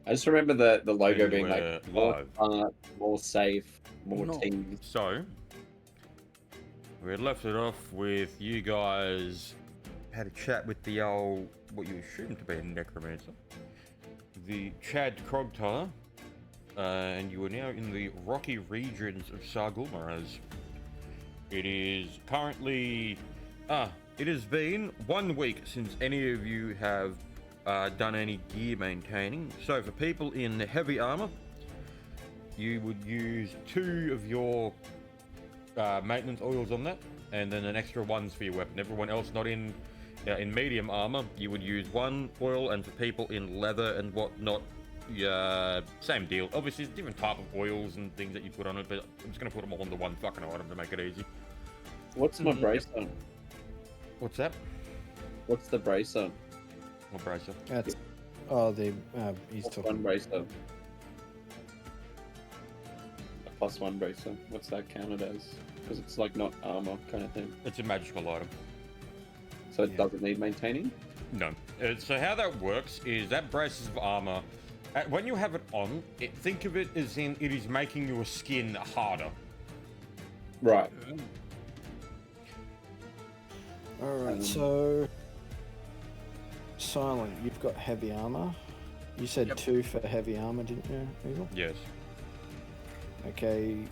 I just remember the logo And being like we're more live. smart, more safe, more No. team. So, we had left it off with you guys had a chat with the old, what you assume to be a necromancer, the Chad Krogtar, and you are now in the rocky regions of Sargulmaraz. It is currently, it has been 1 week since any of you have done any gear maintaining. So for people in heavy armor, you would use 2 of your maintenance oils on that, and then an extra 1's for your weapon. Everyone else not in medium armor, you would use 1 oil, and for people in leather and whatnot, same deal. Obviously, there's different type of oils and things that you put on it, but I'm just gonna put them all into 1 fucking item to make it easy. What's my bracer? What's that? What's the bracer? What bracer? That's he's What's talking. one bracer? A +1 bracer. What's that counted as? Because it's like not armor kind of thing. It's a magical item. So it Yeah. doesn't need maintaining? No. So how that works is that braces of armor, when you have it on, think of it as in it is making your skin harder. Right. All right, so Silent, you've got heavy armor. You said Yep. 2 for heavy armor, didn't you, Eagle? Yes. Okay,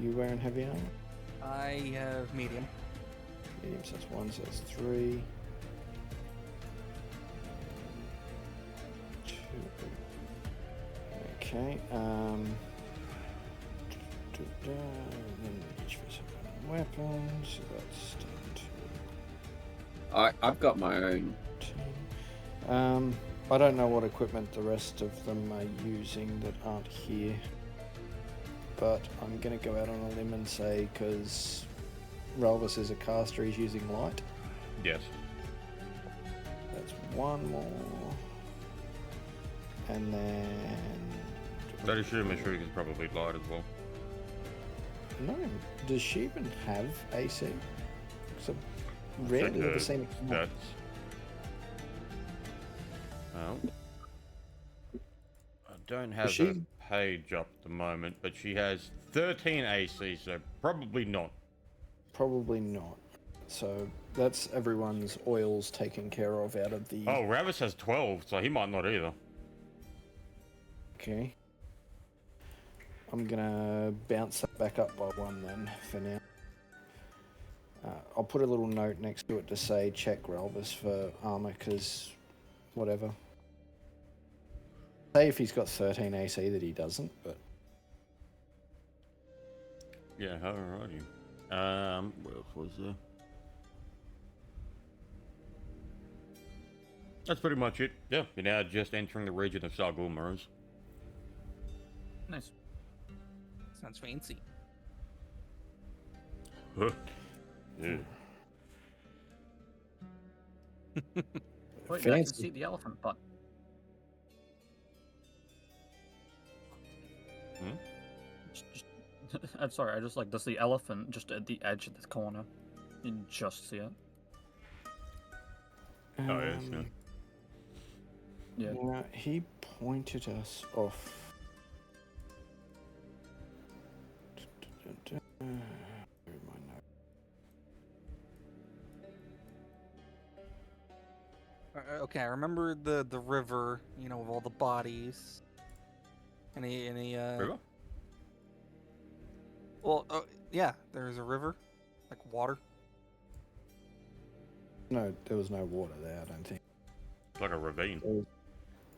you wearing heavy armor? I have medium. Medium, so that's 1, so that's 3. 2. Okay, then each for some weapons, so that's down to I've got my own. 10. I don't know what equipment the rest of them are using that aren't here, but I'm gonna go out on a limb and say, because Relvis is a caster, he's using light. Yes. That's 1 more, and then I'd assume Ashrik is probably light as well. no. Does she even have AC? So rarely ever seen it come up. That's. Well, I don't have she- her page up at the moment, but she has 13 AC, so probably not. Probably not. So that's everyone's oils taken care of out of the. Oh, Ravis has 12, so he might not either. Okay. I'm gonna bounce that back up by 1 then for now. I'll put a little note next to it to say check Relvis for armor, because whatever. Say if he's got 13 AC that he doesn't, but Yeah, alrighty. What else was there? That's pretty much it. Yeah, you're now just entering the region of Sargulmaraz. Nice. Sounds fancy. Huh. Yeah. Wait, Fancy. I can see the elephant butt. I'm sorry, I just like does the elephant just at the edge of the corner. You can just see it. Oh, yes, yeah. Yeah. Now, he pointed us off. Where are my notes? Okay, I remember the river, you know, with all the bodies. Any River? Well, yeah, there's a river, like water. No, there was no water there, I don't think. It's like a ravine. It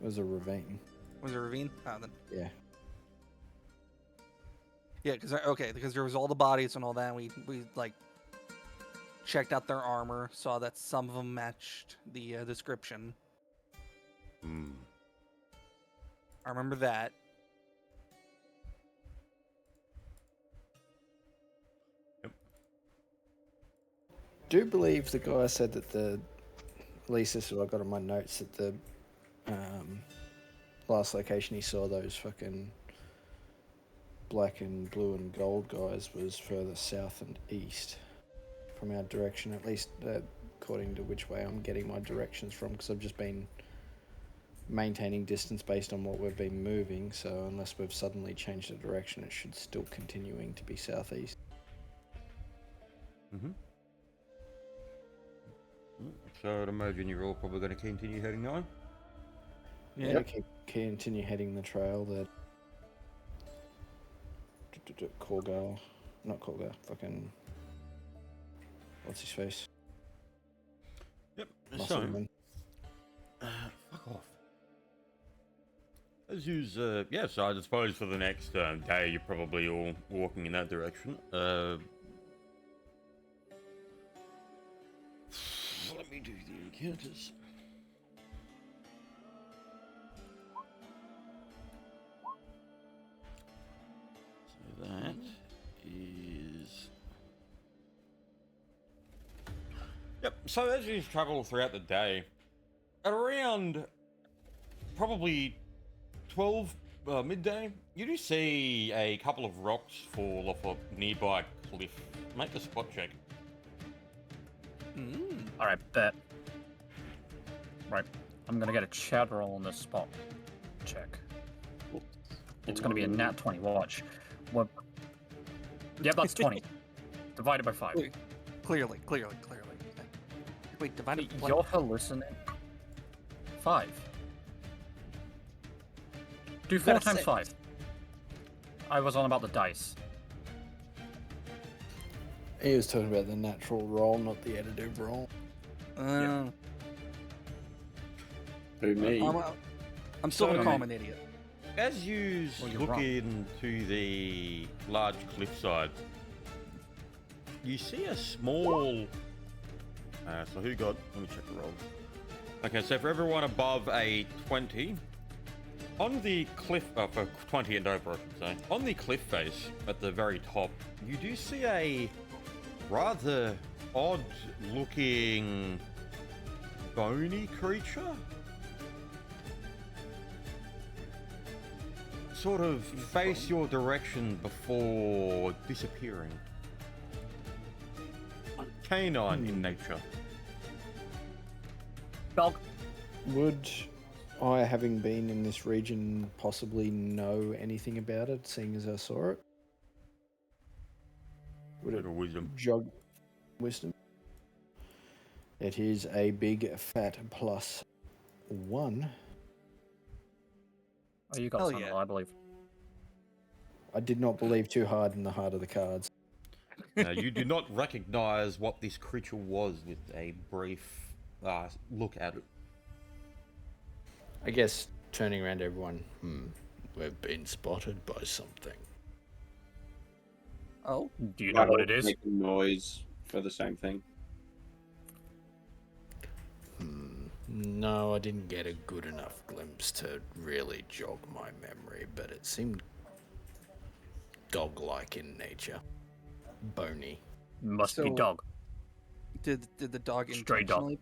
was a ravine. Was it a ravine? Ah, then. Yeah. Yeah, because there was all the bodies and all that. And we like checked out their armor, saw that some of them matched the description. Hmm. I remember that. Do believe the guy said that at least this is what I got on my notes, that the last location he saw those fucking black and blue and gold guys was further south and east from our direction, at least according to which way I'm getting my directions from, because I've just been maintaining distance based on what we've been moving, so unless we've suddenly changed the direction, it should still continuing to be southeast. Mm-hmm. So I'd imagine you're all probably going to continue heading on. Yeah, continue heading the trail that Corgar, not Corgar, fucking what's his face? Yep. Muscleman. Fuck off. As you, yeah, so I suppose for the next day, you're probably all walking in that direction. Let me do the encounters. So that is... Yep, so as you travel throughout the day, at around probably 12 midday, you do see a couple of rocks fall off a nearby cliff. Make a spot check. Alright, bet. Right. I'm gonna get a chat roll on this spot check. It's gonna be a nat 20, watch. What? Yep, that's 20. Divided by 5. Clearly. Wait, divided by You're hallucinating. 5. Do 4 That's times it. 5. I was on about the dice. He was talking about the natural roll, not the additive roll. Who, me? I'm still gonna So- call him an idiot. As you Well, you're look wrong. into the large cliffside, you see a small. So who got? Let me check the roll. Okay, so for everyone above a 20, on the cliff, for 20 and over, I should say, on the cliff face at the very top, you do see a rather odd-looking bony creature. Sort of face your direction before disappearing. Canine in nature. Dog. Would I, having been in this region, possibly know anything about it, seeing as I saw it? Would Bit it of wisdom. jog wisdom? It is a big fat +1. Oh, you got Hell some, yeah. I believe. I did not believe too hard in the heart of the cards. You do not recognize what this creature was with a brief look at it. I guess turning around to everyone, we've been spotted by something. Oh, Do you know what it is? Making noise for the same thing. No, I didn't get a good enough glimpse to really jog my memory, but it seemed dog-like in nature. Bony. Must be So- dog. did the dog Stray dog. intentionally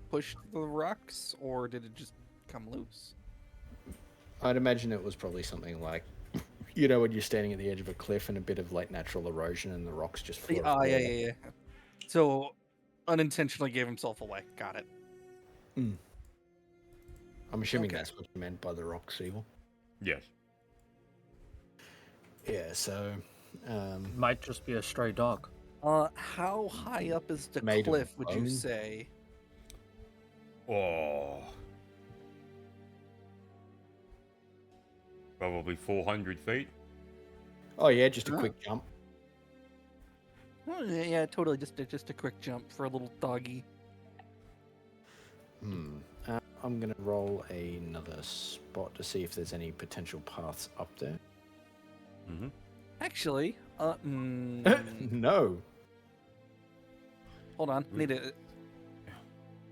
push the rocks, or did it just come loose? I'd imagine it was probably something like, you know, when you're standing at the edge of a cliff and a bit of like natural erosion and the rocks just float. Yeah. So unintentionally gave himself away. Got it. I'm assuming Okay. that's what you meant by the rock seal. Yes. Yeah, so Might just be a stray dog. How high up is the Made of cliff? Would you bone? say? Oh. Probably 400 feet. oh yeah, just a Ah. quick jump. Oh, yeah, totally. Just a quick jump for a little doggy. I'm gonna roll another spot to see if there's any potential paths up there. Mm-hmm. Actually, No. hold on. Need to.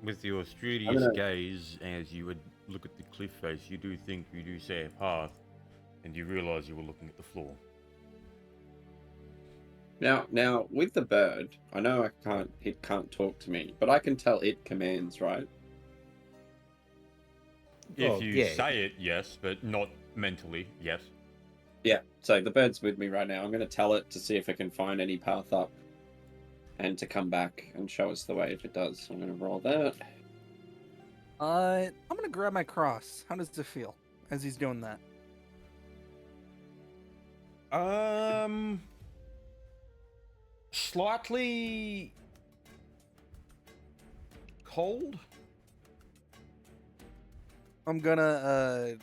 With your studious gonna- gaze, as you would look at the cliff face, you do think you do see a path, and you realize you were looking at the floor. Now, with the bird, I know it can't talk to me, but I can tell it commands, right? If Oh, you yeah. say it, yes, but not mentally, yes. Yeah, so the bird's with me right now. I'm going to tell it to see if it can find any path up and to come back and show us the way if it does. I'm going to roll that. I'm gonna grab my cross. How does it feel as he's doing that? Slightly cold. I'm gonna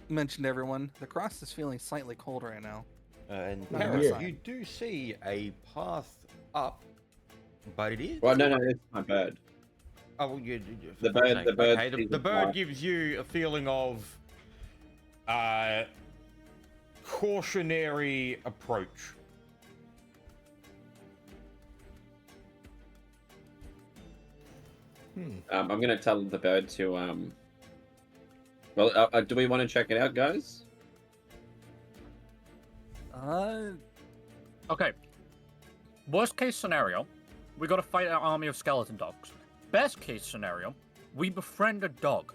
mention to everyone the cross is feeling slightly cold right now. And Oh, Paris, yeah. you do see a path up, but it is. Well, no, it's my bird. Oh, well, The for fuck's bird- sake. the bird Okay, sees the it bird fly. gives you a feeling of cautionary approach. I'm gonna tell the bird to Well, do we want to check it out, guys? Okay. Worst case scenario, we gotta fight an army of skeleton dogs. Best case scenario, we befriend a dog.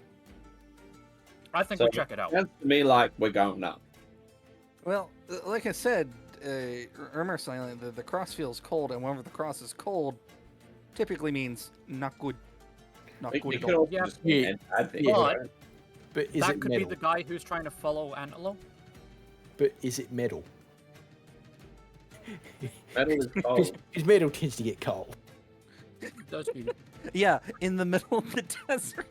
I think So- we check it out. Sounds to me like we're going up. Well, like I said, remember Silent, the cross feels cold, and whenever the cross is cold, typically means not good. Not It good could at all. also Yeah. just be Yeah. a bad thing, Yeah. right? But is That it could metal? be the guy who's trying to follow Antelo. But is it metal? Metal is cold. Because metal tends to get cold. It does be. Yeah, in the middle of the desert.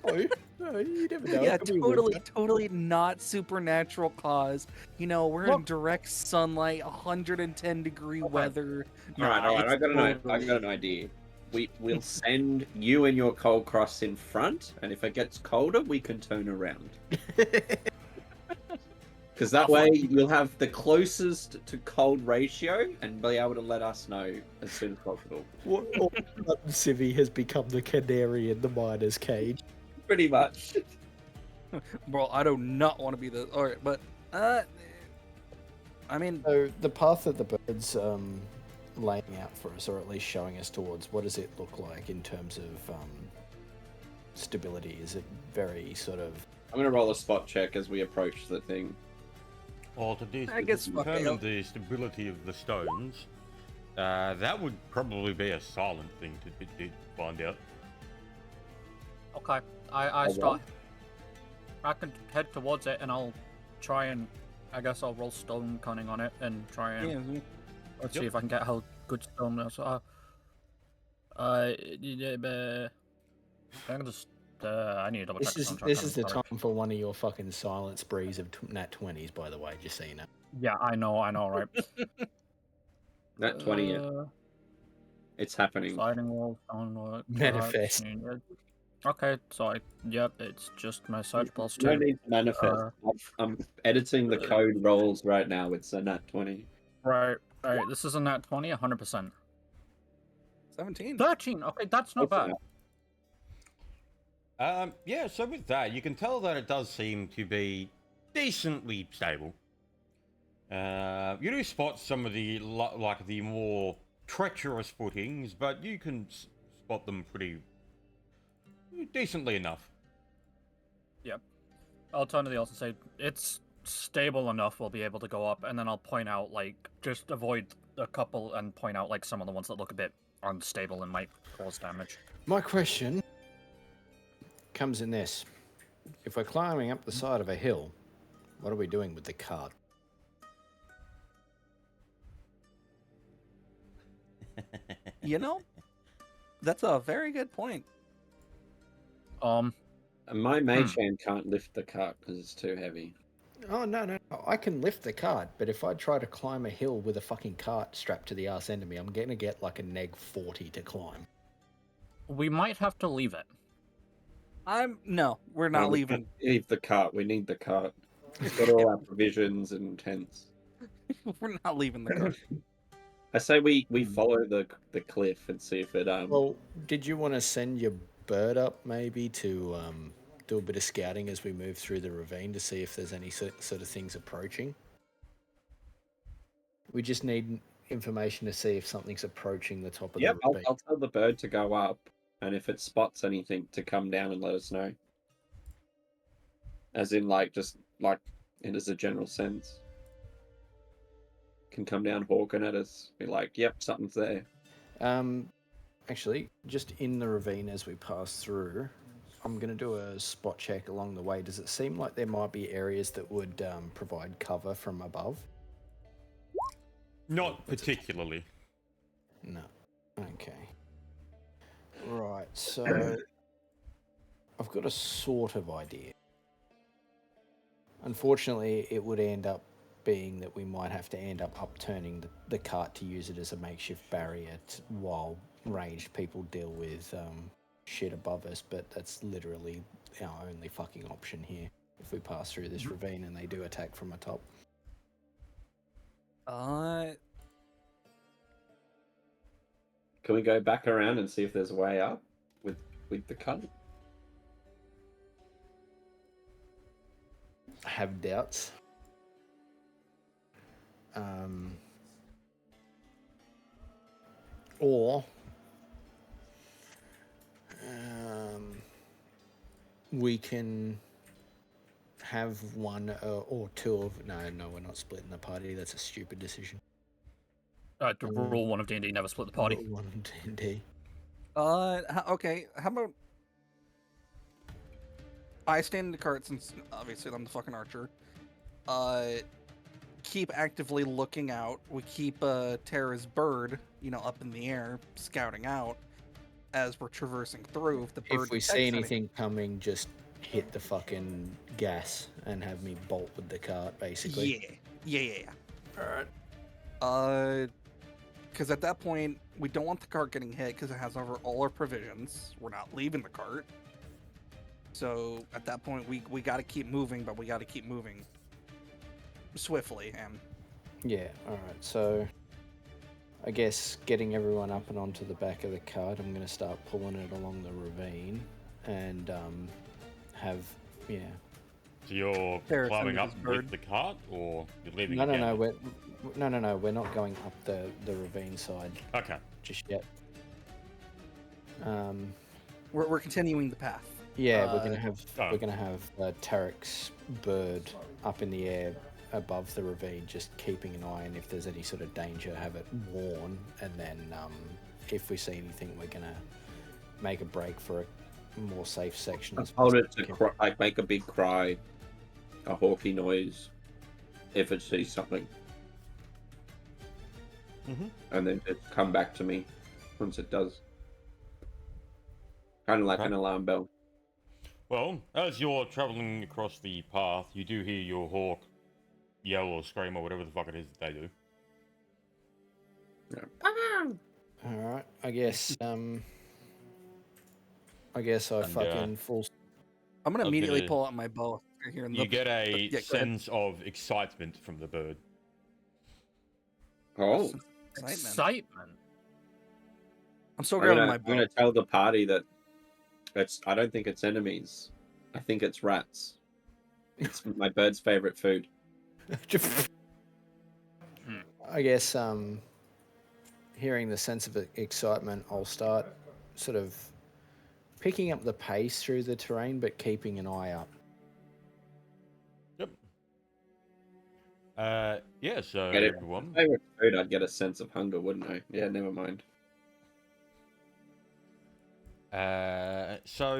Oh, no, you never know. Yeah, It could be totally, winter. totally not supernatural cause. You know, we're in Look. direct sunlight, 110-degree weather. All right. Nah, I it's got an totally- idea. We'll send you and your cold cross in front, and if it gets colder, we can turn around. Because that way you'll have the closest to cold ratio and be able to let us know as soon as possible. What all of a sudden Civi has become the canary in the miner's cage. Pretty much. Bro, I do not want to be the. All right, but I mean, So the path that the bird's laying out for us, or at least showing us towards, what does it look like in terms of stability? Is it very sort of... I'm gonna roll a spot check as we approach the thing. Or to I guess fuck determine it. the stability of the stones, that would probably be a silent thing to find out. Okay. I Oh, start. I can head towards it and I'll try and. I guess I'll roll stone cunning on it and try and. yeah, Let's Yep. see if I can get how good stone is. I can just. I need to double check. This is the time for one of your fucking silent sprees of nat 20s, by the way, just so you know. Yeah, I know, right? That 20, yeah. it's happening. Sliding wall, stonework. Manifest. Okay, so yep, it's just my search plus No 2. need to manifest. I'm editing the code rolls right now. It's a nat 20. Right, this is a nat 20, 100%. 17. 13, okay, that's not bad. Yeah, so with that, you can tell that it does seem to be decently stable. You do spot some of the like the more treacherous footings, but you can spot them pretty decently enough. Yep. I'll turn to the elves and say, it's stable enough, we'll be able to go up, and then I'll point out, like, just avoid a couple and point out, like, some of the ones that look a bit unstable and might cause damage. My question comes in this. If we're climbing up the side of a hill, what are we doing with the cart? You know, that's a very good point. And my mage hand can't lift the cart because it's too heavy. Oh, no. I can lift the cart, but if I try to climb a hill with a fucking cart strapped to the arse end of me, I'm going to get like a neg 40 to climb. We might have to leave it. No, we're not No, we leaving. can't leave the cart. We need the cart. It's got all our provisions and tents. We're not leaving the car. I say we follow the cliff and see if it Well, did you want to send your bird up maybe to do a bit of scouting as we move through the ravine to see if there's any sort of things approaching? We just need information to see if something's approaching the top of Yep, the ravine. I'll tell the bird to go up, and if it spots anything, to come down and let us know. As in, just in as a general sense. Can come down hawking at us, be like, "Yep, something's there." actually, just in the ravine as we pass through, I'm going to do a spot check along the way. Does it seem like there might be areas that would provide cover from above? Not particularly. No. Okay. Right, so I've got a sort of idea. Unfortunately, it would end up being that we might have to end up upturning the cart to use it as a makeshift barrier while ranged people deal with shit above us, but that's literally our only fucking option here if we pass through this ravine and they do attack from atop. Can we go back around and see if there's a way up with the cut? I have doubts. Or we can have one or two of... No, we're not splitting the party. That's a stupid decision. Rule 1 of D&D, never split the party. Rule 1 D&D. Okay, how about I stand in the cart since obviously I'm the fucking archer. Keep actively looking out. We keep Terra's bird, up in the air, scouting out as we're traversing through. If we see anything coming, just hit the fucking gas and have me bolt with the cart, basically. Yeah. Alright. Because at that point, we don't want the cart getting hit because it has all our provisions. We're not leaving the cart. So at that point, we got to keep moving, but we got to keep moving swiftly. And yeah, alright. So I guess getting everyone up and onto the back of the cart, I'm going to start pulling it along the ravine and have, yeah. So you're There, climbing up somebody's bird. with the cart, or you're leaving? No, again? we're not going up the ravine side Okay. just yet. we're continuing the path. Yeah, Uh, we're gonna have Tarek's bird up in the air above the ravine, just keeping an eye, and if there's any sort of danger, have it warn, and then if we see anything, we're gonna make a break for a more safe section. Hold it to like make a big cry, a hawky noise, if it sees something, and then just come back to me once it does. Kind of like an alarm bell. Well, as you're traveling across the path, you do hear your hawk yell or scream or whatever the fuck it is that they do. All right, I guess I fucking full. I'm gonna I was immediately gonna- pull out my bow. Here You get a yeah, go ahead. sense of excitement from the bird. Oh, Excitement. I'm so I'm grabbing gonna, my I'm bow. gonna tell the party that I don't think it's enemies. I think it's rats. It's my bird's favorite food. I guess hearing the sense of excitement, I'll start sort of picking up the pace through the terrain, but keeping an eye up. Yep. Yeah, so Get it? everyone. Favorite food, I'd get a sense of hunger, wouldn't I? Yeah, never mind. So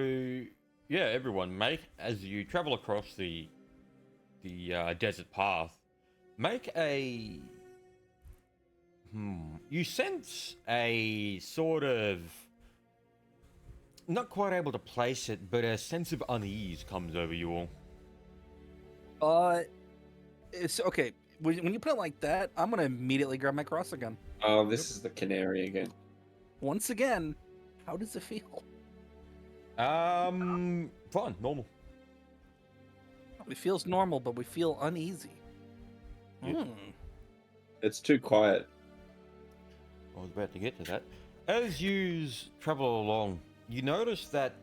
yeah, everyone, as you travel across the desert path, make a you sense a sort of, not quite able to place it, but a sense of unease comes over you all. It's okay. When you put it like that, I'm gonna immediately grab my cross again. Oh, this is the canary again. Once again, how does it feel? Fine, normal. It feels normal, but we feel uneasy. Yeah. It's too quiet. I was about to get to that. As you travel along, you notice that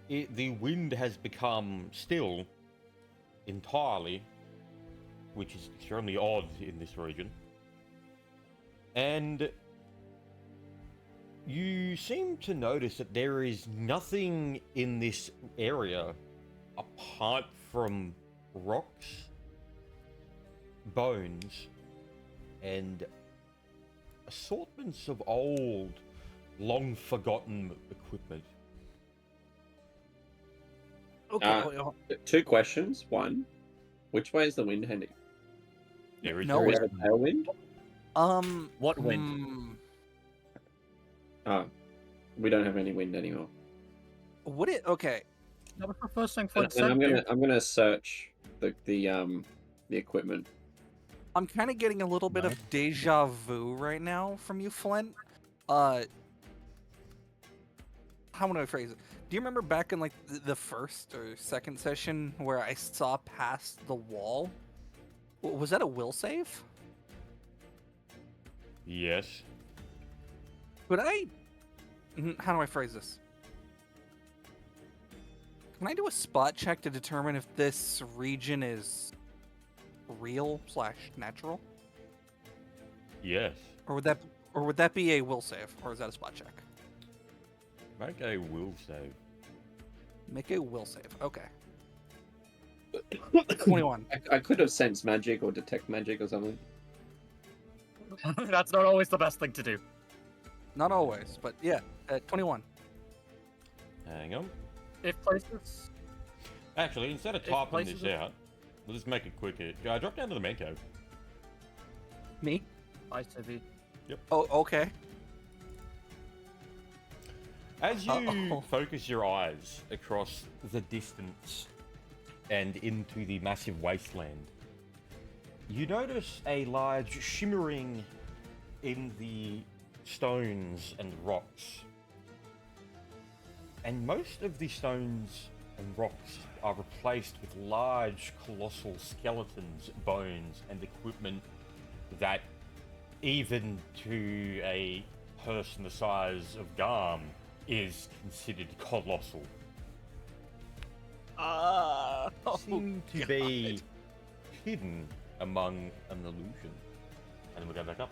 the wind has become still entirely, which is extremely odd in this region. And you seem to notice that there is nothing in this area apart from rocks, bones, and assortments of old long forgotten equipment. Okay. Uh, Two questions. One, which way is the wind heading? There is No, Do we no have a tailwind? What wind? We don't have any wind anymore. Would it? Okay. That was the first thing And, Flint and said, dude. I'm gonna search the equipment. I'm kind of getting a little bit of deja vu right now from you, Flint. How would I phrase it? Do you remember back in like the first or second session where I saw past the wall? Was that a will save? Yes. Could I? How do I phrase this? Can I do a spot check to determine if this region is real/natural, Yes. or would that be a will save, or is that a spot check? Make a will save. Make a will save. Okay. 21. I could have sensed magic or detect magic or something. That's not always the best thing to do. Not always, but yeah, 21. Hang on. If places. Actually, instead of If typing places this are- out, we'll just make it quicker. Drop down to the man cave. Me? I said the. Oh, okay. As you Uh-oh. focus your eyes across the distance and into the massive wasteland, you notice a large shimmering in the stones and rocks. And most of the stones and rocks are replaced with large, colossal skeletons, bones, and equipment that, even to a person the size of Garm, is considered colossal. Seem to be hidden among an illusion. And then we go back up.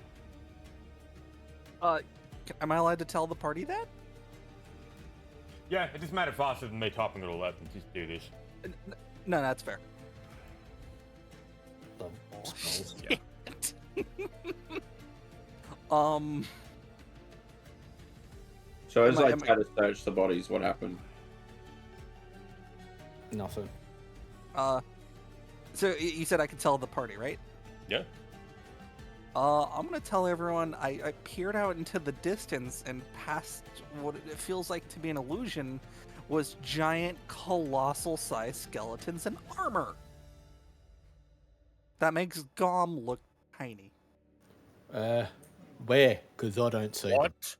Am I allowed to tell the party that? Yeah, it just mattered faster than me typing it all out than just do this. No, that's fair. Yeah. So as Am I- I am I- try to search the bodies, what happened? Nothing. So you said I could tell the party, right? Yeah. I'm gonna tell everyone I peered out into the distance and past what it feels like to be an illusion was giant, colossal-sized skeletons in armor. That makes Gom look tiny. Where? Because I don't see them. What?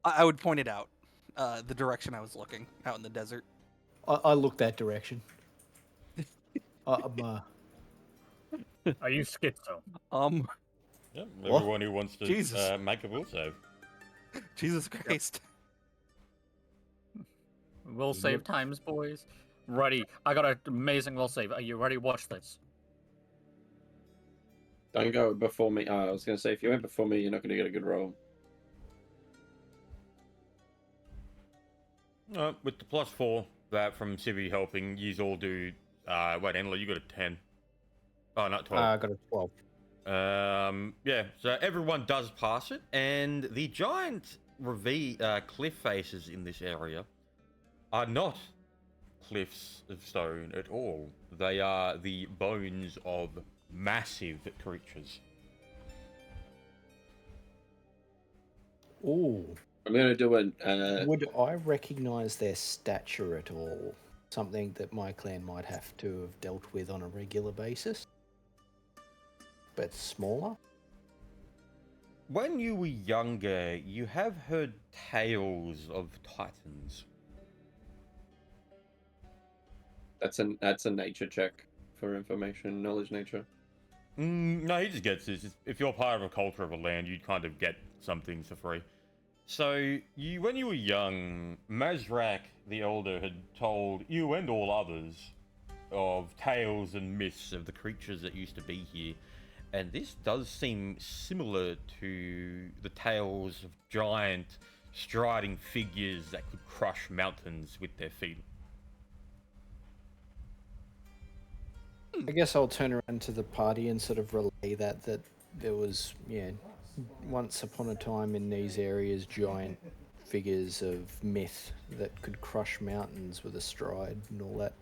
I would point it out, the direction I was looking, out in the desert. I look that direction. Are you schizo? Yep. What? Everyone who wants to Jesus. make a will save. Jesus Christ. Will save times, boys. Ready. I got an amazing will save. Are you ready? Watch this. Don't go before me. I was going to say, if you went before me, you're not going to get a good roll. With the +4 that from Civi helping, you all do. Wait, Enla, you got a 10. Oh, not 12. I got a 12. Yeah, so everyone does pass it, and the giant cliff faces in this area are not cliffs of stone at all. They are the bones of massive creatures. Ooh. I'm going to do an. Would I recognize their stature at all? Something that my clan might have to have dealt with on a regular basis? But smaller? When you were younger, you have heard tales of titans. That's a nature check for information, knowledge, nature. No, he just gets this. If you're part of a culture of a land, you'd kind of get some things for free. So, when you were young, Mazrak the Elder had told you and all others of tales and myths of the creatures that used to be here. And this does seem similar to the tales of giant, striding figures that could crush mountains with their feet. I guess I'll turn around to the party and sort of relay that there was, once upon a time in these areas, giant figures of myth that could crush mountains with a stride and all that.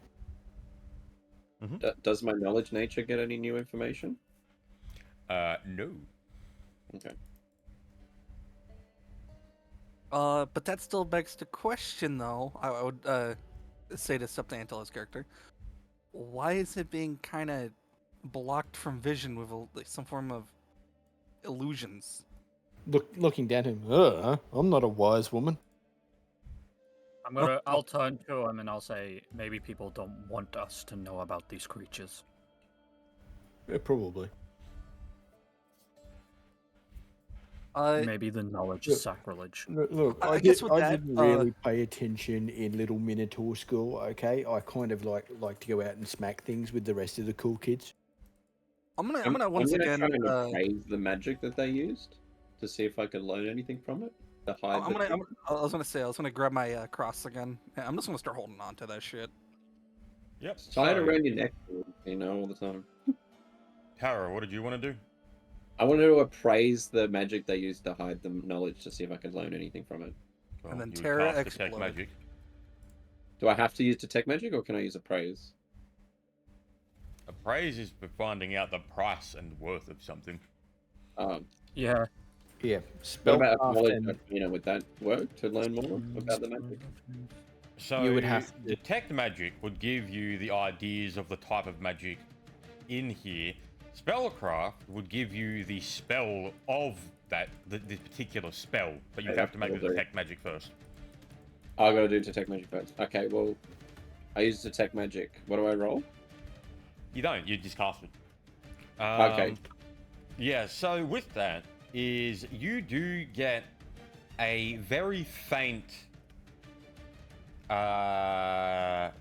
Does my knowledge nature get any new information? No. Okay. But that still begs the question, though. I would say to Septantila's character, why is it being kind of blocked from vision with like, some form of illusions? Looking down at him, I'm not a wise woman. I'll turn to him and I'll say, maybe people don't want us to know about these creatures. Yeah, probably. Maybe the knowledge is sacrilege. Look, I guess with that, didn't really pay attention in Little Minotaur school, okay? I kind of like to go out and smack things with the rest of the cool kids. I'm gonna once again. try and appraise the magic that they used to see if I could learn anything from it. To hide I was gonna grab my cross again. Yeah, I'm just gonna start holding on to that shit. Yep. tie it So, around your neck, all the time. Tara, what did you want to do? I wanted to appraise the magic they used to hide the knowledge to see if I could learn anything from it. Well, then you would Terra cast detect explode. magic. Do I have to use detect magic or can I use appraise? Appraise is for finding out the price and worth of something. Yeah. Yeah, What spell about craft knowledge? and Would that work to learn more about the magic? So You would have to- detect magic would give you the ideas of the type of magic in here. Spellcraft would give you the spell of this particular spell, but you Okay, have to make will the do. detect magic first. I gotta do detect magic first. Okay, well, I use detect magic. What do I roll? You don't. You just cast it. Okay. Yeah. So with that is you do get a very faint aura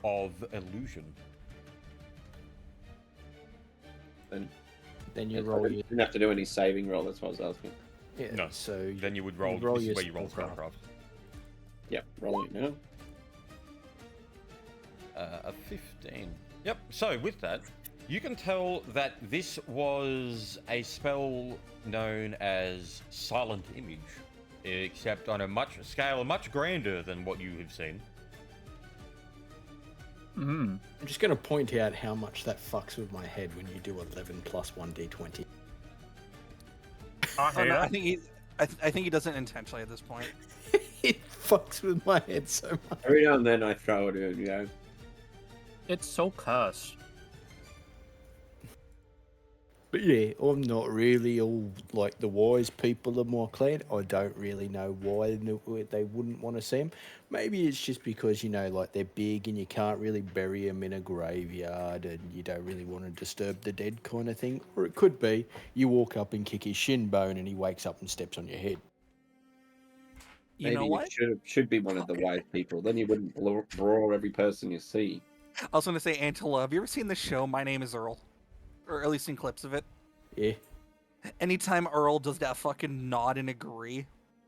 of illusion. then you I roll your didn't have to do any saving roll. That's what I was asking. yeah. No, So Then you would roll. roll This is your where you roll spellcraft. spellcraft. Yep, rolling it now. A 15. Yep. So with that, you can tell that this was a spell known as Silent Image, except on a scale much grander than what you have seen. I'm just going to point out how much that fucks with my head when you do 11 plus 1d20. I Oh, no, hear I think he does it intentionally at this point. It fucks with my head so much. Every now and then I throw it in, it's so cursed. But yeah, I'm not really all like the wise people of my clan. I don't really know why they wouldn't want to see them. Maybe it's just because, like they're big and you can't really bury them in a graveyard and you don't really want to disturb the dead kind of thing. Or it could be you walk up and kick his shin bone and he wakes up and steps on your head. You know what? Should be one of the wise people. Then you wouldn't brawl every person you see. I was gonna say, Antela, have you ever seen the show My Name is Earl? Or at least seen clips of it? Yeah. Anytime Earl does that fucking nod and agree,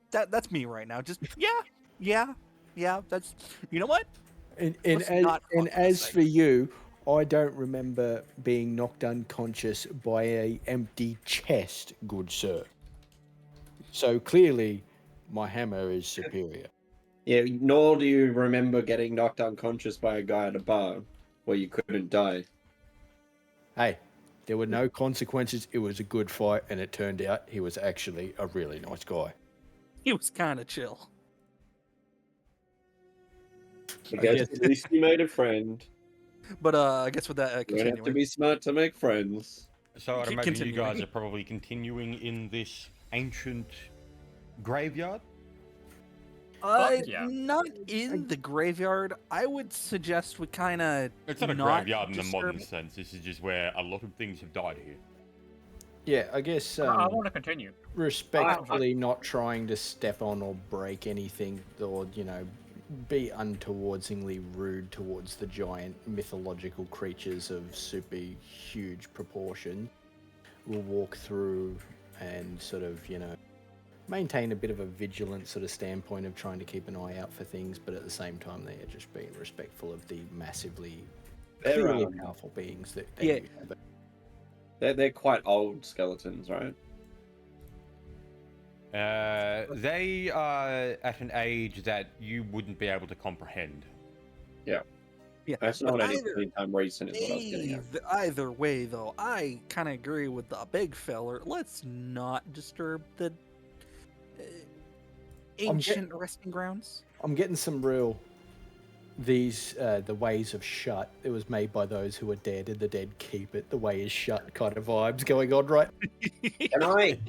that's me right now. Just yeah. That's, you know what? And Let's not fuck this as thing. for you, I don't remember being knocked unconscious by a empty chest, good sir. So clearly, my hammer is superior. Yeah, nor do you remember getting knocked unconscious by a guy at a bar where you couldn't die. Hey, there were no consequences. It was a good fight, and it turned out he was actually a really nice guy. He was kind of chill. I guess at least you made a friend. But I guess with that, You don't have to continuing. be smart to make friends. So I'd Keep imagine you continuing. guys are probably continuing in this ancient graveyard. Yeah. Not in the graveyard. I would suggest we kind of. It's not a graveyard in the modern sense. This is just where a lot of things have died here. Yeah, I guess I want to continue. respectfully not trying to step on or break anything or, be untowardsingly rude towards the giant mythological creatures of super huge proportion. We'll walk through and sort of, maintain a bit of a vigilant sort of standpoint of trying to keep an eye out for things, but at the same time they are just being respectful of the massively They're, clearly powerful beings that Yeah. you have. They're quite old skeletons, right? They are at an age that you wouldn't be able to comprehend. Yeah, That's but not any time recent is what I was getting at. either way, though, I kind of agree with the big feller. Let's not disturb the ancient resting grounds. I'm getting some real the ways of shut. It was made by those who are dead, and the dead keep it. The way is shut kind of vibes going on, right? Can I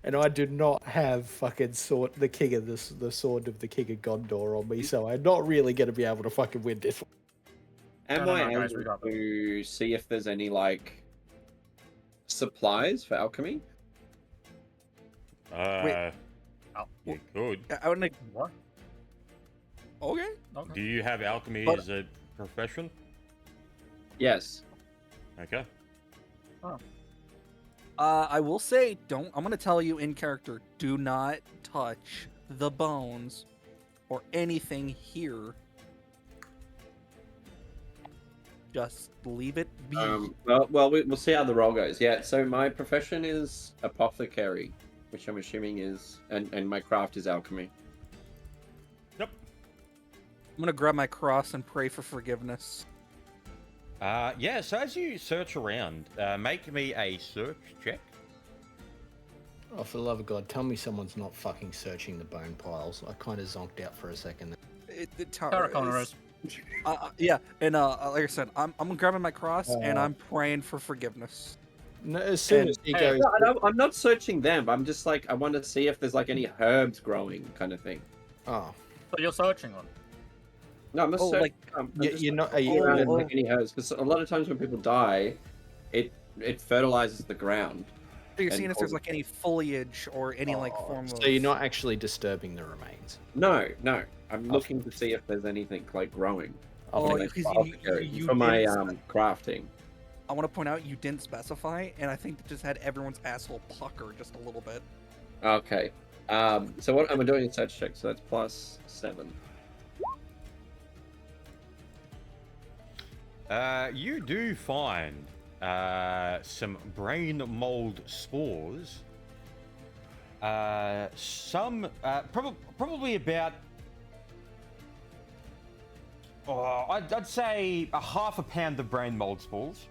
And I do not have fucking sword, the king of this, the sword of the king of Gondor on me, so I'm not really going to be able to fucking win this. am No, I guys, we able got this. to see if there's any like supplies for alchemy? You could. I would like. What? Okay. Okay. Do you have alchemy But- as a profession? Yes. Okay. I will say, I'm gonna tell you in character, do not touch the bones or anything here. Just leave it be. We'll see how the roll goes. Yeah. So my profession is apothecary, which I'm assuming is, and my craft is alchemy. Yep. I'm gonna grab my cross and pray for forgiveness. Yeah, so as you search around, make me a search check. Oh, for the love of God, tell me someone's not fucking searching the bone piles. I kind of zonked out for a second. The tower Karakona is- yeah, and like I said, I'm grabbing my cross and I'm praying for forgiveness. No, as soon And- as he Hey, goes, No, I'm not searching them. I'm just like I want to see if there's like any herbs growing, kind of thing. oh, So you're searching them. No, I'm not Oh, searching. like- I'm you- just you're not. Are looking you around gonna, and like any herbs, because a lot of times when people die, it fertilizes the ground. So you're And seeing if there's all- like any foliage or any like form of. So you're not actually disturbing the remains. No. I'm looking to see if there's anything like growing. Oh, for Oh, my because apothecary, you for my didn't crafting. I want to point out you didn't specify, and I think it just had everyone's asshole pucker just a little bit. Okay. So what am I doing in search check? So that's +7. You do find some brain mold spores. Some, probably about, I'd say a half a pound of brain mold spores.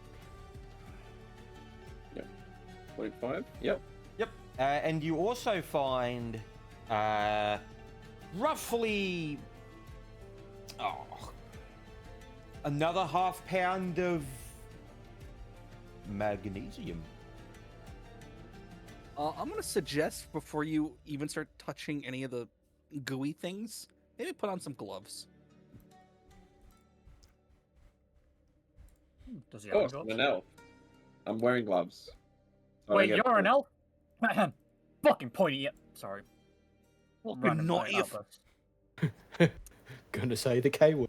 0.5. Yep. Yep. And you also find roughly another half pound of magnesium. I'm gonna suggest before you even start touching any of the gooey things, maybe put on some gloves. Does he Of have course, gloves? I'm an elf. I'm wearing gloves. So I Wait, get you're an full- elf? Fucking pointy. Sorry. Fucking Random naughty point if- outburst. Gonna say the K word.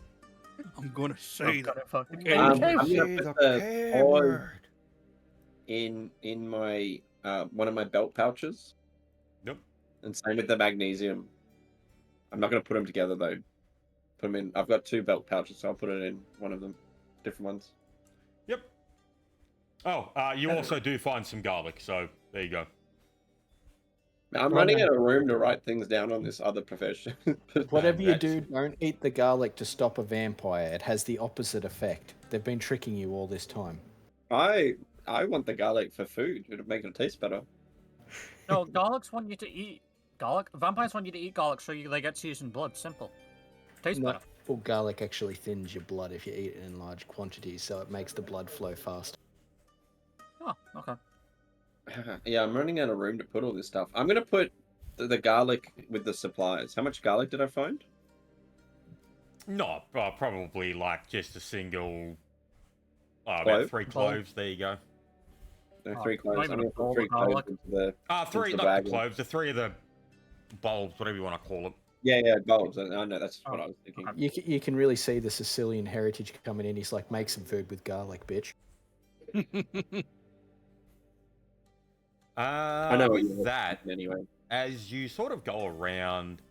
I'm gonna say Got that. it fucking Okay. I'm okay. gonna put the spores in my one of my belt pouches, Yep. and same with the magnesium. I'm not gonna put them together though. Put them in. I've got 2 belt pouches, so I'll put it in one of them. Different ones. Yep. Oh, you also do find some garlic, so there you go. I'm Right running now. out of room to write things down on this other profession. Whatever you That's- do, don't eat the garlic to stop a vampire. It has the opposite effect. They've been tricking you all this time. I want the garlic for food. It'll make it taste better. No, garlics want you to eat garlic. Vampires want you to eat garlic so they get seasoned blood. Simple. Tastes No, better. well, garlic actually thins your blood if you eat it in large quantities, so it makes the blood flow fast. Oh, okay. Yeah, I'm running out of room to put all this stuff. I'm gonna put the garlic with the supplies. How much garlic did I find? No, probably like just a single. Clove? About 3 cloves. There you go. No, Oh, 3 cloves. not I'm even gonna a put bowl 3 of cloves garlic? into the. 3, the not bag. the cloves. The 3 of the bulbs, whatever you want to call it. Yeah, bulbs. I know that's what Oh, I was thinking. okay. You can really see the Sicilian heritage coming in. He's like, make some food with garlic, bitch. I know what With you're that, thinking anyway. as you sort of go around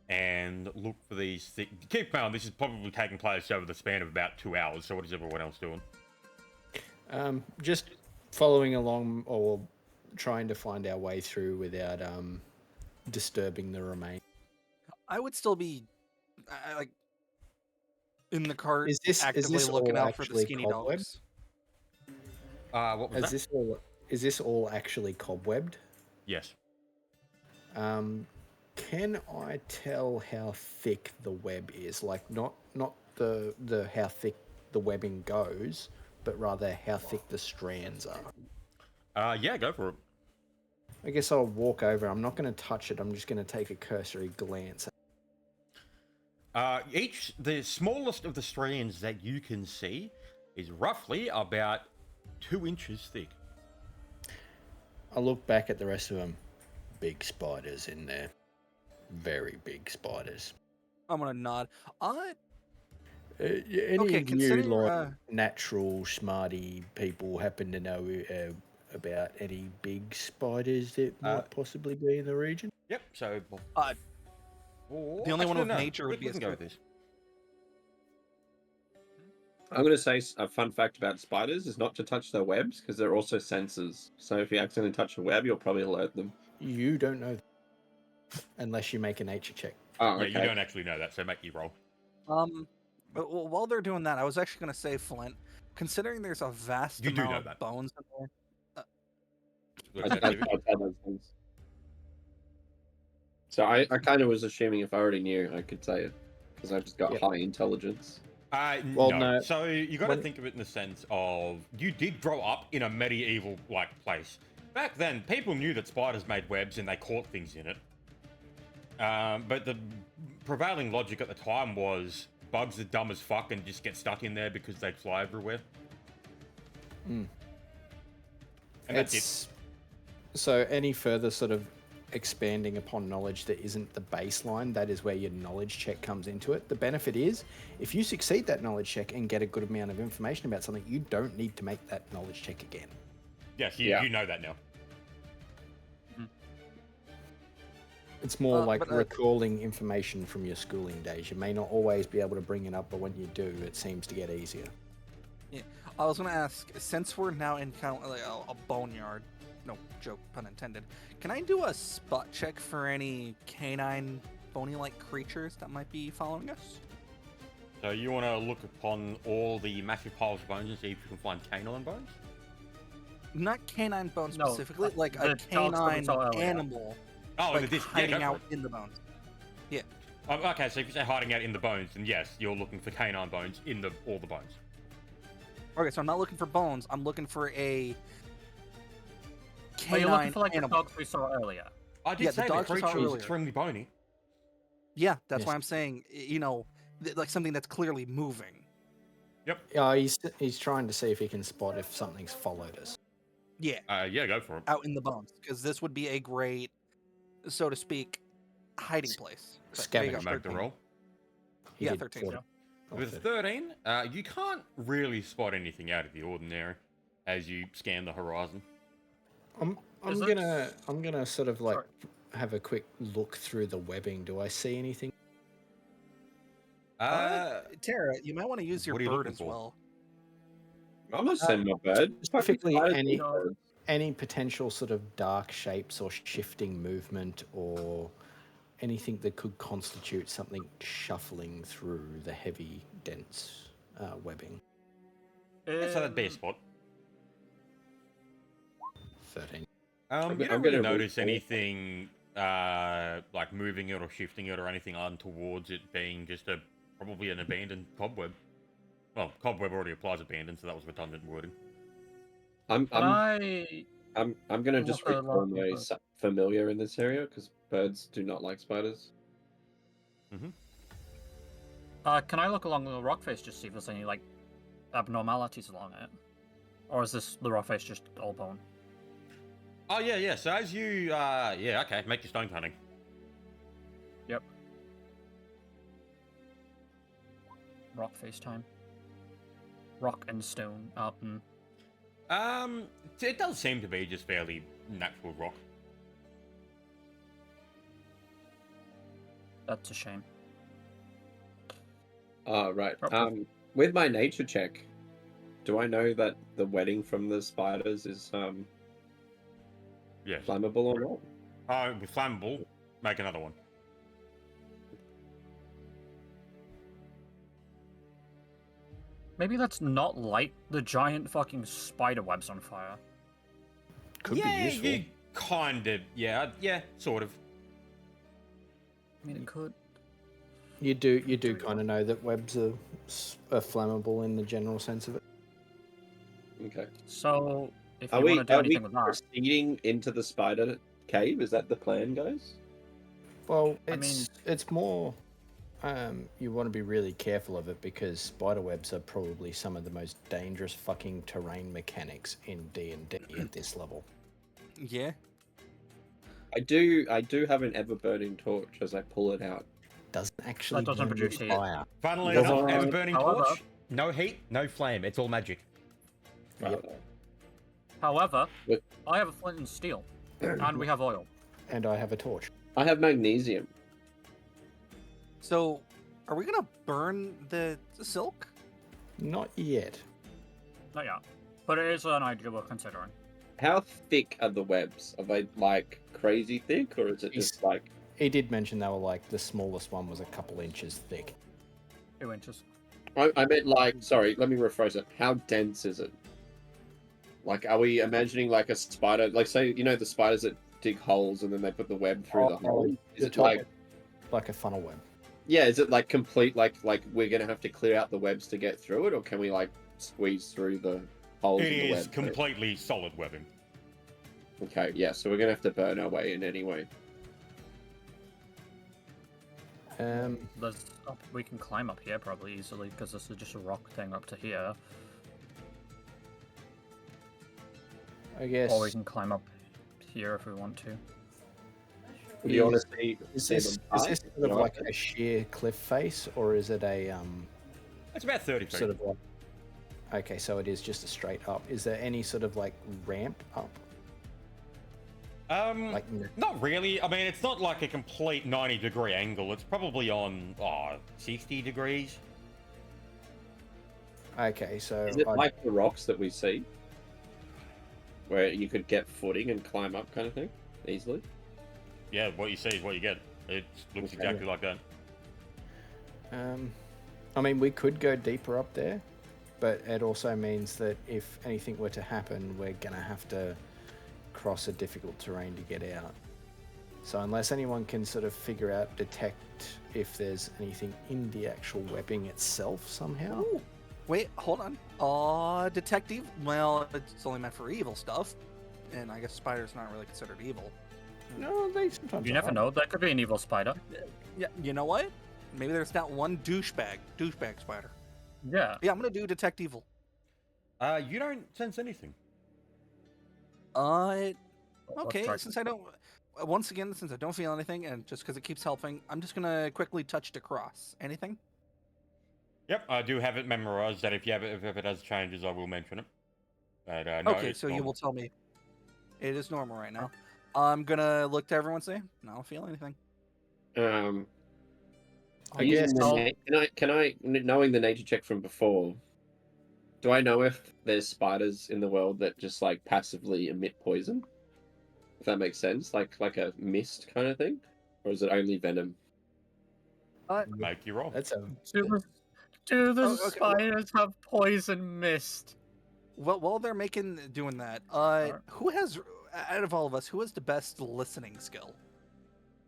and look for these things, keep in mind this is probably taking place over the span of about 2 hours. So what is everyone else doing? Just following along or trying to find our way through without disturbing the remain. I would still be like in the cart, Is this actively looking all out for the actually skinny cobweb? dogs. What was that? Is this all actually cobwebbed? Yes. Can I tell how thick the web is? Like not the how thick the webbing goes, but rather how thick the strands are. Yeah, go for it. I guess I'll walk over. I'm not going to touch it. I'm just going to take a cursory glance. The smallest of the strands that you can see is roughly about 2 inches thick. I look back at the rest of them. Big spiders in there. Very big spiders. I'm gonna nod. Any Okay, of you considering, natural smarty people happen to know about any big spiders that might possibly be in the region? Yep. So. The only one with nature would be we a can go with this. I'm going to say a fun fact about spiders is not to touch their webs because they're also sensors. So if you accidentally touch a web, you'll probably alert them. You don't know that, unless you make a nature check. Oh, Yeah, okay. you don't actually know that, so make you roll. But while they're doing that, I was actually gonna say, Flint, considering there's a vast You do know amount that. of bones in there. What's I that, tell David? those things. So I kind of was assuming if I already knew, I could say it because I've just got Yep. high intelligence. Well, no. no. So you got to When- think of it in the sense of you did grow up in a medieval place. Back then, people knew that spiders made webs and they caught things in it. But the prevailing logic at the time was bugs are dumb as fuck and just get stuck in there because they fly everywhere. Mm. And that's it. So any further sort of expanding upon knowledge that isn't the baseline, that is where your knowledge check comes into it. The benefit is, if you succeed that knowledge check and get a good amount of information about something, you don't need to make that knowledge check again. Yes, you know that now. It's more like but, recalling information from your schooling days. You may not always be able to bring it up, but when you do, it seems to get easier. I was gonna ask, since we're now in kind of like a boneyard, no joke, pun intended, can I do a spot check for any canine bony-like creatures that might be following us? So you want to look upon all the massive piles of bones and see if you can find canine bones? Not canine bones No, specifically, like the a dogs that we canine saw earlier. animal, Oh, like in the disc. Yeah, hiding go out for it. in the bones. Okay, so if you say hiding out in the bones, then yes, you're looking for canine bones in all the bones. Okay, so I'm not looking for bones. I'm looking for a Are canine you looking for like animal. the dogs we saw earlier? I did Yeah, the say the dogs we saw creature is earlier. extremely bony. Yeah, that's Yes. why I'm saying, like something that's clearly moving. Yeah, he's trying to see if he can spot if something's followed us. Yeah, Yeah, go for it. out in the bones, because this would be a great, so to speak, hiding place. But there you Scavenger. go, Make the 13. roll. He Yeah, did 13. 40. Oh, With 30. 13, you can't really spot anything out of the ordinary as you scan the horizon. I'm Is it- gonna sort of like have a quick look through the webbing. Do I see anything? Tara, you might want to use your what are you bird looking as for? well. I'm not sending my bird. Specifically, Fucking any- spiders. Any potential sort of dark shapes or shifting movement or anything that could constitute something shuffling through the heavy, dense webbing? Yeah, so that'd be a spot. 13. I'm You don't gonna really roll notice for it. anything like moving it or shifting it or anything untowards it being just probably an abandoned cobweb. Well, cobweb already applies abandoned, so that was redundant wording. I'm Can I? gonna just look at recall local my birds? familiar in this area because birds do not like spiders. Can I look along the rock face just see if there's any like abnormalities along it, or is the rock face just all bone? Oh yeah. So as you okay, make your stone cutting. Rock face time. Rock and stone. It does seem to be just fairly natural rock. That's a shame. Right. Okay. With my nature check, do I know that the wedding from the spiders is Yes. Flammable or not? With flammable, make another one. Maybe let's not light the giant fucking spider webs on fire. Could yeah, be useful. you kind of. Yeah, sort of. I mean, it could. You do Do kind of know that webs are flammable in the general sense of it. Okay. So, if Are you we want to do anything with that, proceeding into the spider cave? Is that the plan, guys? Well, I mean- it's more. You want to be really careful of it because spider webs are probably some of the most dangerous fucking terrain mechanics in D&D at this level. Yeah. I do have an ever burning torch as I pull it out. Doesn't actually doesn't burn produce heat. fire. Funnily Doesn't- enough, ever burning However- torch, no heat, no flame. It's all magic. Yep. however, But- I have a flint and steel, and we have oil. And I have a torch. I have magnesium. So, are we gonna burn the silk? Not yet. Not yet, but it is an idea we're considering. How thick are the webs? Are they like crazy thick, or is it just like? He did mention they were like the smallest one was a couple inches thick. 2 inches. I meant like. Sorry, let me rephrase it. How dense is it? Like, are we imagining like a spider? Like, say, you know, the spiders that dig holes and then they put the web through the hole. Is The it top- like? like a funnel web. Yeah, is it like complete? Like we're gonna have to clear out the webs to get through it, or can we like squeeze through the holes It in the is web? completely solid webbing. Okay, yeah. So we're gonna have to burn our way in anyway. We can climb up here probably easily because this is just a rock thing up to here, I guess. or we can climb up here if we want to. Do you want to see? Is see this, them is pass? this sort You of know, like a sheer cliff face, or is it a It's about 30 feet. sort of like? Okay, so it is just a straight up. Is there any sort of like ramp up? Like Not really. I mean, it's not like a complete 90-degree angle. It's probably on 60 degrees. okay, so Is it I'd- like the rocks that we see, where you could get footing and climb up, kind of thing, easily? Yeah, what you see is what you get. It looks Okay. exactly like that. I mean, we could go deeper up there, but it also means that if anything were to happen, we're gonna have to cross a difficult terrain to get out. So unless anyone can sort of figure out, detect if there's anything in the actual webbing itself somehow. Ooh. Wait, hold on. Detective? Well, it's only meant for evil stuff. And I guess spider's not really considered evil. No, they sometimes. You never are. know. That could be an evil spider. Yeah, you know what? Maybe there's that one douchebag spider. Yeah. Yeah, I'm gonna do detect evil. You don't sense anything. Okay, Let's try- since I don't, once again, since I don't feel anything, and just because it keeps helping, I'm just gonna quickly touch to cross. Anything? Yep, I do have it memorized that if it does changes, I will mention it. But, no, Okay, it's so you normal. will tell me. It is normal right now. I'm gonna look to everyone and say, no, I don't feel anything. I guess. Can I, knowing the nature check from before, do I know if there's spiders in the world that just like passively emit poison? If that makes sense, like a mist kind of thing, or is it only venom? Make you roll. That's a. Do the Oh, okay, well- spiders have poison mist? Well, while they're doing that, who has, out of all of us, who has the best listening skill?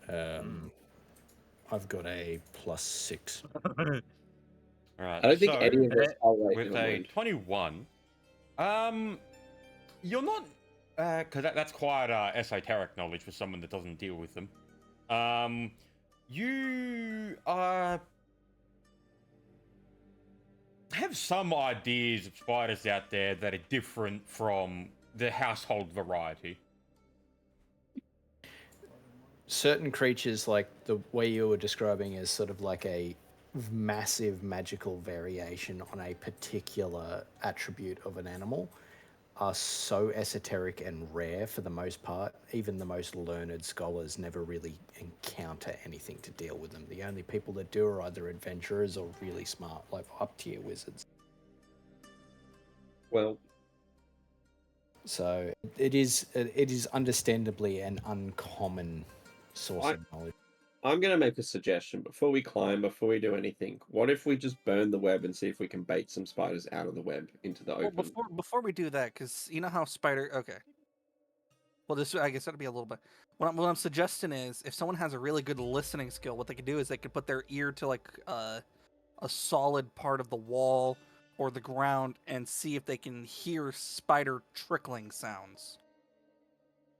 I've got a +6. All right. I don't think so, any of us are right. with a 21, you're not, because that's quite esoteric knowledge for someone that doesn't deal with them. You have some ideas of spiders out there that are different from the household variety. Certain creatures, like the way you were describing, is sort of like a massive magical variation on a particular attribute of an animal, are so esoteric and rare for the most part. Even the most learned scholars never really encounter anything to deal with them. The only people that do are either adventurers or really smart, like up-tier wizards. Well, So it is understandably an uncommon source of knowledge. I'm gonna make a suggestion before we climb, before we do anything. What if we just burn the web and see if we can bait some spiders out of the web into the Well, open? before we do that, because you know how spider. Okay. Well, this I guess that'd be a little bit. What I'm suggesting is, if someone has a really good listening skill, what they could do is they could put their ear to like a solid part of the wall or the ground and see if they can hear spider trickling sounds.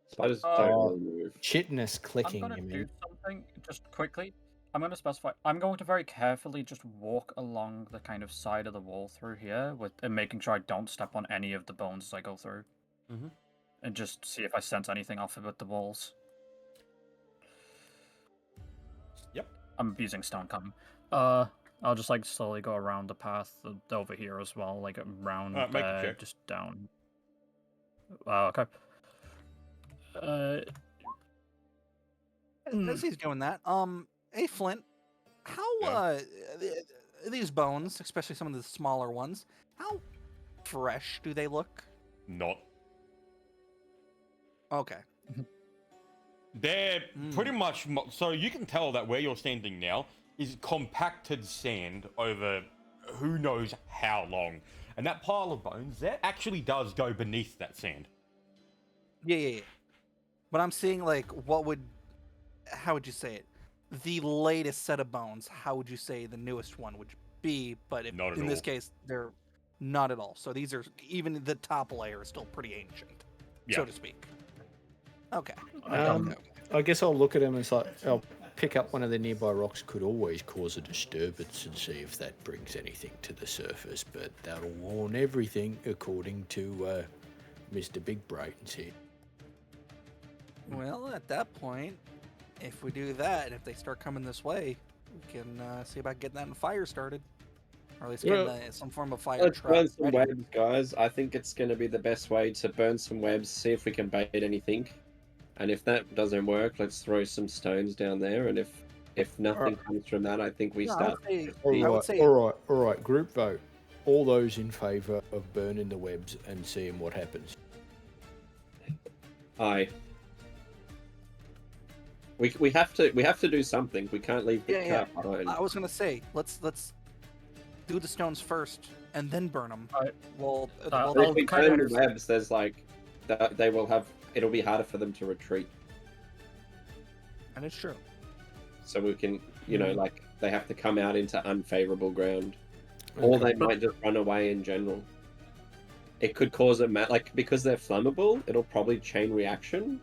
Spiders Oh. don't really move. Chitinous I'm clicking, gonna you do mean? something just quickly. I'm gonna specify. I'm going to very carefully just walk along the kind of side of the wall through here, and making sure I don't step on any of the bones as I go through, Mhm. and just see if I sense anything off with the walls. Yep. I'm using stone cutting. I'll just like slowly go around the path over here as well, like around Make a there, check. just down. Okay. As he's doing that, hey Flint, how Yeah. these bones, especially some of the smaller ones, how fresh do they look? Not. Okay. They're pretty much so you can tell that where you're standing now is compacted sand over who knows how long, and that pile of bones that actually does go beneath that sand. Yeah. But I'm seeing like how would you say it? The latest set of bones. How would you say the newest one would be? But Not at in this all. case, they're not at all. So these are even the top layer is still pretty ancient, so Yeah. to speak. Okay. Um, I guess I'll look at him and it's like, I'll pick up one of the nearby rocks. Could always cause a disturbance and see if that brings anything to the surface, but that'll warn everything, according to Mr. Big Brains here. Well, at that point, if we do that, and if they start coming this way, we can see about getting that fire started, or at least getting some form of fire Let's trap burn some ready. webs, guys. I think it's going to be the best way to burn some webs, see if we can bait anything. And if that doesn't work, let's throw some stones down there. And if nothing comes from that, I think we No, start. I would say all right. Group vote. All those in favour of burning the webs and seeing what happens. Aye. We have to do something. We can't leave the Yeah. car behind. I was gonna say let's do the stones first and then burn them. Alright. Well, But if we kind burn of- the webs, there's like they will have. It'll be harder for them to retreat. and it's true. So we can, like they have to come out into unfavorable ground, or they might just run away in general. It could cause because they're flammable. It'll probably chain reaction,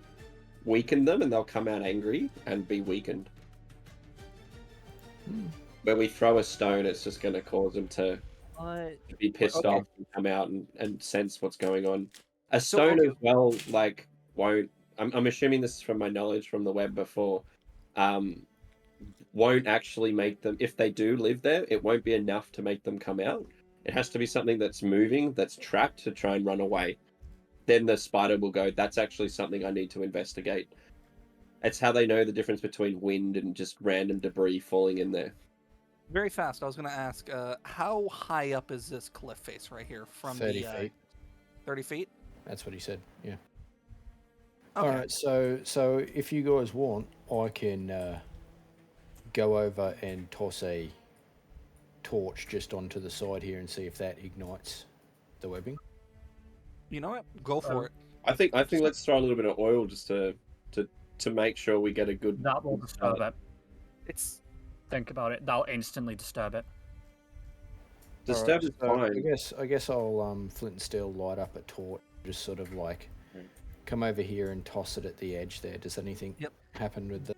weaken them, and they'll come out angry and be weakened. When we throw a stone, it's just going to cause them to be pissed Okay. off and come out and sense what's going on. A So, stone okay. as well, like won't. I'm assuming this is from my knowledge from the web before. Won't actually make them. If they do live there, it won't be enough to make them come out. It has to be something that's moving, that's trapped to try and run away. Then the spider will go, that's actually something I need to investigate. It's how they know the difference between wind and just random debris falling in there. Very fast. I was gonna ask, how high up is this cliff face right here from 30 the feet. 30 feet? That's what he said. Yeah. Okay. All right. So if you guys want, I can go over and toss a torch just onto the side here and see if that ignites the webbing. You know what? Go for it. I think let's throw a little bit of oil just to make sure we get a good. That will disturb it. It's Think about it. That'll instantly disturb it. Disturb is Alright, fine. I guess I'll flint and steel light up a torch, just sort of like come over here and toss it at the edge there. Does anything happen with the?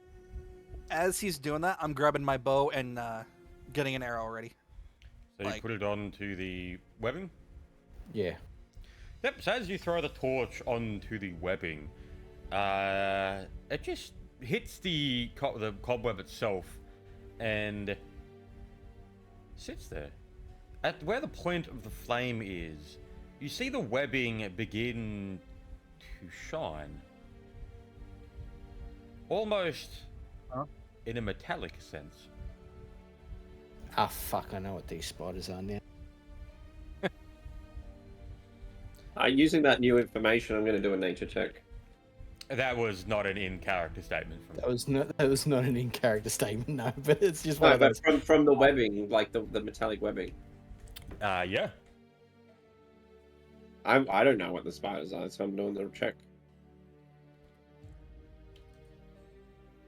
as he's doing that, I'm grabbing my bow and getting an arrow ready. So you Like- put it onto the webbing. Yeah. Yep. So as you throw the torch onto the webbing, it just hits the cobweb itself, and sits there. At where the point of the flame is, you see the webbing begin to shine, almost in a metallic sense. Ah, fuck! I know what these spiders are now. Using that new information, I'm going to do a nature check. That was not an in-character statement from That was not an in-character statement, no. But it's just one No, of but those. from the webbing, like the metallic webbing. Yeah. I don't know what the spiders are, so I'm doing the check.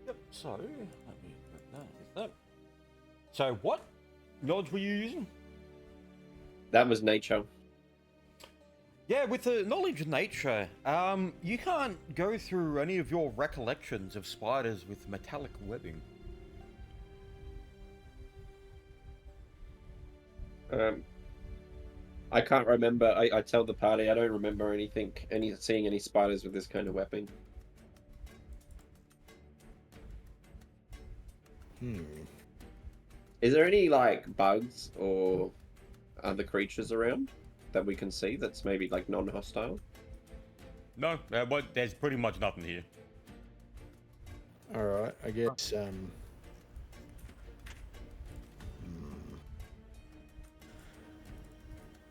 Yep. So let me put that with that. So what knowledge were you using? That was nature. Yeah, with the knowledge of nature, you can't go through any of your recollections of spiders with metallic webbing. I can't remember. I tell the party I don't remember seeing any spiders with this kind of webbing. Is there any like bugs or other creatures around that we can see that's maybe like non-hostile? No, but there's pretty much nothing here. All right, I guess.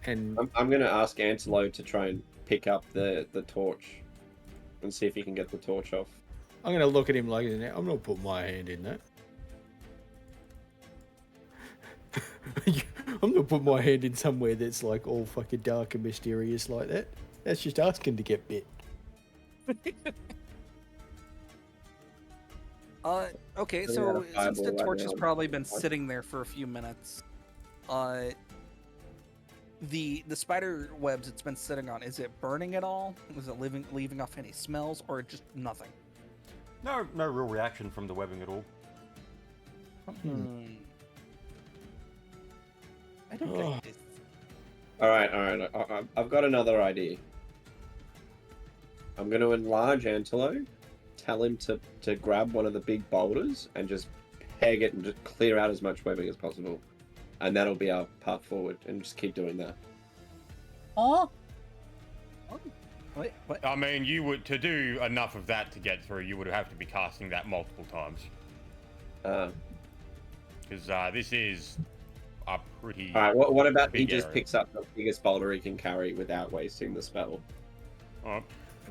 And I'm gonna ask Antelo to try and pick up the torch and see if he can get the torch off. I'm gonna look at him like, I'm not putting my hand in that. I'm not putting my hand in somewhere that's like all fucking dark and mysterious like that. That's just asking to get bit. Okay, So so we're at a since the fireball right torch has now. probably been sitting there for a few minutes, the spider webs it's been sitting on, is it burning at all? Is it leaving off any smells, or just nothing? No real reaction from the webbing at all. I don't get this. All right. I've got another idea. I'm gonna enlarge Antelo, tell him to grab one of the big boulders and just peg it and just clear out as much webbing as possible, and that'll be our path forward. And just keep doing that. Oh, What? I mean, you would to do enough of that to get through. You would have to be casting that multiple times because this is a pretty. All right. What about he big just area. picks up the biggest boulder he can carry without wasting the spell?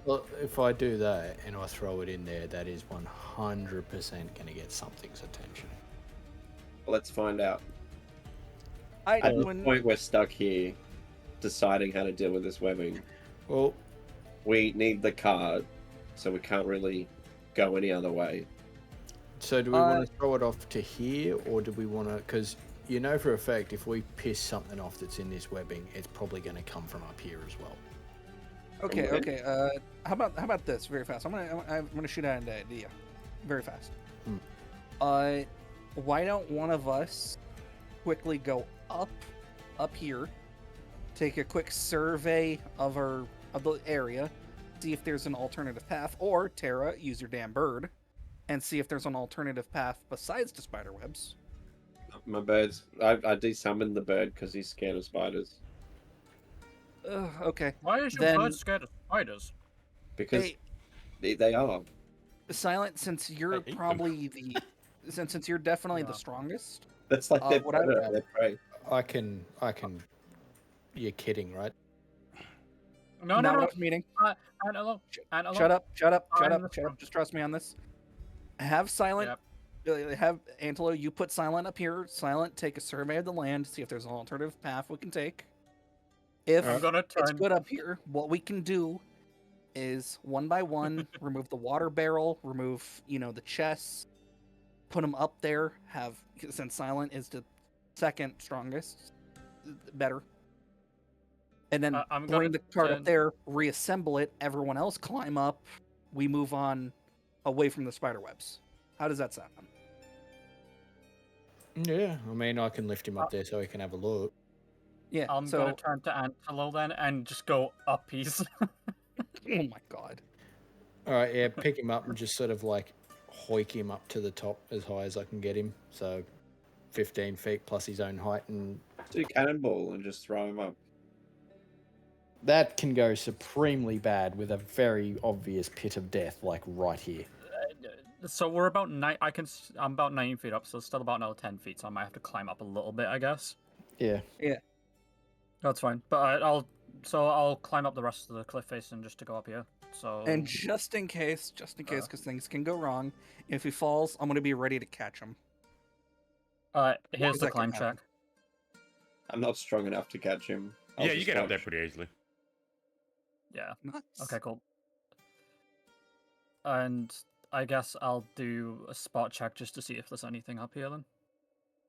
Well, if I do that and I throw it in there, that is 100% going to get something's attention. Let's find out. I At this when point, we're stuck here, deciding how to deal with this webbing. Well, We need the card, so we can't really go any other way. so do we want to throw it off to here, or do we want to? Because you know for a fact, if we piss something off that's in this webbing, it's probably going to come from up here as well. Okay. How about this? Very fast. I'm gonna shoot out an idea. Very fast. Why don't one of us quickly go up here, take a quick survey of the area, see if there's an alternative path, or Tara, use your damn bird, and see if there's an alternative path besides the spider webs. My birds. I desummoned the bird because he's scared of spiders. Okay. why is your Then- bird scared of spiders? Because Hey, they are. Silent, since you're hate them. probably since you're definitely the Yeah. strongest. That's like their what I- predator, their prey. I can. You're kidding, right? No. Meeting. Hello. Shut up. I'm the Just trust me on this. Have Silent. Have Antelo. You put Silent up here. Silent, take a survey of the land. See if there's an alternative path we can take. If I'm gonna it's turn. good up here, what we can do is one by one remove the water barrel, remove the chests, put them up there. Since Silent is the second strongest, better. And then I'm bring gonna the cart turn- up there, reassemble it. Everyone else climb up. We move on away from the spider webs. How does that sound? Yeah. I mean, I can lift him up there so he can have a look. Yeah. I'm so, gonna turn to Antelo then and just go up piece. oh my god. All right. Yeah. Pick him up and just sort of like hoik him up to the top as high as I can get him. So 15 feet plus his own height, and Do cannonball and just throw him up. that can go supremely bad with a very obvious pit of death, like right here. So we're about 9. I'm about 9 feet up, so still about another 10 feet. So I might have to climb up a little bit, I guess. Yeah. That's fine. But I'll So I'll climb up the rest of the cliff face and just to go up here. So And just in case, because things can go wrong, if he falls, I'm gonna be ready to catch him. here's Is the that climb gonna happen? check. I'm not strong enough to catch him. I'll Yeah, you just get up there watch. pretty easily. Yeah. Nice. Okay, cool. And I guess I'll do a spot check just to see if there's anything up here then.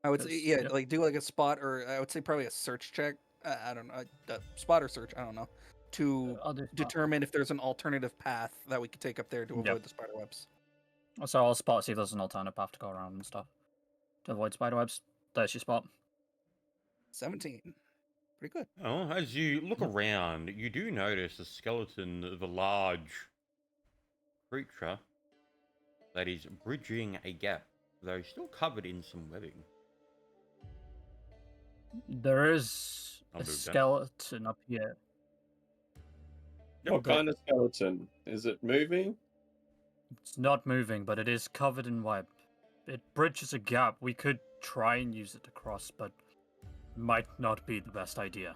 I would say, 'Cause- yeah, yep. like do like a spot, or I would say probably a search check. I don't know, spot or search. I don't know, to I'll do spot. determine if there's an alternative path that we could take up there to Yep. avoid the spider webs. So I'll spot see if there's an alternative path to go around and stuff to avoid spiderwebs. There's your spot. 17, pretty good. Oh, as you look around, you do notice a skeleton of a large creature that is bridging a gap, though still covered in some webbing. There is I'll a move that. skeleton up here. What But kind of skeleton? Is it moving? it's not moving, but it is covered in web. It bridges a gap. We could try and use it to cross, but might not be the best idea.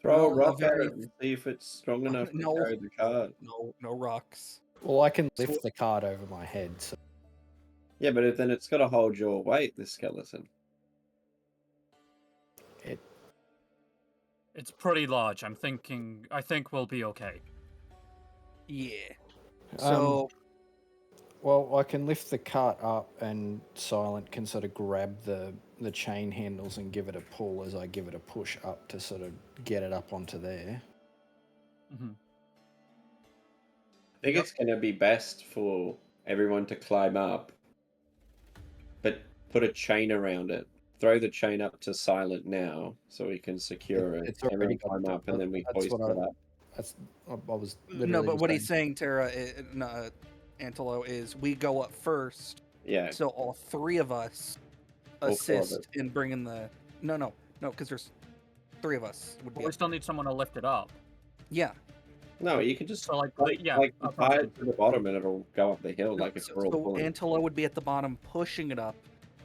Throw a Well, rock at very- it and see if it's strong enough to No. carry the cart. No rocks. Well, I can lift the cart over my head. So Yeah, but then it's got to hold your weight, this skeleton. It's pretty large. I think we'll be okay. Yeah. Um, So well, I can lift the cart up, and Silent can sort of grab the chain handles and give it a pull as I give it a push up to sort of get it up onto there. Hmm. I think it's going to be best for everyone to climb up, but put a chain around it. Throw the chain up to Silent now so we can secure it. It's already Everyone climb got- up and then we that's hoist what it up. That's I was literally no, but just what he's saying. saying, Tara, Antelo, is we go up first, Yeah, so all three of us All four of assist us. in bringing the. No, because there's three of us would be. But we Up. still need someone to lift it up. Yeah. no, you can just So like, yeah, like up tie on- it to the bottom and it'll go up the hill like if so we're all pulling. Antelo would be at the bottom pushing it up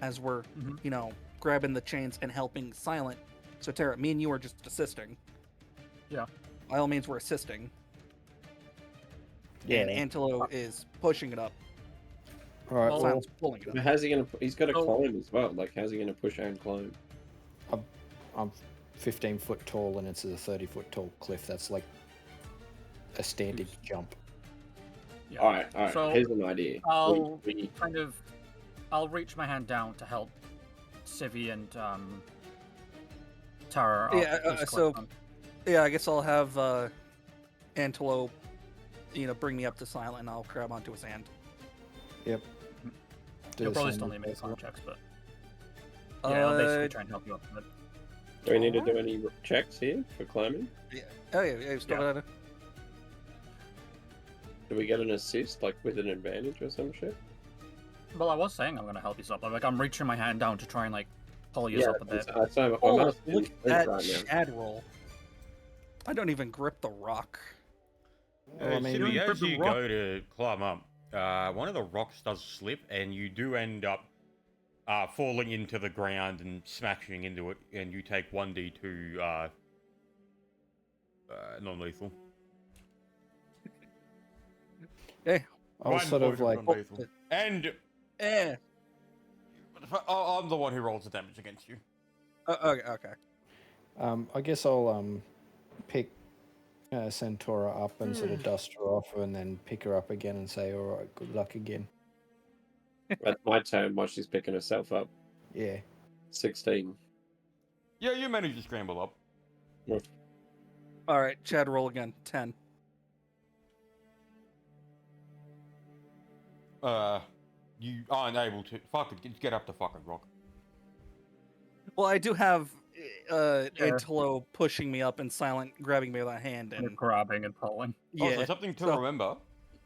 as we're, Mhm. grabbing the chains and helping Silent. So Tara, me and you are just assisting. Yeah. By all means, we're assisting. Yeah. And Antelo is pushing it up. All right. Well, Well, Silent's pulling it But up. how's he gonna? He's got to So- climb as well. Like, how's he gonna push and climb? I'm 15 foot tall, and it's a 30-foot tall cliff. That's like a standing jump. Yeah. All right. So, Here's an idea. I'll We I'll reach my hand down to help Civi and Tara. Up Yeah, this cliff so- then. Yeah, I guess I'll have Antelo, bring me up to Silent, and I'll grab onto his hand. Yep. Do You'll the probably same still with need to make both climb of them. checks, but yeah, I'll basically Uh, try and help you up with it. do we need to do any checks here for climbing? Oh yeah, you still got it. Do we get an assist like with an advantage or some shit? Well, I was saying I'm gonna help you up. Like I'm reaching my hand down to try and like pull you up a bit. I'm Oh, asking look Luke at that right now. shad roll. I don't even grip the rock. Well, I mean- Sydney, Doing as purple you rock- go to climb up, one of the rocks does slip, and you do end up falling into the ground and smashing into it, and you take 1d2 non-lethal. I was sort of like, non-lethal. And Eh. I'm the one who rolls the damage against you. Okay. I guess I'll pick Centaura up and sort of dust her off, and then pick her up again and say, "All right, good luck again." That's my turn while she's picking herself up. Yeah. 16. Yeah, you manage to scramble up. All right, Chad, roll again. 10. You are unable to get up the fucking rock. Well, I do have Antelo pushing me up and Silent grabbing me by the hand, You're and grabbing and pulling. Also, something to so- remember.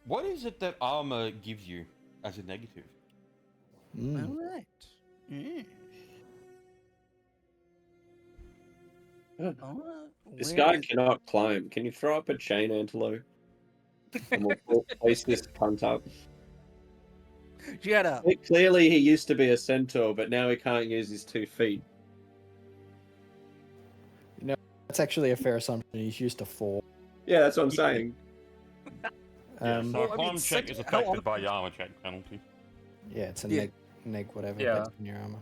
What is it that armor gives you as a negative? Mm. All right. Huh. All right. This Where guy is- cannot climb. Can you throw up a chain, Antelope? And we'll place this cunt up. Jetta. Clearly, he used to be a centaur, but now he can't use his 2 feet. That's actually a fair assumption. He's used to 4. Yeah, that's what I'm saying. Yeah, Um, so Well, a I mean, climb check six- is how affected by often- the armor check penalty. yeah, it's a Yeah. neg whatever Yeah. based on your armor.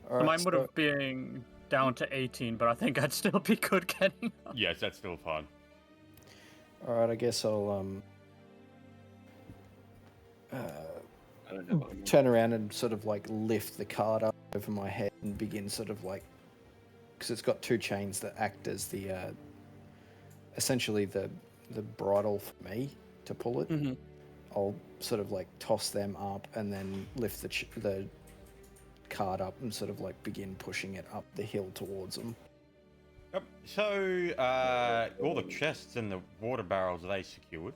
So Alright, mine would have been down to 18, but I think I'd still be good getting up. Yes, that's still fine. Alright, I guess I'll I don't have armor. turn around and sort of like lift the cart up over my head and begin sort of like, because it's got 2 chains that act as the essentially the bridle for me to pull it. Mhm. I'll sort of like toss them up and then lift the cart up and sort of like begin pushing it up the hill towards them. Yep. So, all the chests and the water barrels, are they secured?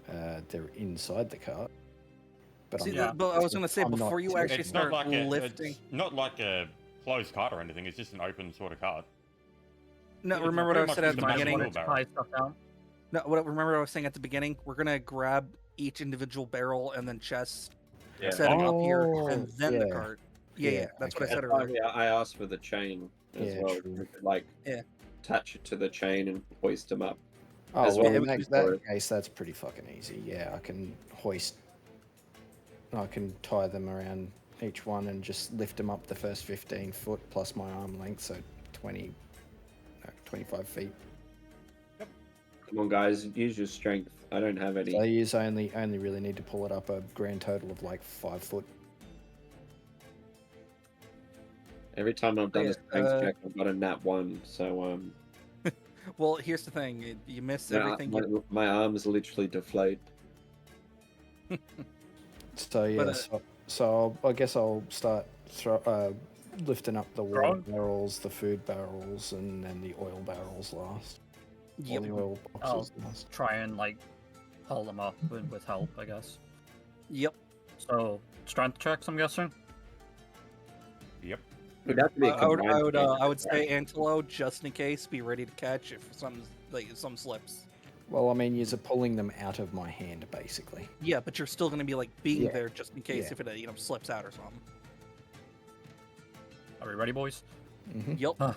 They're inside the cart. But See, Yeah. but I was gonna say I'm not before you doing actually It's not start like lifting. it's not like a closed cart or anything. It's just an open sort of cart. No, it's remember what I pretty said much at the just a beginning. manual barrel. Tie stuff down. No, remember what I was saying at the beginning? We're gonna grab each individual barrel and then chest, Yeah. set it up here, Oh, and then the yeah. cart. Yeah, Yeah, that's okay. what I said That's why earlier. I asked for the chain as Yeah, well. true. We could, like, Yeah. attach it to the chain and hoist them up. Oh, As well, well in as that for- case, that's pretty fucking easy. Yeah, I can tie them around each one and just lift them up the first 15 foot plus my arm length, so 25 feet. Come on, guys, use your strength. I don't have any. So I only really need to pull it up a grand total of like 5 foot. Every time I've done Yeah, a strength check, I've got a nat 1. So Well, here's the thing: you miss my, everything. my arms literally deflate. So yeah, But, I guess I'll start lifting up the water Throwing? barrels, the food barrels, and then the oil barrels last. Or Yep. the oil boxes last. Try and like hold them up with help, I guess. Yep. So strength checks, I'm guessing. Yep. It'd have to be a I would combined say Antelo, just in case, be ready to catch if some slips. Well, I mean, you're pulling them out of my hand, basically. Yeah, but you're still gonna be like being Yeah. there just in case Yeah. if it slips out or something. Are we ready, boys? Hmm. Yep.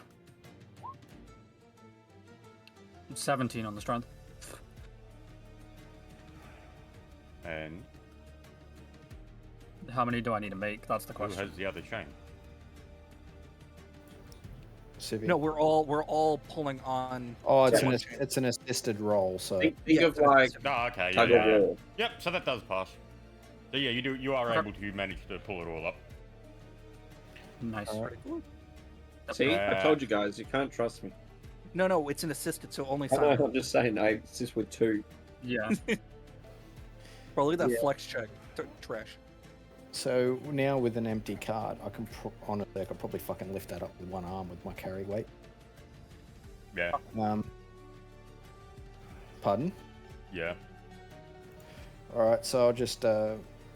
17 on the strength. And How many do I need to make? That's the who question. has the other chain? Civic. No, we're all pulling on. Oh, it's Yeah. an assisted roll, so Think Yeah, of like Oh, okay. Yeah, tug yeah, of yeah. war. Yep. So that does pass. So yeah, you are Okay. able to manage to pull it all up. Nice. Alright. See, I Uh, told you guys, you can't trust me. No, it's an assisted, so only I know, Simon. I'm just saying, it's just with 2. Yeah. Bro, look at that Yeah. flex check. Trash. so now with an empty cart, I can honestly I could probably fucking lift that up with one arm with my carry weight. Yeah. Pardon? Yeah. All right, so I'll just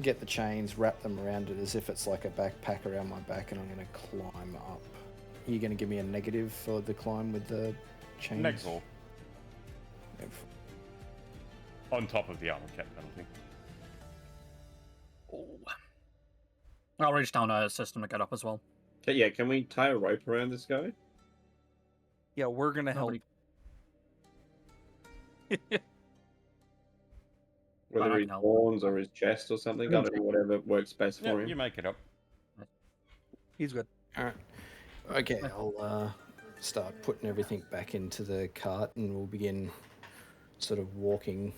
get the chains, wrap them around it as if it's like a backpack around my back, and I'm going to climb up. Are you going to give me a negative for the climb with the chains? Next all. If- On top of the armor check penalty. Oh. I'll reach down a system to get up as well. Okay, yeah, can we tie a rope around this guy? Yeah, we're gonna help. Nobody- Whether I his can help. horns or his chest or something, I don't know, whatever works best Yeah, for him. you make it up. He's good. All right. Okay, I'll start putting everything back into the cart, and we'll begin sort of walking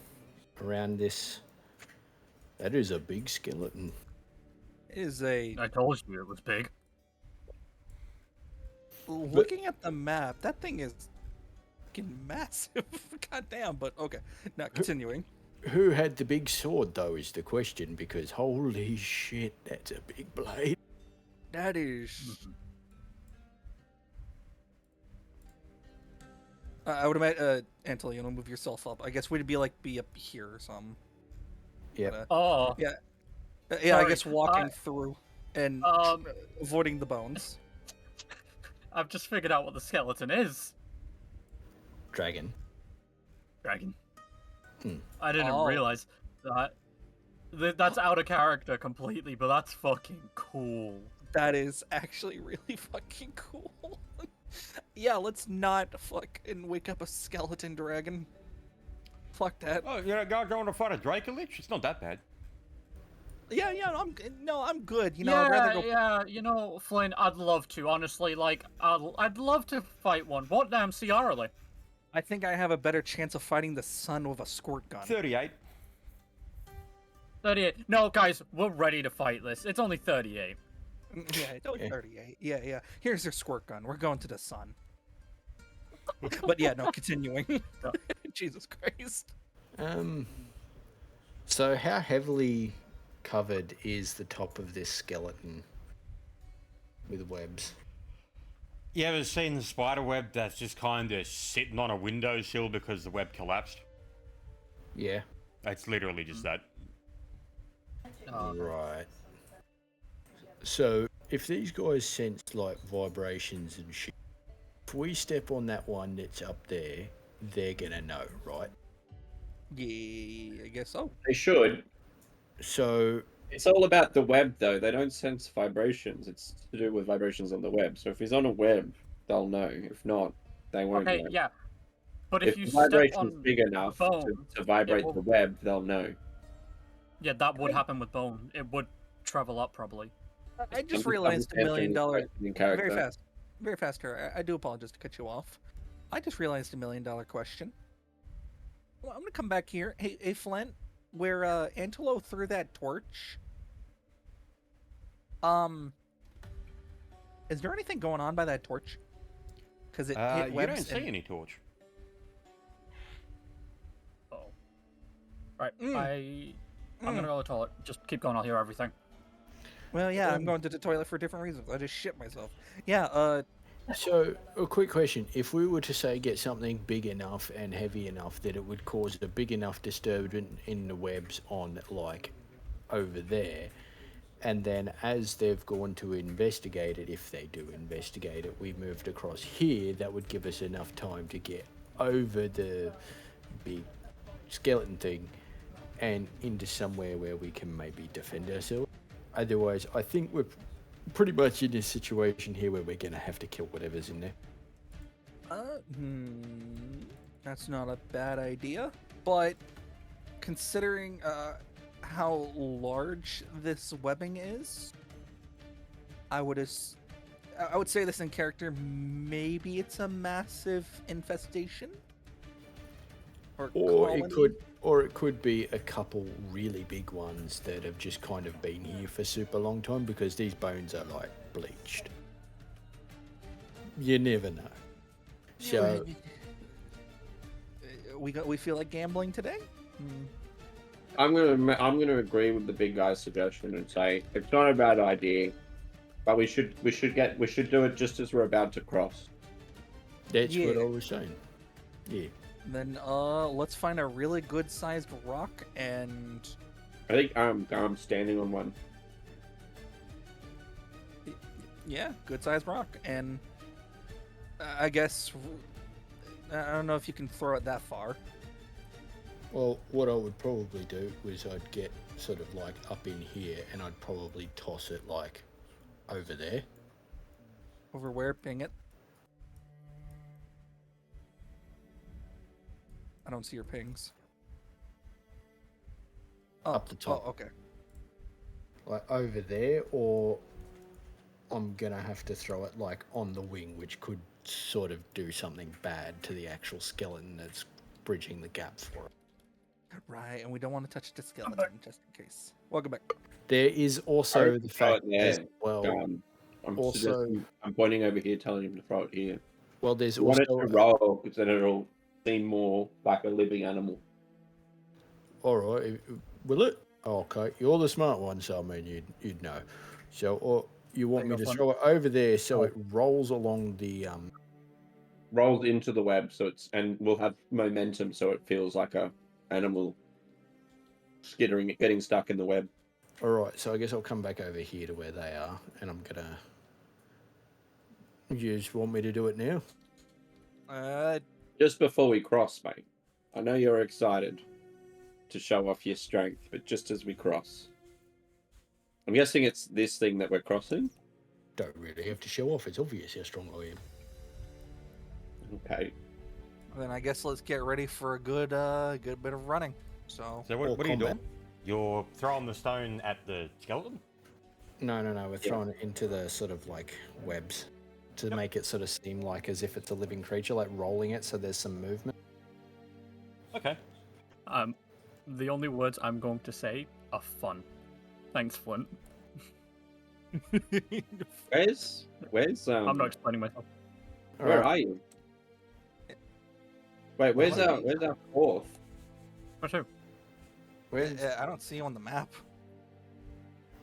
around this. That is a big skeleton. It is a I told you it was big. looking at the map. That thing is fucking massive. Goddamn. But okay. Now continuing. Who had the big sword, though, is the question, because holy shit, that's a big blade. That is. I would imagine, Antel, move yourself up. I guess we'd be up here or something. Yep. Oh. Yeah, I Sorry, guess walking I- through and avoiding the bones. I've just figured out what the skeleton is. Dragon. Dragon. Hmm. I didn't Oh. realize that. That's out of character completely, but that's fucking cool. That is actually really fucking cool. Yeah, let's not fucking wake up a skeleton dragon. Fuck that. Oh, you know, guys going to fight a Dracolich? It's not that bad. Yeah, I'm good. You know, I'd rather go. Yeah, you know, Flynn, I'd love to, honestly. Like, I'd love to fight one. What damn CR are they? I think I have a better chance of fighting the sun with a squirt gun. 38. 38. No, guys, we're ready to fight this. It's only 38. Yeah, it's only 38. Yeah. Here's your squirt gun. We're going to the sun. But yeah, no, continuing. Jesus Christ. So how heavily covered is the top of this skeleton with webs? You ever seen the spider web that's just kind of sitting on a windowsill because the web collapsed? Yeah. It's literally just that. Right. So if these guys sense like vibrations and shit, if we step on that one that's up there, they're gonna know, right? Yeah, I guess so. They should. So It's all about the web, though. They don't sense vibrations. It's to do with vibrations on the web. So if he's on a web, they'll know. If not, they won't Okay, know. yeah. But If if you the step vibration's on big enough bone, to vibrate will- the web, they'll know. yeah, that would happen with bone. It would travel up probably. I just I'm realized $1 million. answering this question in Very character. fast, here. I do apologize to cut you off. I just realized $1 million question. Well, I'm gonna come back here. Hey, Flint, where Antelo threw that torch. Is there anything going on by that torch? Because it hit You webs don't see and- any torch. Oh. Right, Mm. I'm gonna go to the toilet. Just keep going, I'll hear everything. Well, yeah, I'm going to the toilet for different reasons. I just shit myself. Yeah, So, a quick question. If we were to say get something big enough and heavy enough that it would cause a big enough disturbance in the webs on, like, over there, and then as they've gone to investigate it, if they do investigate it, we moved across here, that would give us enough time to get over the big skeleton thing and into somewhere where we can maybe defend ourselves. Otherwise, I think we're pretty much in this situation here where we're going to have to kill whatever's in there. that's not a bad idea. But considering how large this webbing is, I would say this in character. Maybe it's a massive infestation, or it could be a couple really big ones that have just kind of been here for super long time because these bones are like bleached. You never know. So we feel like gambling today. I'm gonna agree with the big guy's suggestion and say it's not a bad idea, but we should do it just as we're about to cross. that's what Yeah. I was saying. Yeah. Then let's find a really good sized rock and I think I'm standing on one. yeah, good sized rock, and I guess I don't know if you can throw it that far. Well, what I would probably do was I'd get sort of like up in here and I'd probably toss it like over there. Over where? Ping it. I don't see your pings. Oh, Up the top. Oh, okay. Like over there, or I'm gonna have to throw it like on the wing, which could sort of do something bad to the actual skeleton that's bridging the gap for it. Right, and we don't want to touch the skeleton just in case. Welcome back. There is also the Throw fact it there. as well. I'm Also- I'm pointing over here, telling him to throw it here. Well, there's You want also it to roll because then it'll seem more like a living animal. all right. Will it? Oh, okay, you're the smart one, so I mean you'd know. So, or you want me There you to go, throw it over there so it rolls along the Rolls into the web, and we'll have momentum, so it feels like a animal skittering, getting stuck in the web. All right, so I guess I'll come back over here to where they are, and I'm gonna. You just want me to do it now? Just before we cross, mate. I know you're excited to show off your strength, but just as we cross. I'm guessing it's this thing that we're crossing. Don't really have to show off. It's obvious how strong I am. Okay. Then I guess let's get ready for a good bit of running. So So Or what are you combat. doing? You're throwing the stone at the skeleton? No, we're Yeah. throwing it into the sort of like webs to make it sort of seem like as if it's a living creature, like rolling it so there's some movement. Okay. The only words I'm going to say are fun. Thanks, Flint. Where's I'm not explaining myself. where Alright, are you? Wait, where's Behind me. our fourth? Where to? where's... I don't see you on the map.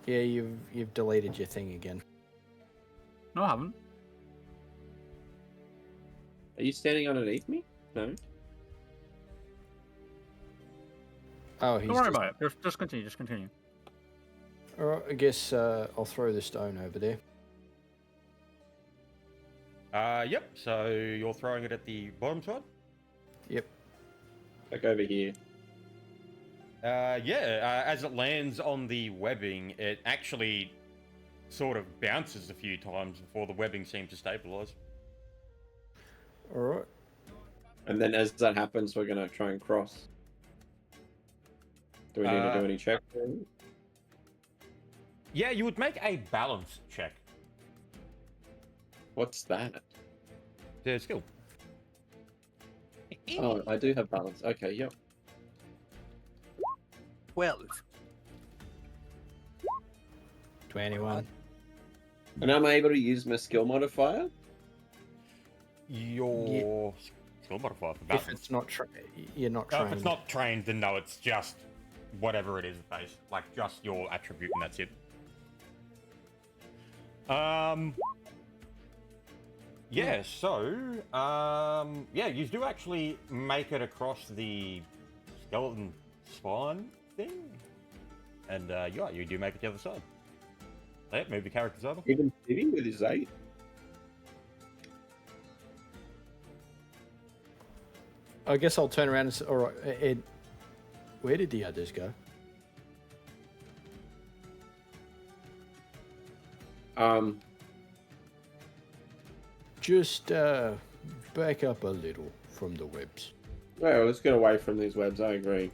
Yeah, you've deleted your thing again. No, I haven't. Are you standing underneath me? No. Oh, he's Don't worry just... about it. Just continue. Just continue. Alright, I guess I'll throw the stone over there. Yep. So you're throwing it at the bottom side? Yep. Like over here. As it lands on the webbing, it actually sort of bounces a few times before the webbing seems to stabilize. Alright. And then as that happens, we're gonna try and cross. Do we need to do any checks? Yeah, you would make a balance check. What's that? The skill. Oh, I do have balance. Okay, yep. 12. 21. And am I able to use my skill modifier? Your skill modifier for If balance. it's not you're not No, trained. if it's not trained, then no, it's just whatever it is base, like just your attribute, and that's it. Yeah. So, yeah, you do actually make it across the skeleton spine thing, and yeah, you do make it to the other side. Yeah, move the characters over. Even sitting with his 8? I guess I'll turn around and say, alright, Ed, where did the others go? Just back up a little from the webs. Well, let's get away from these webs, I agree.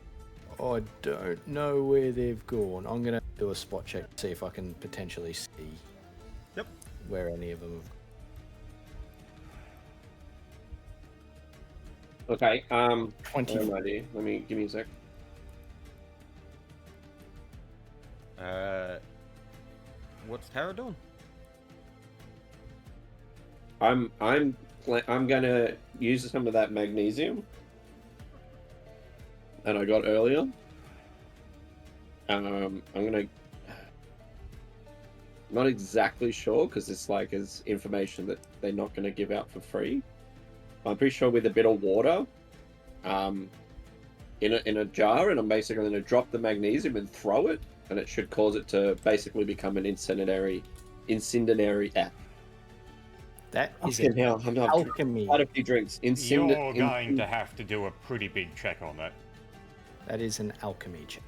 I don't know where they've gone. I'm gonna do a spot check to see if I can potentially see Yep. where any of them have. Okay, 20. where am I, dear? Give me a sec. What's Tara doing? I'm gonna use some of that magnesium that I got earlier. I'm gonna not exactly sure because it's like is information that they're not gonna give out for free. I'm pretty sure with a bit of water, in a jar, and I'm basically gonna drop the magnesium and throw it, and it should cause it to basically become an incendiary app. That is Okay, an now I'm not alchemy. quite a few drinks. You're going to have to do a pretty big check on that. That is an alchemy check,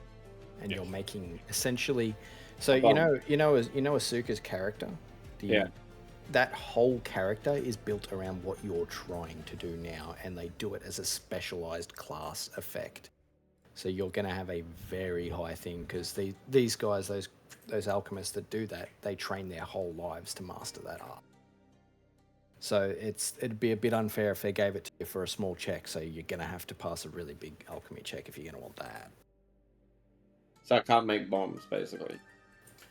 and Yes. you're making essentially. So A bomb. you know Asuka's character. Yeah. That whole character is built around what you're trying to do now, and they do it as a specialized class effect. So you're going to have a very high thing because these guys, those alchemists that do that, they train their whole lives to master that art. So it'd be a bit unfair if they gave it to you for a small check. So you're going to have to pass a really big alchemy check if you're going to want that. So I can't make bombs, basically.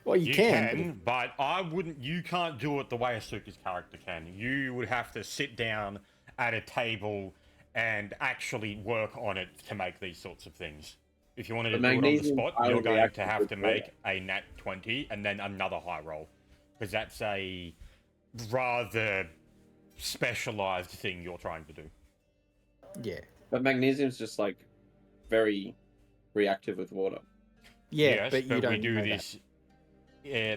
Well, you can. But I wouldn't. You can't do it the way Asuka's character can. You would have to sit down at a table and actually work on it to make these sorts of things. If you wanted to But do it on the magnesium spot, highly you're going to reactive have with to water. make a nat 20 and then another high roll, because that's a rather specialized thing you're trying to do. Yeah. But magnesium's just like very reactive with water. Yeah, Yes, but you don't we do know that. this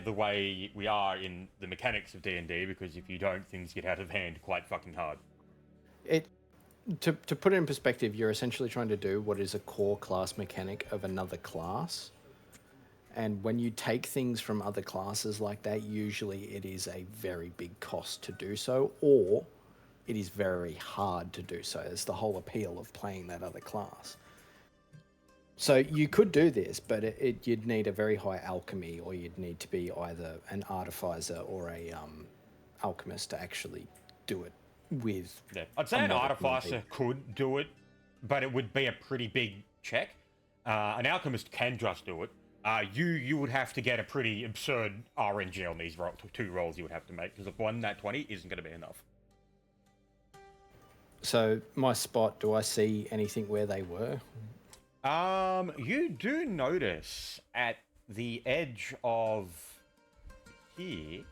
the way we are in the mechanics of D&D, because if you don't, things get out of hand quite fucking hard. To put it in perspective, you're essentially trying to do what is a core class mechanic of another class. And when you take things from other classes like that, usually it is a very big cost to do so, or it is very hard to do so. It's the whole appeal of playing that other class. So you could do this, but you'd need a very high alchemy, or you'd need to be either an artificer or a alchemist to actually do it with. Yeah. I'd say a an modern artificer could do it, but it would be a pretty big check. An alchemist can just do it. You would have to get a pretty absurd RNG on these two rolls you would have to make, because the one nat 20 isn't going to be enough. So my spot, do I see anything where they were? You do notice at the edge of here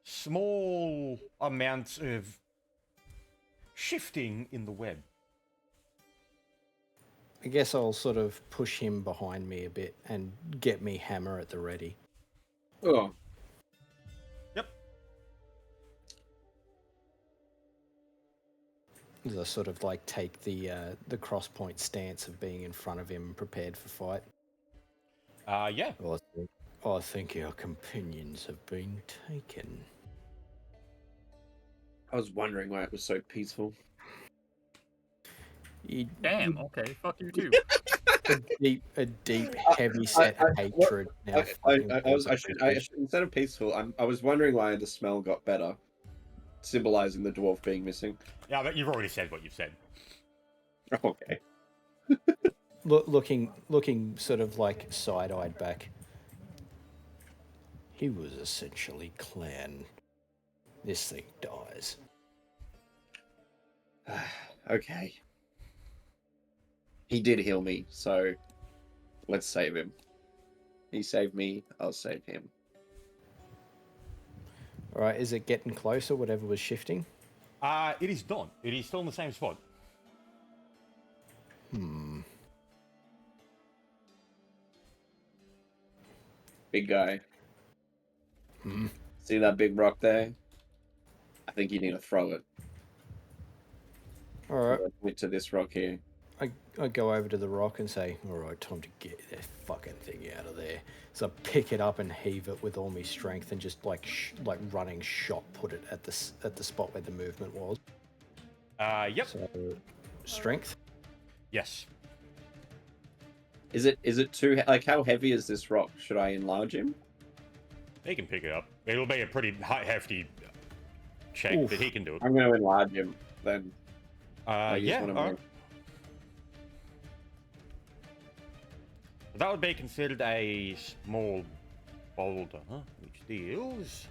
small amounts of shifting in the web. I guess I'll sort of push him behind me a bit and get me hammer at the ready. Oh, Yep. As I sort of like take the cross point stance of being in front of him, prepared for fight. Yeah. I think our companions have been taken. I was wondering why it was so peaceful. Damn. Okay. Fuck you too. A deep, heavy set hatred. Now Instead of peaceful, I was wondering why the smell got better, symbolizing the dwarf being missing. Yeah, but you've already said what you've said. Okay. looking sort of like side-eyed back. He was essentially clan. This thing dies. Okay. He did heal me, so let's save him. He saved me, I'll save him. All right, is it getting closer? Whatever was shifting. It is not. It is still in the same spot. Big guy. See that big rock there? I think you need to throw it. All right. Point to this rock here. I go over to the rock and say, all right, time to get that fucking thing out of there. So I pick it up and heave it with all my strength and just like running shot put it at the spot where the movement was. Yep. So strength. Yes. Is it too like how heavy is this rock? Should I enlarge him? He can pick it up. It'll be a pretty hefty check, Oof. but he can do it. I'm going to enlarge him then. Yeah. one of alright. my- That would be considered a small boulder, which deals.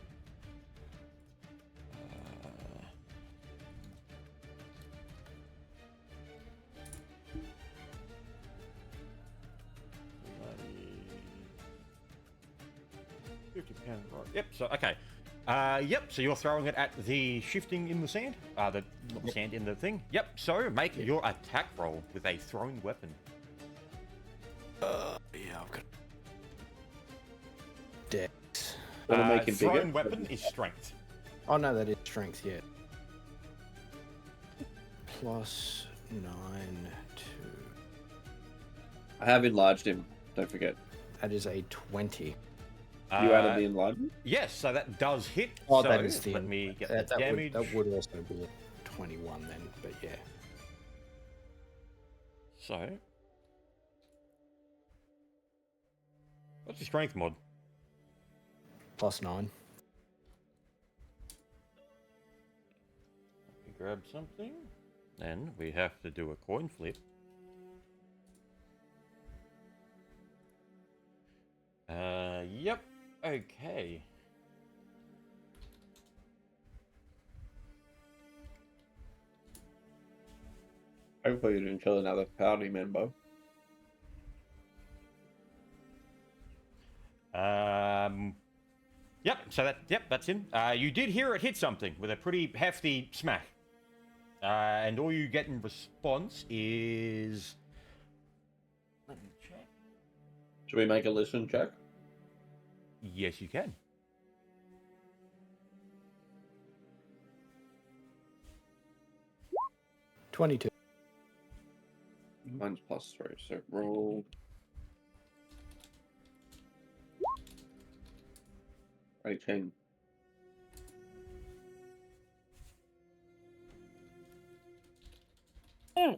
£50, right. Yep. So okay. Yep. So you're throwing it at the shifting in the sand. Not the sand in the thing. Yep. So make your attack roll with a thrown weapon. Yeah, I've got dex. Wanna make him Thrown bigger? weapon is strength. Oh no, that is strength. Yeah. Plus 9 to. I have enlarged him. Don't forget. That is a 20. You added the enlargement? Yes, so that does hit. Oh, so that is the. let me get that, the that damage. Would, that would also be a 21 then, but yeah. So, what's your strength mod? Plus 9. Let me grab something. Then we have to do a coin flip. Yep. Okay. Hopefully you didn't kill another party member. Yep. So that's him. You did hear it hit something with a pretty hefty smack. And all you get in response is. Let me check. Should we make a listen check? Yes, you can. $22. Mine's +3, so roll. Huh?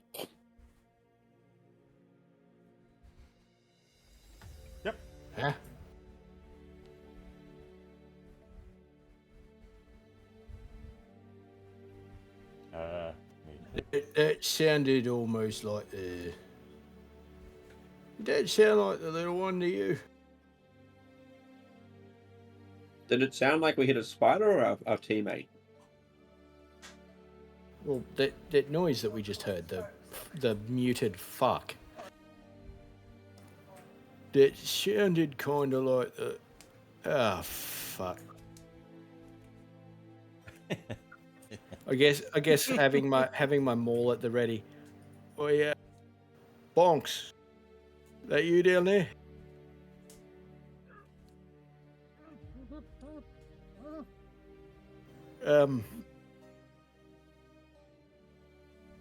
Uh, That sounded almost like the. Did that sound like the little one to you? Did it sound like we hit a spider or our teammate? Well, that noise that we just heard, the muted fuck. That sounded kind of like the. Ah, fuck. I guess having my maul at the ready. Oh yeah, bonks. That you down there?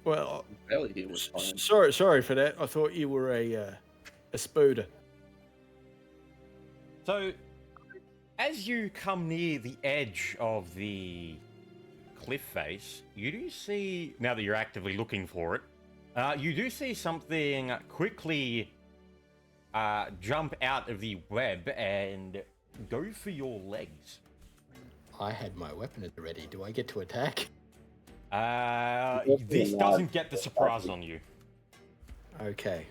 Well, Barely hear what's fine. sorry for that. I thought you were a spooder. So, as you come near the edge of the cliff face, you do see, now that you're actively looking for it, you do see something quickly jump out of the web and go for your legs. I had my weapon at the ready. Do I get to attack? This doesn't get the surprise on you. Okay.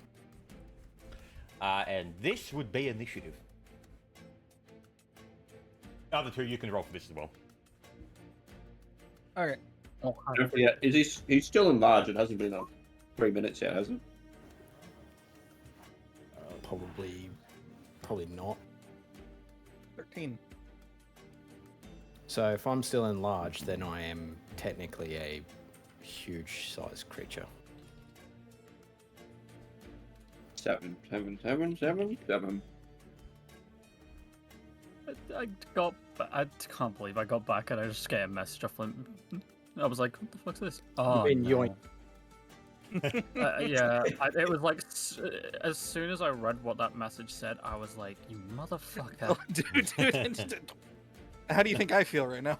And this would be initiative. Other two, you can roll for this as well. All right. Oh, Don't forget, he's still enlarged. It hasn't been on 3 minutes yet, has it? Probably not. 13. So if I'm still enlarged, then I am technically a huge sized creature. 7, 7, 7, 7, 7. I can't believe I got back and I just get a message off Flint. I was like, what the fuck's this? Oh, mean no. yoink. Yeah, it was like, as soon as I read what that message said, I was like, you motherfucker. Oh, dude. How do you think I feel right now?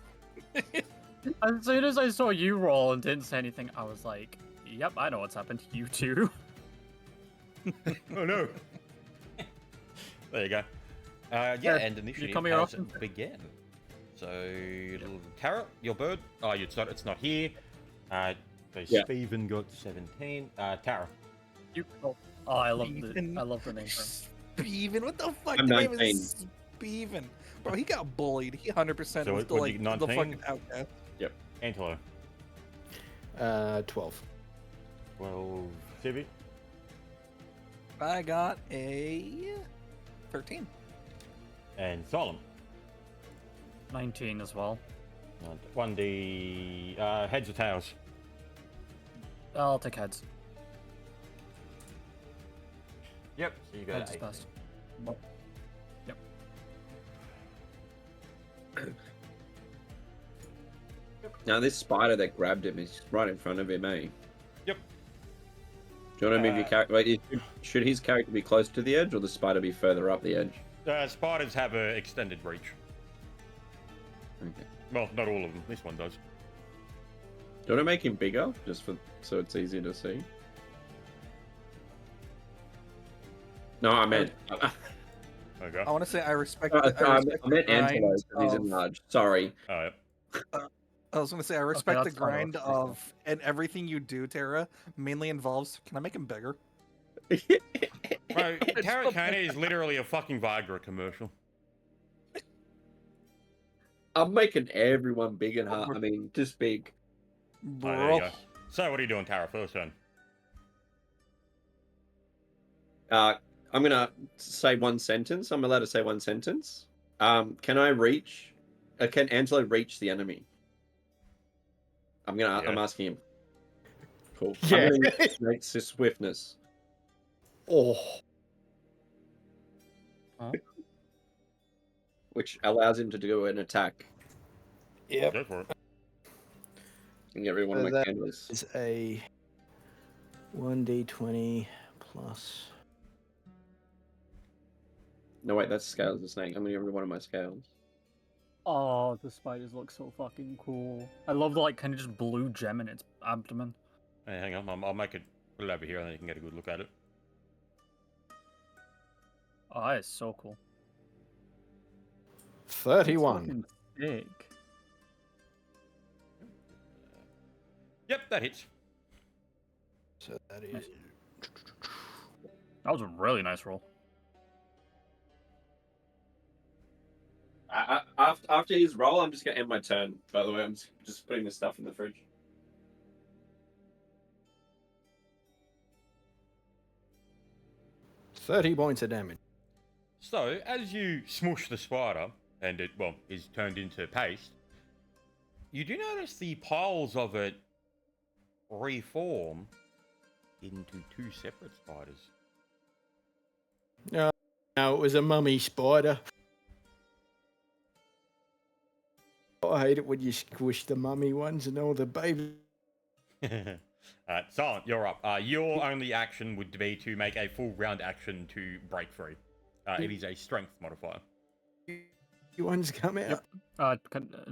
As soon as I saw you roll and didn't say anything, I was like, yep, I know what's happened. You too. Oh no. There you go. Yeah, and initiative coming has often? began. So, Tara, your bird. Oh, it's not here. So Yeah. Stephen got 17. Tara. You. Oh, I love the. Steven. I love the name. Steven, what the fuck? I'm The name 19. is Steven. Bro, he got bullied. He 100% So was what, still what, you like the 19? fucking outcast. Antelo. 12. 12. Civi. I got a 13. And Solemn. 19 as well. 1D. Heads or tails? I'll take heads. Yep. So you got Heads is 8. best. Yep. Now this spider that grabbed him is right in front of him, eh? Yep. Do you want to move your character? Wait, should his character be close to the edge or the spider be further up the edge? Spiders have an extended reach. Okay. Well, not all of them. This one does. Do you want to make him bigger, just so it's easier to see? No, I meant. Okay. I want to say I respect. I respect the meant grind Antelope, because he's of- enlarged. Sorry. Oh, yep. I was going to say I respect the that's fine, grind I'll take of, and everything you do, Tara, mainly involves. Can I make him bigger? Bro, Tarracona is literally a fucking Viagra commercial. I'm making everyone big and hard. I mean, just big. Oh, there you Bro, go. So, what are you doing, Tara, first turn? I'm gonna say one sentence. I'm allowed to say one sentence. Can I reach? Can Angelo reach the enemy? I'm Yeah. asking him. Cool. Yeah. I'm gonna use his swiftness. Oh. Which allows him to do an attack. Yep. Go for it. And get rid of one of So my that candles. is a 1d20 plus. No, wait, that's scales of snake. I'm gonna get rid of one of my scales. Oh, the spiders look so fucking cool. I love the like kind of just blue gem in its abdomen. Hey, hang on, I'll make it, put it over here, and then you can get a good look at it. Oh, that is so cool. It's 31. fucking big. Yep, that hits. So that is. Nice. That was a really nice roll. After his roll, I'm just gonna end my turn. By the way, I'm just putting the stuff in the fridge. $30 points of damage. So, as you smush the spider, and it, well, is turned into paste, you do notice the piles of it reform into two separate spiders. No, it was a mummy spider. I hate it when you squish the mummy ones and all the baby. Silent, you're up. Your only action would be to make a full round action to break free. It is a strength modifier. Ones come out. No,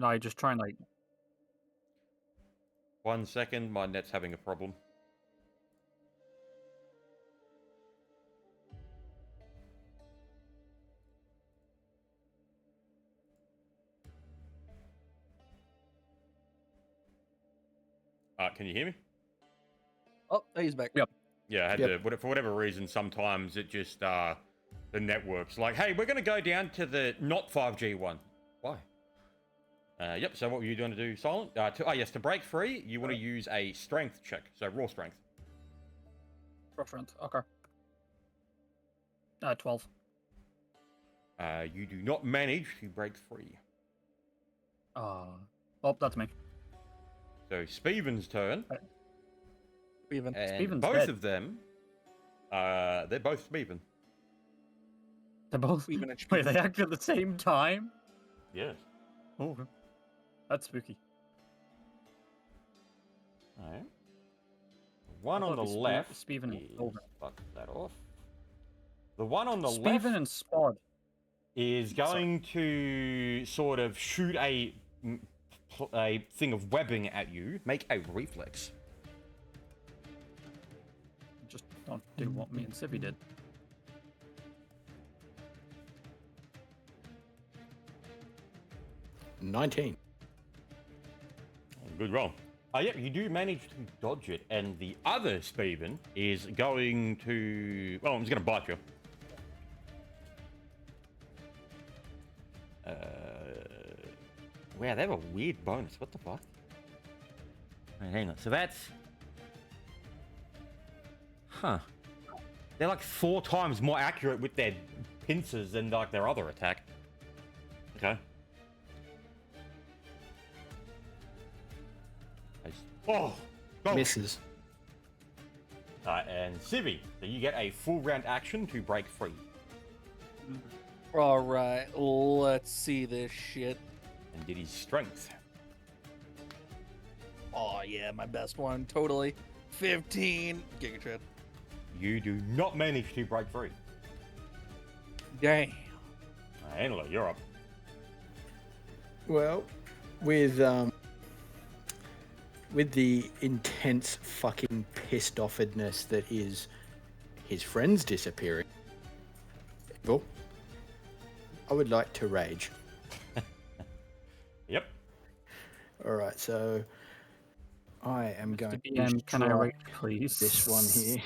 I just try and like. 1 second, my net's having a problem. Can you hear me? Oh, he's back. Yep. Yeah, I had to, for whatever reason, sometimes it just, the network's like, hey, we're going to go down to the not 5G one. Why? Yep, so what were you doing to do, Silent? Yes, to break free, you want to use a strength check, so raw strength. Reference. Okay. 12. You do not manage to break free. Oh, that's me. So, Speven's turn. Even. And Speven's both dead. of them, they're both Speven. They're both. Speven and Wait, they act at the same time? Yes. Oh, okay. That's spooky. Alright. One I on the thought it was left Speven and is... Spod. Fuck that off. The one on the Speven left and Spod. is going to sort of shoot a thing of webbing at you. Make a reflex. Just don't do what me and Sippy did. $19. Good roll. Yep, you do manage to dodge it, and the other Speven is going to... Well, he's going to bite you. Wow, they have a weird bonus. What the fuck? Right, hang on. So that's... Huh. They're like 4 times more accurate with their pincers than like their other attack. Okay. Oh! Go. Misses. And Civi, so you get a full round action to break free. All right, let's see this shit. And did his strength. Oh yeah, my best one, totally. 15 Gigatred. You do not manage to break free. Dang. Angela, you're up. Well, with the intense fucking pissed offedness that is his friends disappearing, well, I would like to rage. Yep. All right, so I am going to DM, can I strike rate, please? this one here.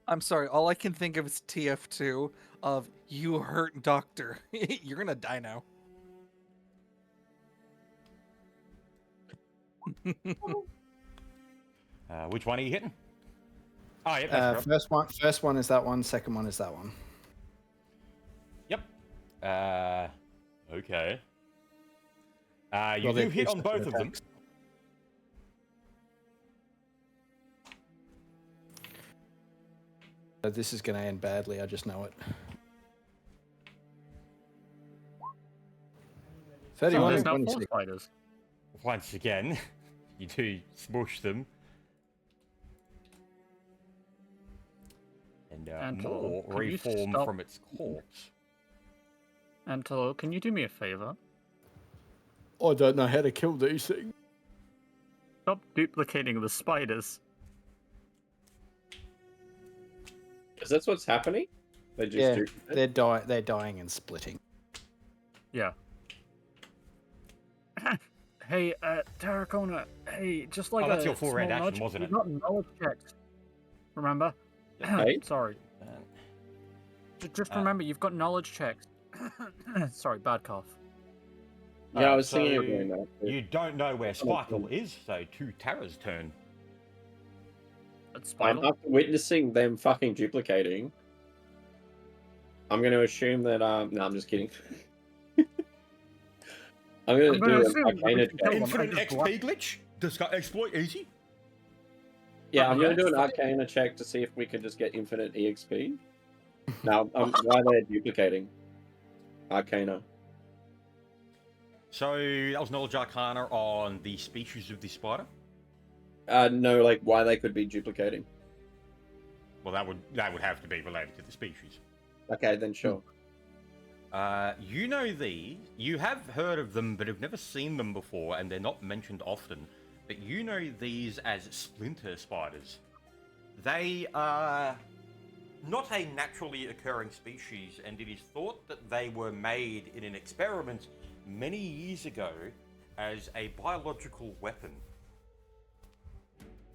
I'm sorry, all I can think of is TF2 of you hurt doctor. You're gonna die now. Which one are you hitting? Oh, yep, that's right. First one is that one. Second one is that one. Yep. Okay. You Well, do they're hit two on both separate of them. attacks. This is going to end badly. I just know it. 31 there's and now 4 26. spiders. Once again, you do smush them. And more can you reform stop- from its corpse. Antelo, can you do me a favor? I don't know how to kill these things. Stop duplicating the spiders. Because that's what's happening. They just Yeah, do. they're dying and splitting. Yeah. Hey, Terracona. Hey, just like that's a your full red small action, nudge, wasn't you've it? got knowledge checks. Remember? Okay. Sorry. Just remember, you've got knowledge checks. Sorry, bad cough. Yeah, I was thinking of so doing that. you don't know where Spittle is, so to Tara's turn. That's I'm Spital. after witnessing them fucking duplicating. I'm going to assume that. No, I'm just kidding. I'm going to gonna do assume an that we Arcana can check. kill them. Infinite I just XP glitch? Does exploit easy? Yeah, I'm going to do an Yes. Arcana check to see if we can just get infinite EXP. Now, why they're duplicating? Arcana. So that was knowledge arcana on the species of the spider. No, like why they could be duplicating. Well, that would have to be related to the species. Okay, then sure. You know these. You have heard of them, but have never seen them before, and they're not mentioned often. But you know these as splinter spiders. They are not a naturally occurring species, and it is thought that they were made in an experiment many years ago as a biological weapon.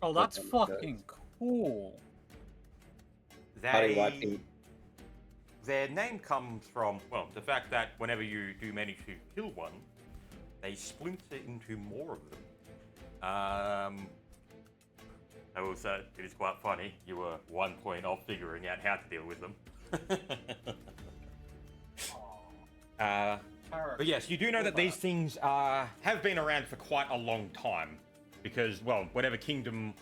Oh, that's Okay. fucking cool. Harry White. Their name comes from, well, the fact that whenever you do manage to kill one, they splinter into more of them. I will say, it is quite funny. You were 1 point off figuring out how to deal with them. But yes, you do know that these things have been around for quite a long time. Because, well, whatever kingdom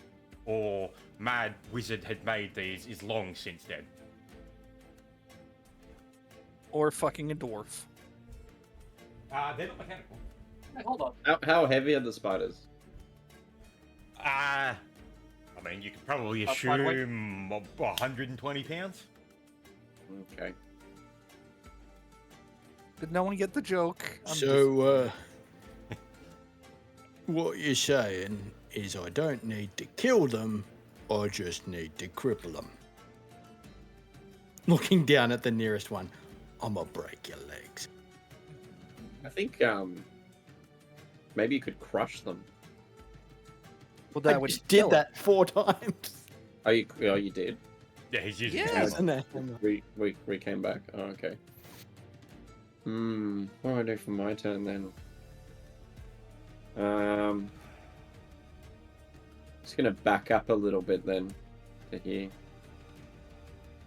or mad wizard had made these is long since dead. Or fucking a dwarf. They're not mechanical. Hey, hold on. How heavy are the spiders? I mean, you could probably by the way- assume 120 pounds. Okay. Did no one get the joke? What you're saying is I don't need to kill them, I just need to cripple them. Looking down at the nearest one, I'ma break your legs. I think maybe you could crush them. Well, that I would just kill did that 4 times. Oh, you did? Yeah, he's using Yeah. his Isn't it? We came back. Oh, okay. What do I do for my turn then? Just gonna back up a little bit then to here.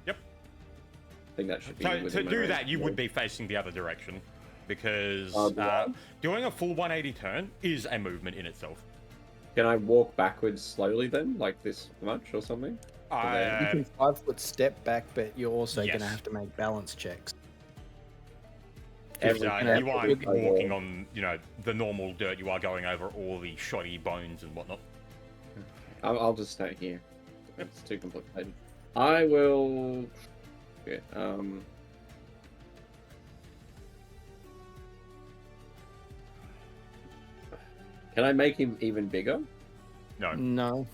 Yep. I think that should be. So to within my do range. that, you would be facing the other direction. Because do I? doing a full 180 turn is a movement in itself. Can I walk backwards slowly then, like this much or something? You Uh, can 5-foot step back, but you're also Yes. going to have to make balance checks. Every- you every- aren't walking on, the normal dirt. You are going over all the shoddy bones and whatnot. I'll just stay here. It's too complicated. I will. Yeah, Can I make him even bigger? No. No.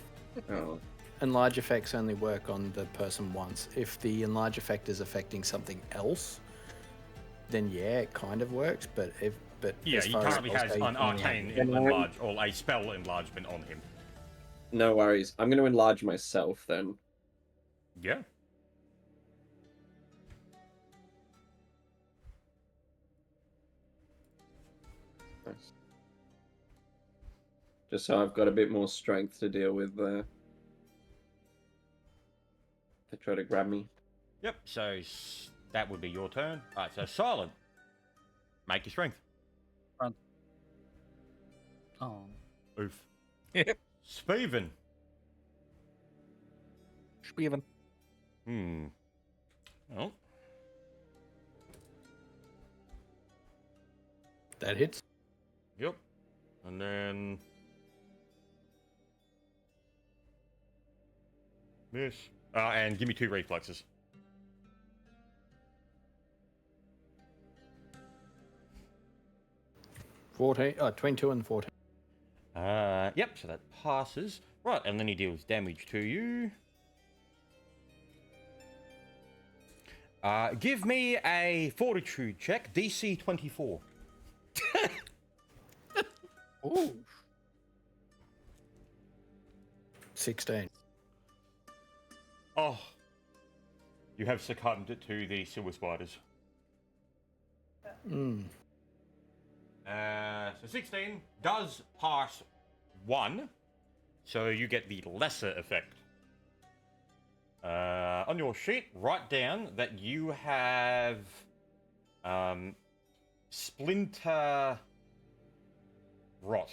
Oh. Enlarge effects only work on the person once. If the enlarge effect is affecting something else, then yeah, it kind of works. But Yeah, as he far as currently spells has go, you an can only have arcane one. enlarge or a spell enlargement on him. No worries. I'm going to enlarge myself then. Yeah. Nice. Just so I've got a bit more strength to deal with they try to grab me. Yep. So that would be your turn. All right. So Silent, make your strength. Oh. Oof. Yep. Steven. Steven. Well, That hits. yep. And then miss. And give me 2 reflexes. Oh, 22 and 14. Yep, so that passes. Right, and then he deals damage to you. Give me a fortitude check, DC 24. Ooh. 16. Oh, you have succumbed to the silver spiders. Mm. So 16 does pass 1, so you get the lesser effect. On your sheet, write down that you have splinter rot.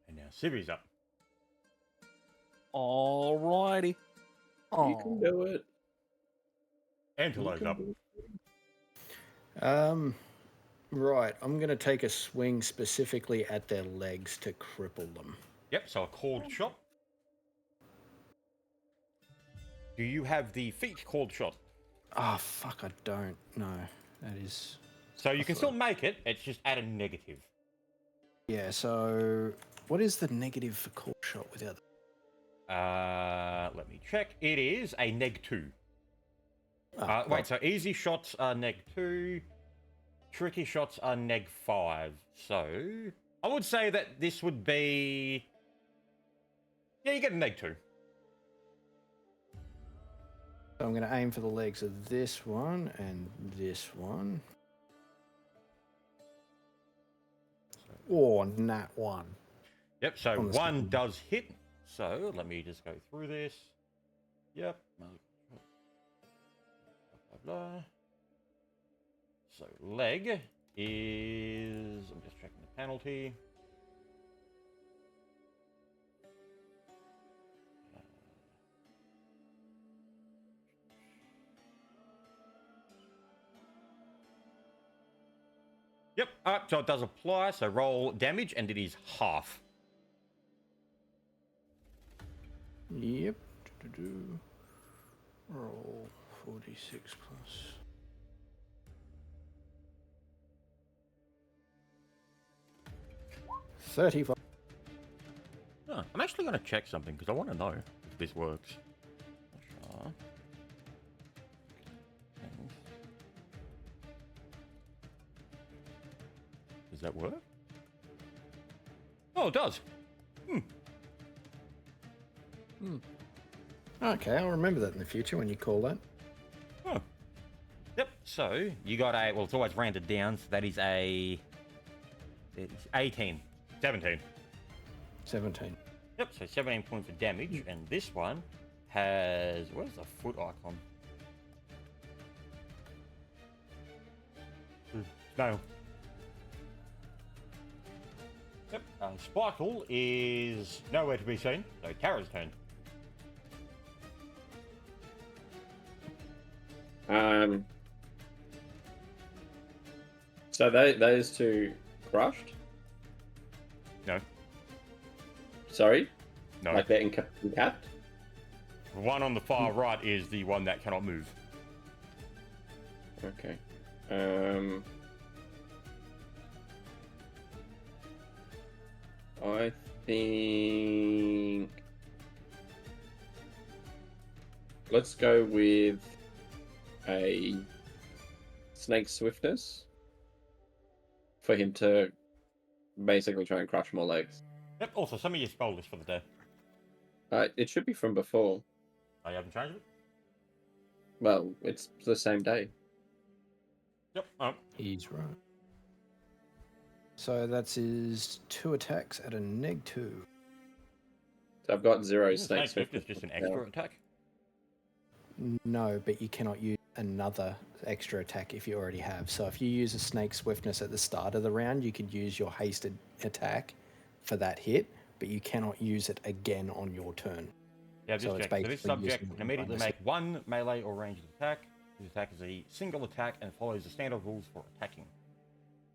And now Siri's up. Alrighty. You can do it. Antelope's up. Right, I'm going to take a swing specifically at their legs to cripple them. Yep, so a called shot. Do you have the feat called shot? Oh, fuck, I don't. No, that is... So you can still make it, it's just at a negative. Yeah, so what is the negative for call shot without... Let me check. It is a neg 2. Oh, Wait, so easy shots are neg 2, tricky shots are neg 5. So I would say that this would be... Yeah, you get a neg 2. I'm going to aim for the legs of this one and this one. Oh, nat 1. Yep, so On the 1 second. does hit. So let me just go through this. Yep. Blah, blah, blah. So leg is... I'm just checking the penalty. Yep, so it does apply, so roll damage, and it is half. Yep. Do-do-do. Roll 46 plus... 35. Oh, I'm actually going to check something, because I want to know if this works. Sure. Does that work? Oh, it does. Okay, I'll remember that in the future when you call that. Oh. Yep, so you got a... Well, it's always rounded down, so that is a... It's 18. 17. 17. Yep, so 17 points of damage, and this one has... Where's the foot icon? No. Yep, Sparkle is nowhere to be seen, so Tara's turn. So those two crushed? No. Sorry? No. Like they're incapped? The one on the far right is the one that cannot move. Okay. I think... Let's go with a snake swiftness for him to basically try and crush more legs. Yep, also some of your spell list for the day. It should be from before. Oh, you haven't changed it? Well, it's the same day. Yep, oh. He's right. So that's his 2 attacks at a neg 2. So I've got 0 Isn't snake Snake Swift is swiftness. just an extra attack. No, but you cannot use another extra attack if you already have. So if you use a snake swiftness at the start of the round, you could use your hasted attack for that hit, but you cannot use it again on your turn. Yeah, I've So just it's checked. So this basically subject using can immediately bonus. make 1 melee or ranged attack. This attack is a single attack and follows the standard rules for attacking.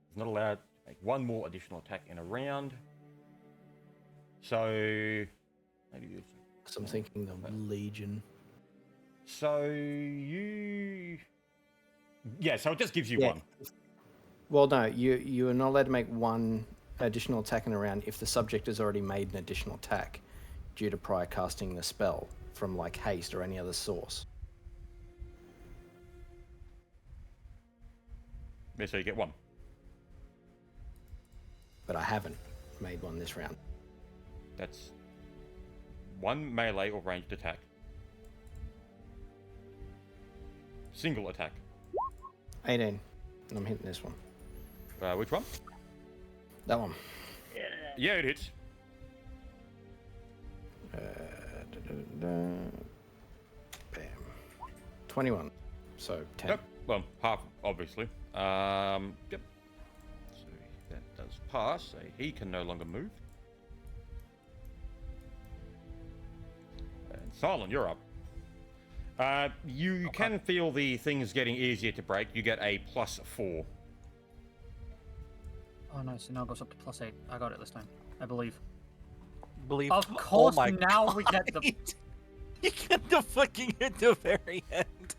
It's not allowed to make 1 more additional attack in a round. So... Maybe it's... So I'm thinking the Legion. So you Yeah, so it just gives you Yeah. one. Well, no, you are not allowed to make one additional attack in a round if the subject has already made an additional attack due to prior casting the spell from like haste or any other source. Yeah, so you get one. But I haven't made one this round. That's one melee or ranged attack. Single attack. 18. And I'm hitting this one. Which one? That one. Yeah, it hits. Bam. 21. So 10. Yep. Well, half, obviously. Yep. So that does pass. So he can no longer move. And Silent, you're up. You can feel the things getting easier to break. You get a +4. Oh no, so now it goes up to +8. I got it this time, I believe. Believe. Of Oh course, my now we get the. You get the fucking at the very end.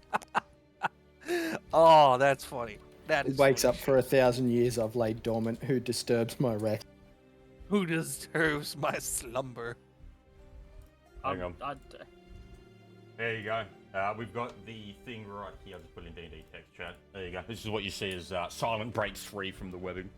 Oh, that's funny. That Who is. wakes funny up for 1,000 years I've laid dormant, who disturbs my rest. Who disturbs my slumber? Hang on. I- There you go. We've got the thing right here. I'll just put it in D&D text chat. There you go. This is what you see as Silent breaks free from the webbing.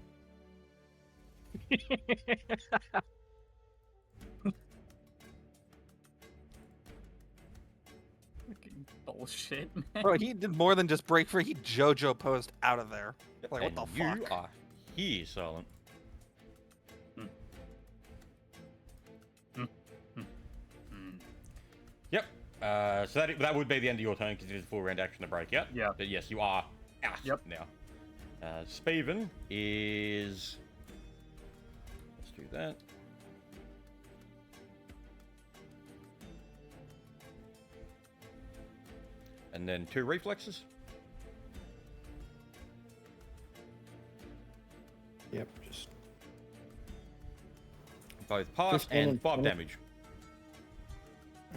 Fucking bullshit, man. Bro, he did more than just break free. He JoJo posed out of there. Like, what And the you fuck? are here, Silent. Hmm. Yep. So that would be the end of your turn because it is a full round action to break out. Yeah. But yes, you are out Yep. now. Spaven is. Let's do that. And then 2 reflexes. Yep, just Both pass 15 and and 5 20. damage.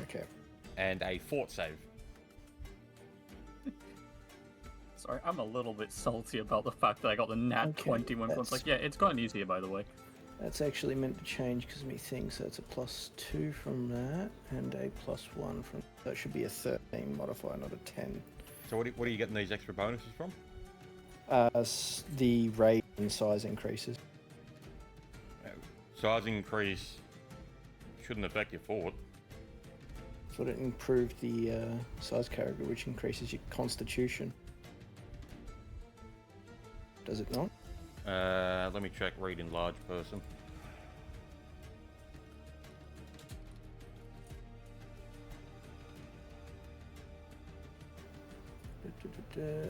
okay. And a fort save. Sorry, I'm a little bit salty about the fact that I got the nat Okay, 20 when it's like, yeah, it's gotten easier, by the way. That's actually meant to change because of me thing, so it's a +2 from that and a +1 from. So it should be a 13 modifier, not a 10. So what are you getting these extra bonuses from? The rate and size increases. Size increase shouldn't affect your fort. So it improved the size character, which increases your constitution. Does it not? Let me check read in large person.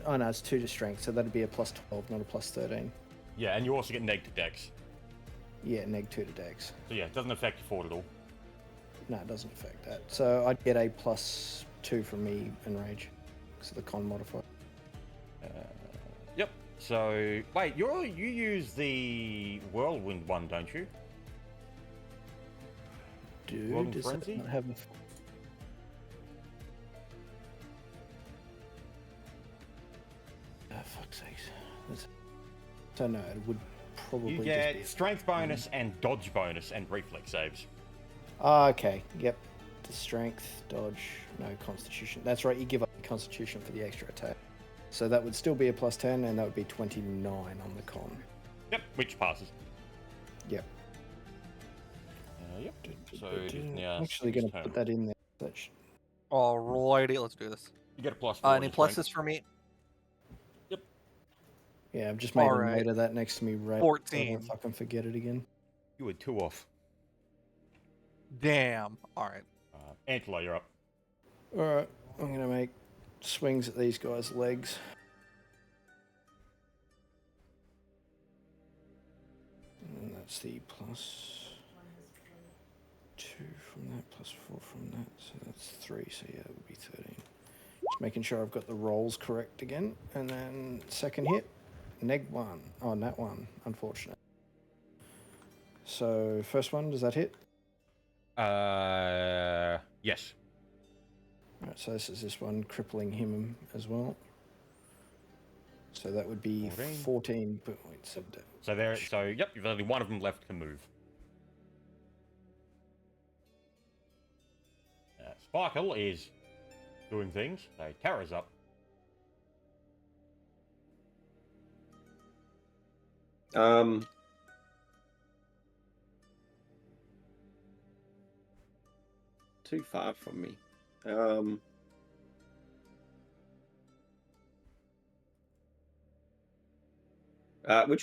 Oh no, it's 2 to strength, so that'd be a +12, not a +13. Yeah, and you also get neg to dex. Yeah, -2 to dex. So yeah, it doesn't affect your fort at all. No, it doesn't affect that. So I'd get a +2 from me and rage, because of the con modifier. Yep. So wait, you use the whirlwind one, don't you? Golden Does that Frenzy? not have a... fuck's sakes. So no, it would probably You just get be... strength bonus and dodge bonus and reflex saves. Oh, okay, yep. The strength, dodge, no constitution. That's right, you give up the constitution for the extra attack. So that would still be a +10, and that would be 29 on the con. Yep, which passes. Yep. Yep. So it is now I'm actually going to turn. put that in there. That Alrighty, let's do this. You get a +4. Any in strength. pluses for me? yeah, I've just made Alright. a note of that next to me. Right, 14. So I can forget it again. You were 2 off. Damn. Alright. Antler, you're up. All right, I'm going to make swings at these guys' legs. And that's the +2 from that, +4 from that. So that's 3. So yeah, it would be 13. Just making sure I've got the rolls correct again. And then second hit, -1. Oh, nat 1, unfortunate. So first one, does that hit? Yes. Alright, so this is this one crippling him as well. So that would be 14. 14 points of damage. So there. So yep, you've only one of them left to move. Sparkle is doing things. So Tara's up. Too far from me.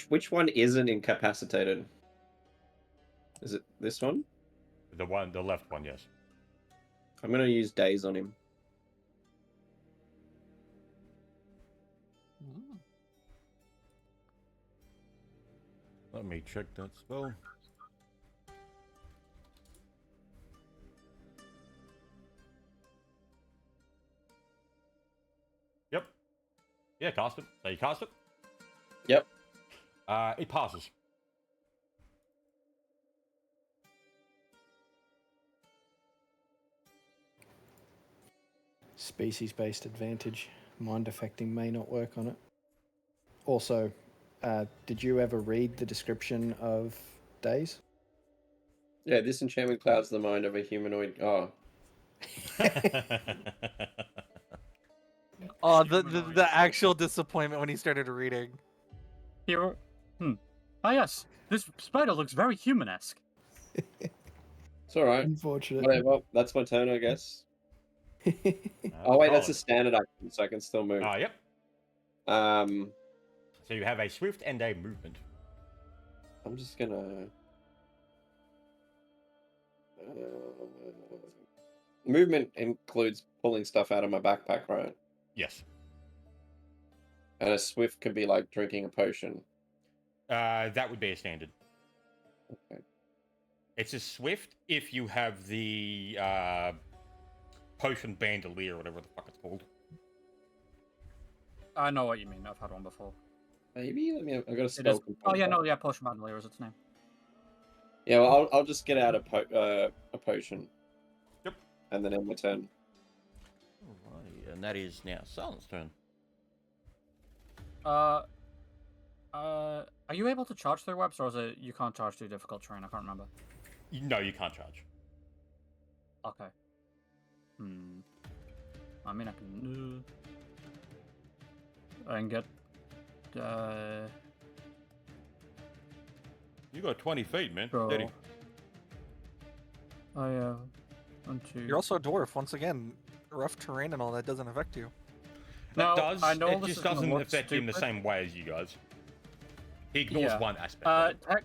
Which one isn't incapacitated? Is it this one? The left one, yes. I'm gonna use daze on him. Let me check that spell. Yep. Yeah, cast it. So you cast it? Yep. It passes. Species-based advantage. Mind affecting may not work on it. Also, did you ever read the description of daze? Yeah, this enchantment clouds the mind of a humanoid. Oh, Oh, the actual disappointment when he started reading. Hero. Ah, yes. This spider looks very human-esque. it's all right. Unfortunate. Whatever. That's my turn, I guess. Oh wait, that's a standard action, so I can still move. Yep. So you have a swift and a movement. I'm just gonna. Movement includes pulling stuff out of my backpack, right? Yes. And a swift could be like drinking a potion. That would be a standard. Okay. It's a swift if you have the potion bandolier, whatever the fuck it's called. I know what you mean. I've had one before. Maybe. Let me. I got a It spell. is. Oh yeah, no, yeah. Potion Bandolier is its name. Yeah, well, I'll just get out a potion. Yep. And then end my turn. Alrighty, and that is now Silent's turn. Are you able to charge through webs, or is it you can't charge through difficult terrain? I can't remember. No, you can't charge. Okay. I mean, I can get. You got 20 feet, man. Go. Steady. I 1, 2. You're also a dwarf. Once again, rough terrain and all that doesn't affect you. Now, It does. I know it this just is gonna doesn't look affect you in the stupid. same way as you guys. He ignores Yeah. one aspect. Of it.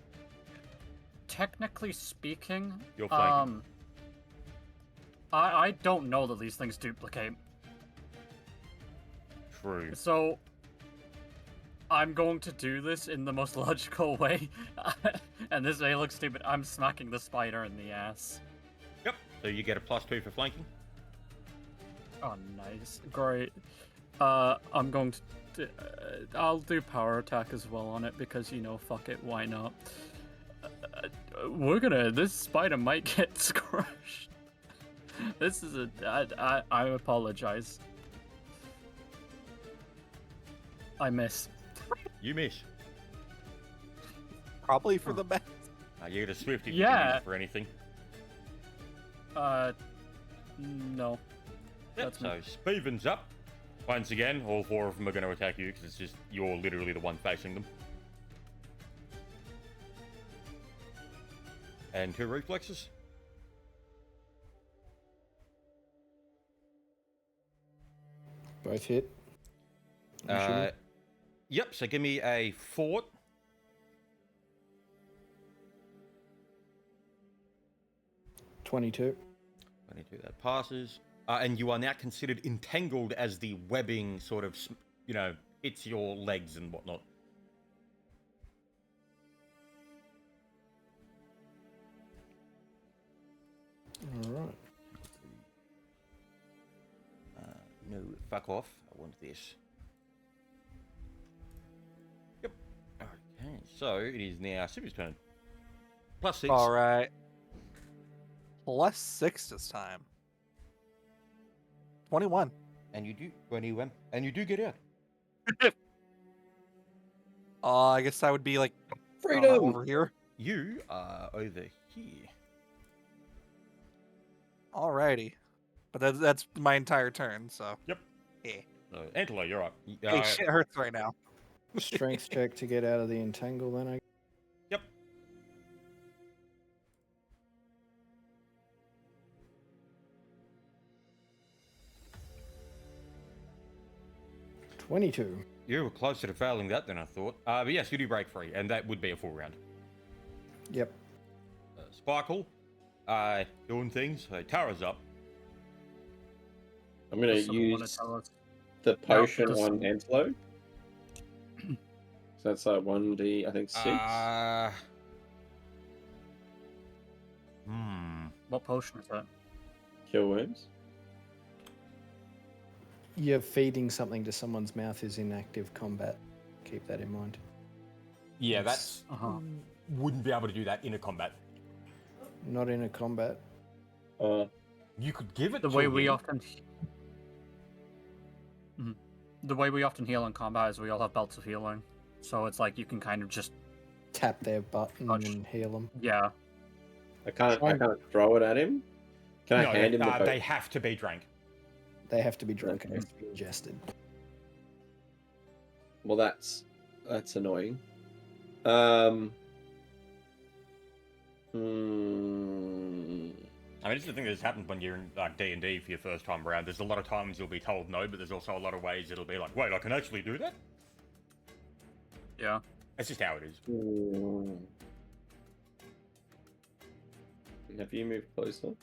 Technically speaking, You're flanking. I don't know that these things duplicate. True. So I'm going to do this in the most logical way, and this may look stupid. I'm smacking the spider in the ass. Yep. So you get a +2 for flanking. Oh, nice, great. I'm going to. I'll do power attack as well on it because fuck it, why not? This spider might get crushed. This is I apologize. I miss. You miss. Probably for the best. You get a swift if you Yeah. can use it for anything. No. Yep, That's me. so Speven's up. Once again, all 4 of them are going to attack you because it's just you're literally the one facing them. And 2 reflexes. Both hit. I'm assuming. Yep, so give me a fort. 22. 22, that passes. And you are now considered entangled as the webbing sort of, hits your legs and whatnot. Alright. No, fuck off. I want this. Yep. Okay, so it is now Sibi's turn. +6. All right. +6 this time. 21. And you do 21. And you do get out. I guess I would be like Freedom! over here. You are over here. Alrighty, but that's my entire turn. So Yep. yeah, So, Antelo, you're up. hey, shit hurts right now. Strength check to get out of the entangle. Then I. Yep. 22. You were closer to failing that than I thought. But yes, you do break free, and that would be a full round. Yep. Sparkle, doing things. Tara's up. I'm gonna Does someone wanna use tell us? the potion does- on Antelo. So that's like 1d, I think 6. What potion is that? Kill wounds. You're feeding something to someone's mouth is in active combat. Keep that in mind. Yeah, It's- that's Uh-huh. wouldn't be able to do that in a combat. Not in a combat. You could give it The to way we him. often. Mhm. The way we often heal in combat is we all have belts of healing, so it's like you can kind of just Tap their button Touch. and heal them. yeah. I can't throw it at him. Can I No, hand him the they potion? have to be drank. They have to be drunk Okay. and have to be ingested. Well, that's annoying. I mean, it's the thing that's happened when you're in like D&D for your first time around. There's a lot of times you'll be told no, but there's also a lot of ways it'll be like, wait, I can actually do that? Yeah. That's just how it is. Have you moved closer?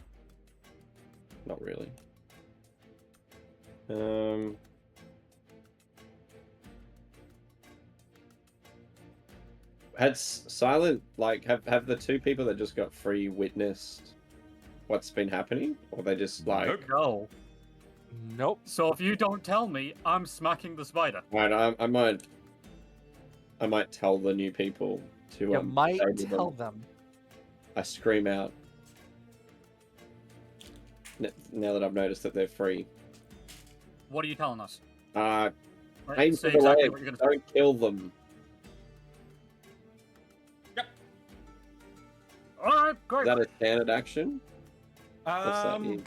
Not really. Had Silent, like, have the two people that just got free witnessed what's been happening, or they just like? Nope. No. Nope. So if you don't tell me, I'm smacking the spider. Right, I might tell the new people to. You might say to tell them. them. I scream out. Now that I've noticed that they're free. What are you telling us? Aim Right, for say the exactly leg. what you're gonna say. Don't kill them. All right, Is great. that a standard action? What's that mean?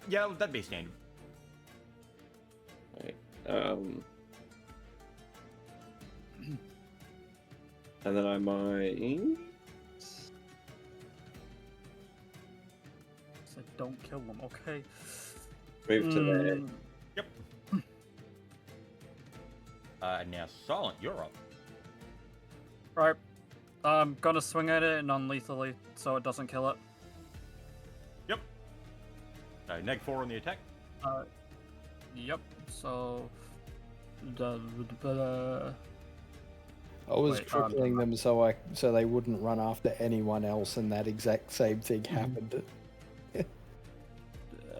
Yeah, that'd be standard. Right. And then I might. Said don't kill them, okay? Move to there. Mm, Yep. Now, Silent, you're up. Right. I'm gonna swing at it non-lethally, so it doesn't kill it. Yep. So, neg 4 on the attack. Yep. So. I was Wait, crippling them so they wouldn't run after anyone else, and that exact same thing happened.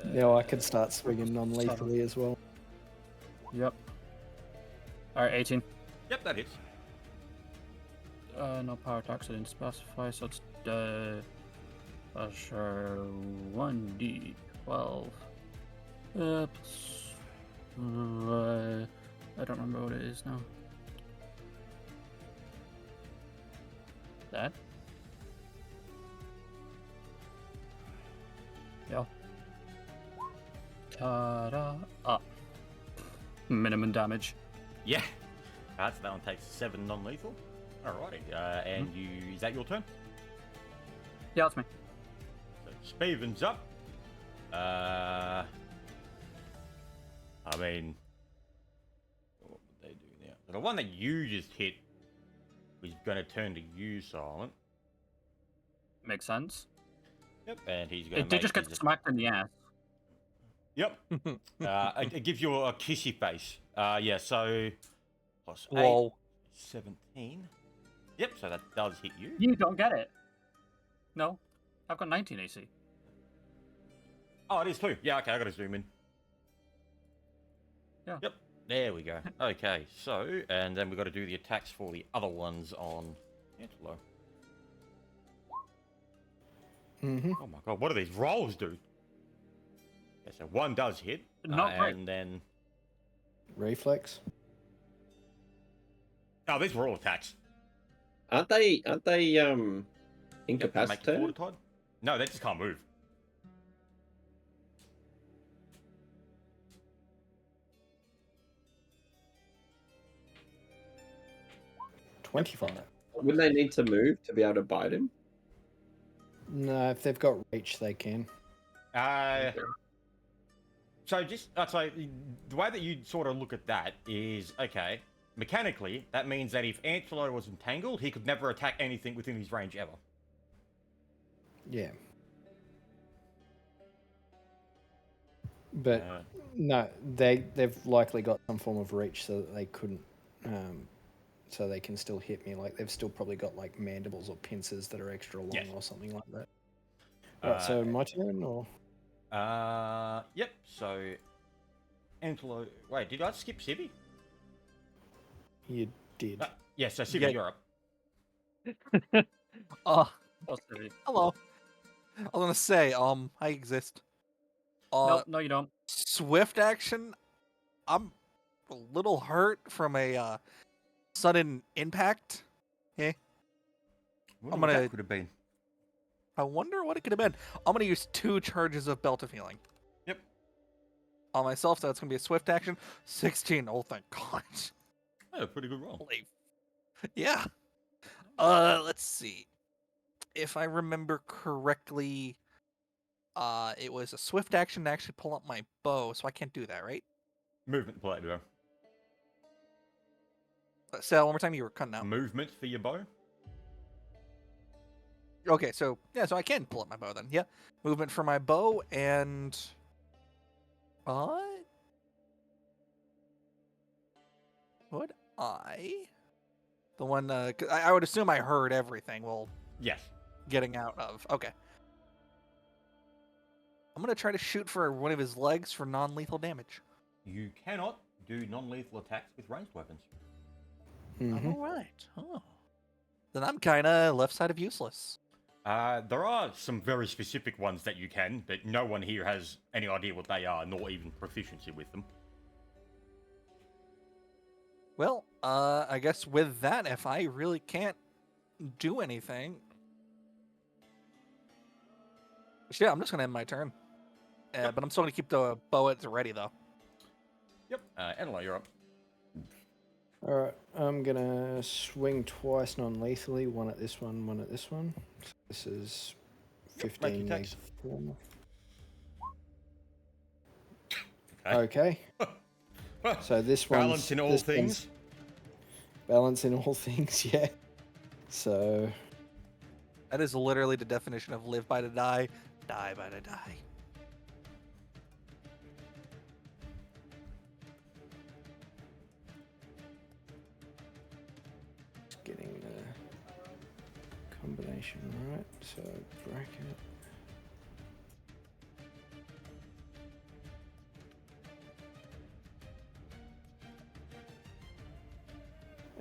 Now I can start swinging non-lethally as well. Yep. Alright, 18. Yep, that hits. No power attacks, I didn't specify, so it's sure 1d12. I don't remember what it is now. That? Yeah. Ta-da! Ah. Minimum damage. Yeah. Alright, so that one takes 7 non-lethal. Alrighty. And you... Is that your turn? Yeah, it's me. So, Spaven's up. I mean... What would they do now? So the one that you just hit was going to turn to you, Silent. Makes sense. Yep. And he's going to It did just get smacked in the ass. Yep. It gives you a kissy face. Yeah, so... Plus 8, Whoa. 17. Yep, so that does hit you. You don't get it. No, I've got 19 AC. Oh, it is too. Yeah, okay, I gotta zoom in. Yeah. Yep, there we go. Okay, so, and then we've got to do the attacks for the other ones on Antelo. Mm-hmm. Oh my god, what do these rolls do? Yeah, so one does hit. Not great. And then, Reflex. Oh, these were all attacks. Aren't they Yep, they make you incapacitated? fortified. No, they just can't move. $25. Wouldn't they need to move to be able to bite him? No, if they've got reach, they can. So just so the way that you sort of look at that is okay. Mechanically, that means that if Antelo was entangled, he could never attack anything within his range ever. Yeah. But no, they've likely got some form of reach so that they couldn't, so they can still hit me. Like they've still probably got like mandibles or pincers that are extra long Yes. or something like that. Right, so my turn or? Yep. So Antelo. Wait, did I skip Civi? You did. Yeah. So Civi, Yeah. you're up. Oh, Civi. Hello. I was gonna say, I exist. No, you don't. Swift action. I'm a little hurt from a sudden impact. What I'm gonna- that could have been. I wonder what it could have been. I'm gonna use 2 charges of Belt of Healing. Yep. On myself, so it's gonna be a swift action. 16. Oh, thank God. Oh, pretty good roll. Holy. Yeah. Let's see. If I remember correctly, it was a swift action to actually pull up my bow, so I can't do that, right? Movement play, bro. Say that one more time. You were cutting out. Movement for your bow. Okay, so yeah, so I can pull up my bow then. Yeah, movement for my bow and would I? The one, I would assume I heard everything while Yes. getting out of. Okay. I'm gonna try to shoot for one of his legs for non-lethal damage. You cannot do non-lethal attacks with ranged weapons. Mhm. All right. Oh. Then I'm kind of left side of useless. There are some very specific ones that you can, but no one here has any idea what they are, nor even proficiency with them. Well, I guess with that, if I really can't do anything, yeah, I'm just gonna end my turn. But I'm still gonna keep the bow at the ready though. Yep. Anila, you're up. Alright, I'm gonna swing twice non-lethally, one at this one, one at this one. So this is Yep, make 15 your attacks. lethal. Okay. Okay, so this one Balance in all things. balance in all things, yeah. So That is literally the definition of live by the die, die by the die. just getting the combination right. So bracket.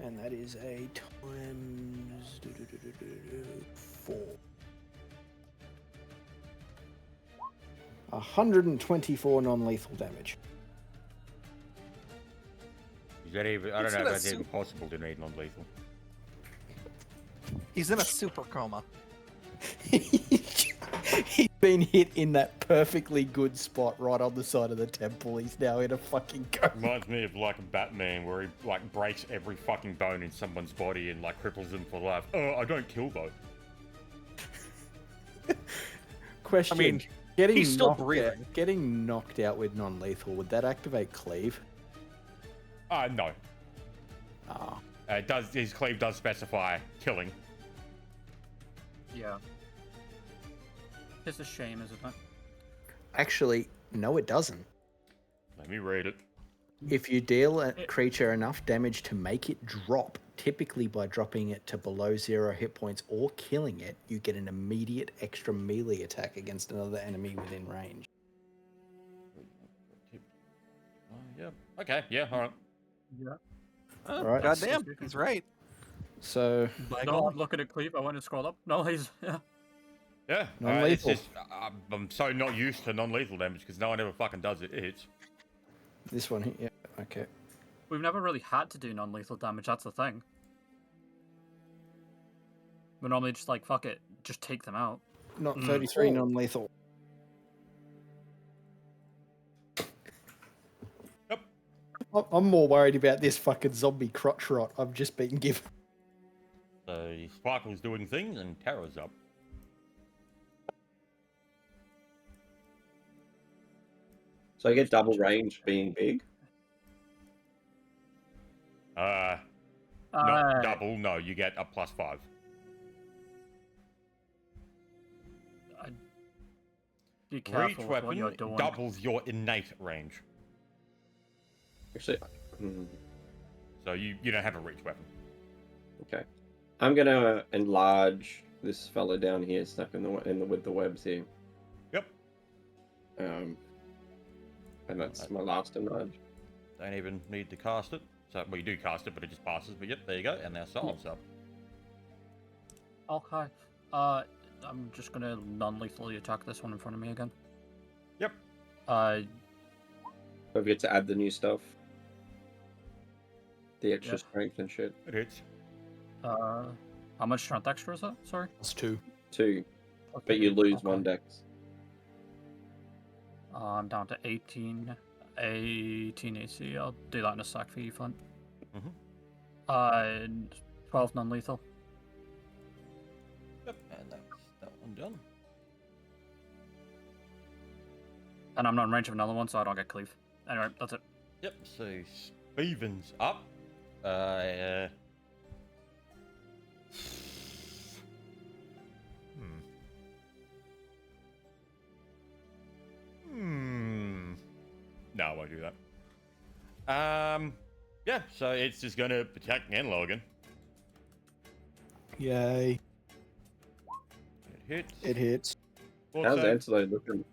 And that is a times 4. 124 non-lethal damage. Is that even? I don't It's know if not that's a even possible to need non-lethal. He's in a super coma. He's been hit in that perfectly good spot right on the side of the temple. He's now in a fucking coma. Reminds me of like Batman, where he like breaks every fucking bone in someone's body and like cripples them for life. Oh, I don't kill though. Question. I mean, getting he's still knocked out- breathing. Getting knocked out with non-lethal, would that activate cleave? No. Ah. It does. His cleave does specify killing. Yeah. It's a shame, isn't it? Actually, no, it doesn't. Let me read it. If you deal a creature enough damage to make it drop, typically by dropping it to below 0 hit points or killing it, you get an immediate extra melee attack against another enemy within range. Yeah. Okay. Yeah. All right. Yeah. Alright. Goddamn, he's right. So, No, I'm looking at Cleve. I want to scroll up. No, he's yeah. Yeah. Non-lethal. It's just I'm so not used to non-lethal damage because no one ever fucking does it. It hits. this one here, yeah, okay. We've never really had to do non-lethal damage. That's the thing. We're normally just like, fuck it, just take them out. Not Mm. 33 Oh. non-lethal. Yep. I'm more worried about this fucking zombie crotch rot I've just been given. So Sparkle's doing things and Tara's up. So I get double range being big. Not double, no, you get a +5. Be careful Reach with what you're weapon doing. doubles your innate range. Actually, hmm, So you don't have a reach weapon. okay. I'm gonna enlarge this fella down here, stuck in the with the webs here. Yep. And that's my last enlarge. Don't even need to cast it. So, well, you do cast it, but it just passes. But yep, there you go. And now Silence up. Okay. I'm just gonna non-lethally attack this one in front of me again. Yep. Don't forget to add the new stuff. The extra Yeah. strength and shit. It hits. How much strength extra is that? Sorry. That's 2. 2, but you lose Okay. 1 dex. I'm down to 18 AC. I'll do that in a sec for you, Flint. Mhm. 12 non-lethal. Yep. And that's that one done. And I'm not in range of another one, so I don't get cleave. Anyway, that's it. Yep. So Steven's up. No, I won't do that. Yeah, so it's just gonna attack Nanlo again. Yay. It hits. It hits. How's Also, Antelope looking?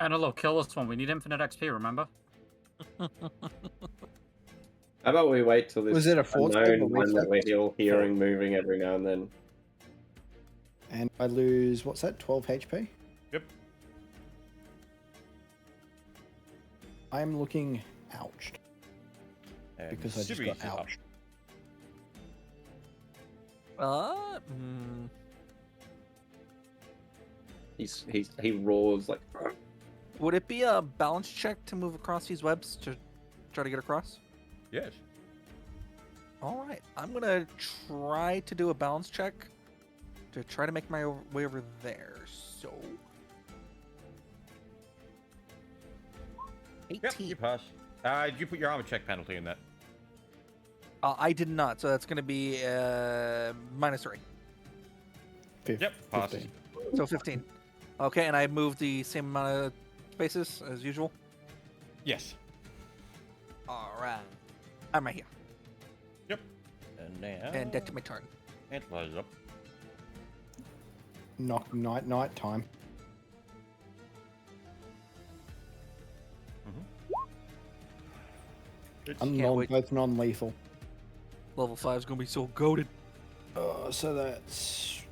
And hello, kill this one. We need infinite XP, remember? How about we wait till this Was it a fourth unknown level one that reflex? we're all hearing moving every now and then? And I lose, what's that, 12 HP? Yep. I'm looking ouched And because I just Sirius got is up. ouched. He roars like. Would it be a balance check to move across these webs to try to get across? Yes. All right, I'm gonna try to do a balance check to try to make my way over there. So, 18. Yep, you pass. Did you put your armor check penalty in that? I did not, so that's gonna be -3, Yep, passes. 15. so 15. Okay, and I moved the same amount of spaces as usual. Yes. All right, I'm right here, Yep. And now. and that's my turn. Antelope's up. Night time. It's I'm Can't wait. both non-lethal. Level 5 is gonna be so goaded. So that's...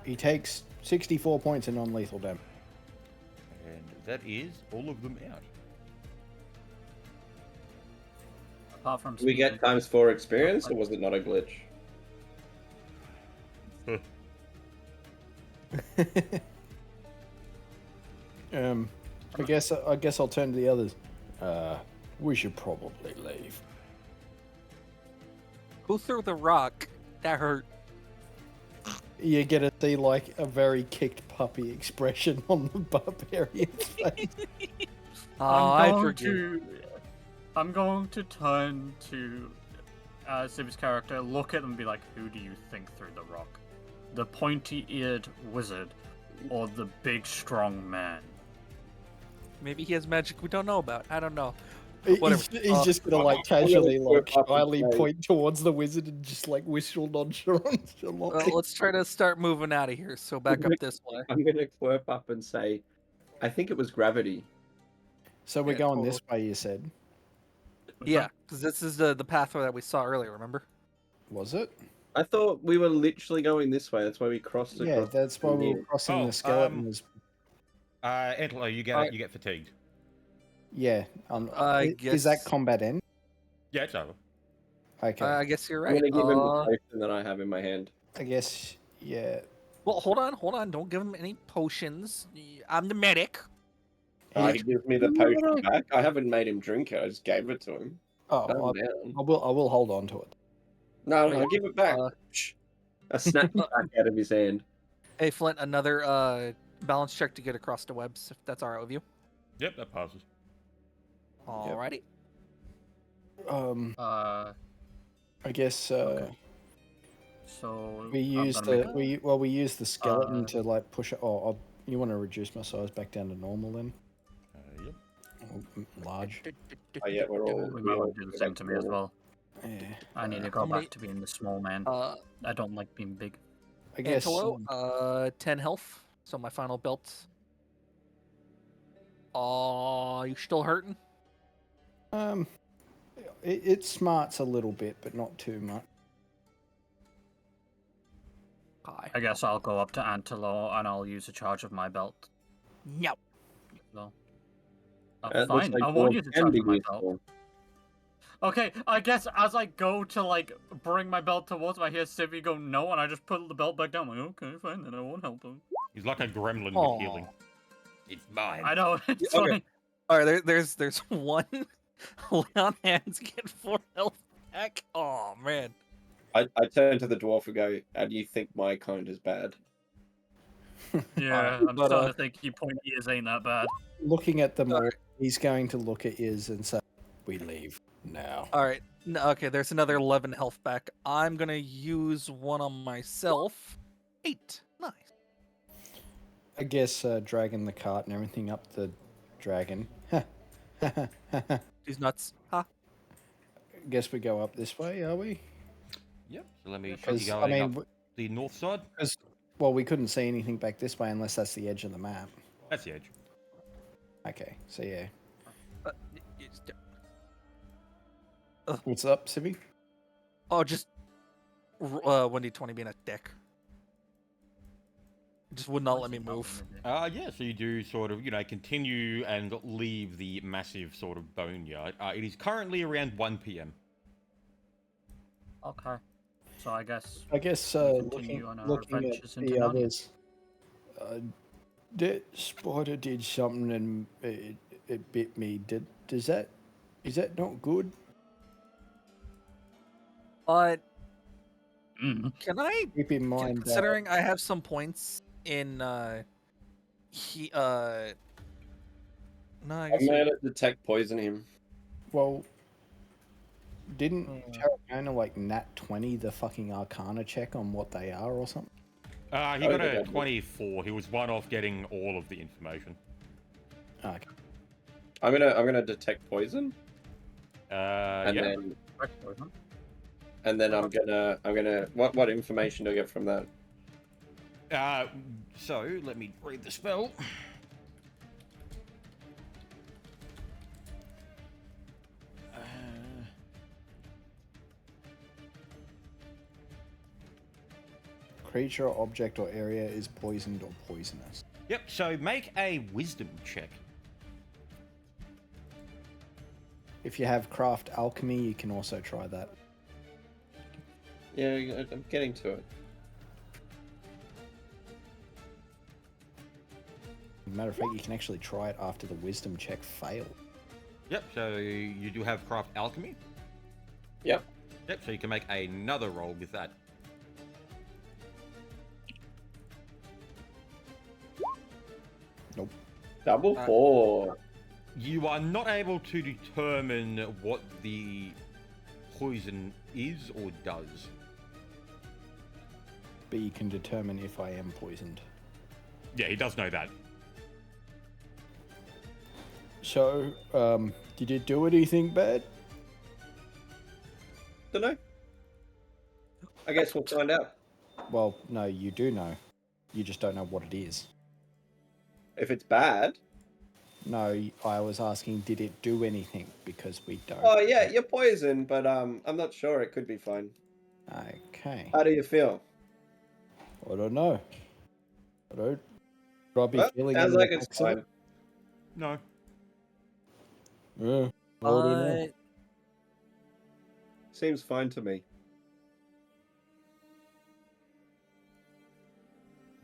He takes 64 points of non-lethal damage. And that is all of them out. Apart from Did we get ×4 experience, or was it not a glitch? I guess I'll turn to the others. We should probably leave. Who threw the rock? That hurt. You get to see like a very kicked puppy expression on the barbarian's face. Oh, I forget. I'm going to turn to Sib's character, look at them and be like, who do you think threw the rock? The pointy-eared wizard or the big strong man? Maybe he has magic we don't know about. I don't know. He's Whatever. just gonna like I'm gonna casually, flip like up and shyly say- point towards the wizard and just like whistle nonchalant. Well, let's try to start moving out of here. So back up this way. I'm gonna clerp up and say, I think it was gravity. So we're Yeah, going this way, you said. Yeah, because this is the pathway that we saw earlier. Remember? Was it? I thought we were literally going this way. That's why we crossed. Yeah, across that's why we were here. crossing Oh, the skeleton. Was Antelope, you get I- you get fatigued. yeah. I Is that guess- combat end? Yeah, it's over. Okay. I guess you're I'm right. gonna give him the potion that I have in my hand. I guess, yeah. Well, hold on. Don't give him any potions. I'm the medic. He gives me the potion back. I haven't made him drink it. I just gave it to him. Oh, Calm down. I will hold on to it. No, Wait, give it back. Shh. I snapped it back out of his hand. Hey, Flint, another balance check to get across the webs, if that's all right with you. Yep, that passes. Alrighty. I guess Okay. So we I'm use gonna make we use the skeleton Uh, to like push it. Oh, you want to reduce my size back down to normal then? Yep. Large. Oh, yeah, we're all. We might want to do the same to me as well. Yeah. I need to go how many- back to being the small man. Uh, I don't like being big. I guess. Antelo, 10 health. So my final belt. You still hurting? It smarts a little bit, but not too much. Hi. I guess I'll go up to Antelo and I'll use a charge of my belt. No. No. It looks Fine, like I won't dwarves use a can charge be of my belt. useful. Okay, I guess as I go to like bring my belt towards him, I hear Civi go no, and I just put the belt back down. I'm like, okay, fine, then I won't help him. He's like a gremlin Aw. with healing. It's mine. I know, it's Okay. fine. All right, there's one. Lay on hands, get 4 health back. Oh man. I turn to the dwarf and go, "And you think my kind is bad?" Yeah, I'm but, starting to think you point ears ain't that bad. Looking at them all, Alright. he's going to look at Iz and say, "We leave now." All right. No, okay, there's another 11 health back. I'm gonna use one on myself. 8. Nice. I guess dragging the cart and everything up the dragon. These nuts. Huh? Guess we go up this way, are we? Yep. So let me show you Because going I mean, up the north side. well, we couldn't see anything back this way unless that's the edge of the map. That's the edge. Okay, so yeah. It's- What's up, Civi? Oh, just 1d20 being a dick. It just would not let me move. Yeah, so you do sort of, continue and leave the massive sort of boneyard. It is currently around 1 p.m. Okay. So I guess I guess we looking continue on our looking at adventures into the Narnia. others. That spider did something and it bit me. Is that not good? But Mm. can I, Keep in mind, considering I have some points in no, I I'm guess gonna detect poison him. well, didn't Tarragona like nat 20 the fucking Arcana check on what they are or something? He Oh, got yeah, a 24. He was one off getting all of the information. Okay. I'm gonna detect poison, and Yeah. then I'm gonna what information do I get from that? So let me read the spell. Creature, object, or area is poisoned or poisonous. Yep. So make a wisdom check. If you have craft alchemy, you can also try that. Yeah, I'm getting to it. Matter of fact, you can actually try it after the wisdom check failed. Yep. So you do have craft alchemy. Yep. Yep. So you can make another roll with that. Double 4. You are not able to determine what the poison is or does. But you can determine if I am poisoned. Yeah, he does know that. So, did it do anything bad? Don't know. I guess we'll find out. Well, no, you do know. You just don't know what it is. If it's bad. No, I was asking, did it do anything? Because we don't. Oh yeah, you're poisoned, but I'm not sure. It could be fine. Okay. How do you feel? I don't know. I don't. Should I be Well, feeling sounds any like it's effects of it? fine. No. Yeah, I don't know. seems fine to me.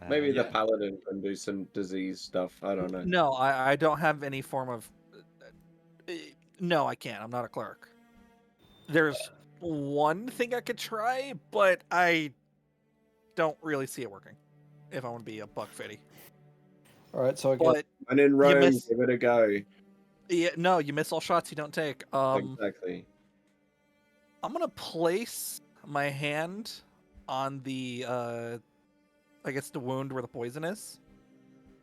Maybe the Yeah. paladin can do some disease stuff. I don't know. No, I don't have any form of. No, I can't. I'm not a cleric. There's one thing I could try, but I don't really see it working. If I want to be a buck fitty, All right, so I guess but And in Rome, miss- give it a go. yeah, no, you miss all shots you don't take. Exactly. I'm gonna place my hand on the I guess the wound where the poison is,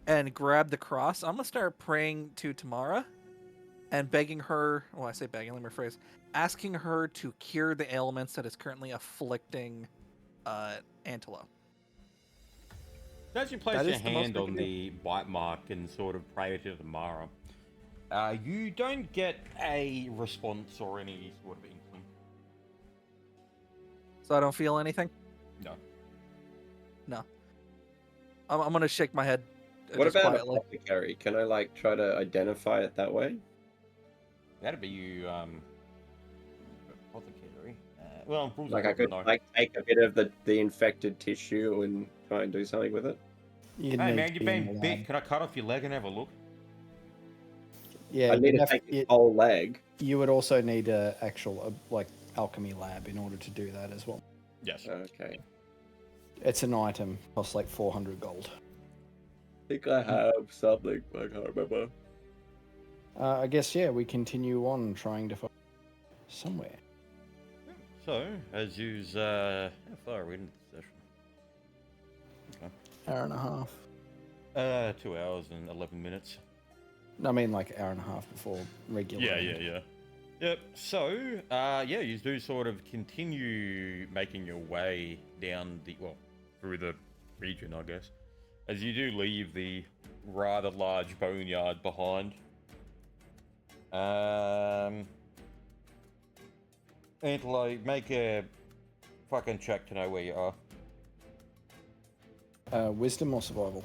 and grab the cross. I'm gonna start praying to Tamara, and begging her. Well, I say begging. Let me rephrase. Asking her to cure the ailments that is currently afflicting Antelo. As you place That your is the most hand we on can do. the bite mark and sort of pray to the Mara, you don't get a response or any sort of inkling. So I don't feel anything. No. I'm gonna shake my head. What just about quietly? apothecary? Can I like try to identify it that way? That'd be you, apothecary. Well, rules Like I of could no. like take a bit of the infected tissue and try and do something with it. you Hey need man, to you've be in been the bit. lab. Can I cut off your leg and have a look? Yeah, I need you'd to have- take its you- whole leg. you would also need a actual like alchemy lab in order to do that as well. Yes. Okay. It's an item, costs like 400 gold. I think I have something. I can't remember. I guess yeah, we continue on trying to find somewhere. So, as you's, how far are we into the session? Hour and a half. 2 hours and 11 minutes. No, I mean like hour and a half before regular. Yeah. Yep. So, yeah, you do sort of continue making your way down through the region, I guess, as you do leave the rather large boneyard behind. Antelo, make a fucking check to know where you are. Wisdom or survival?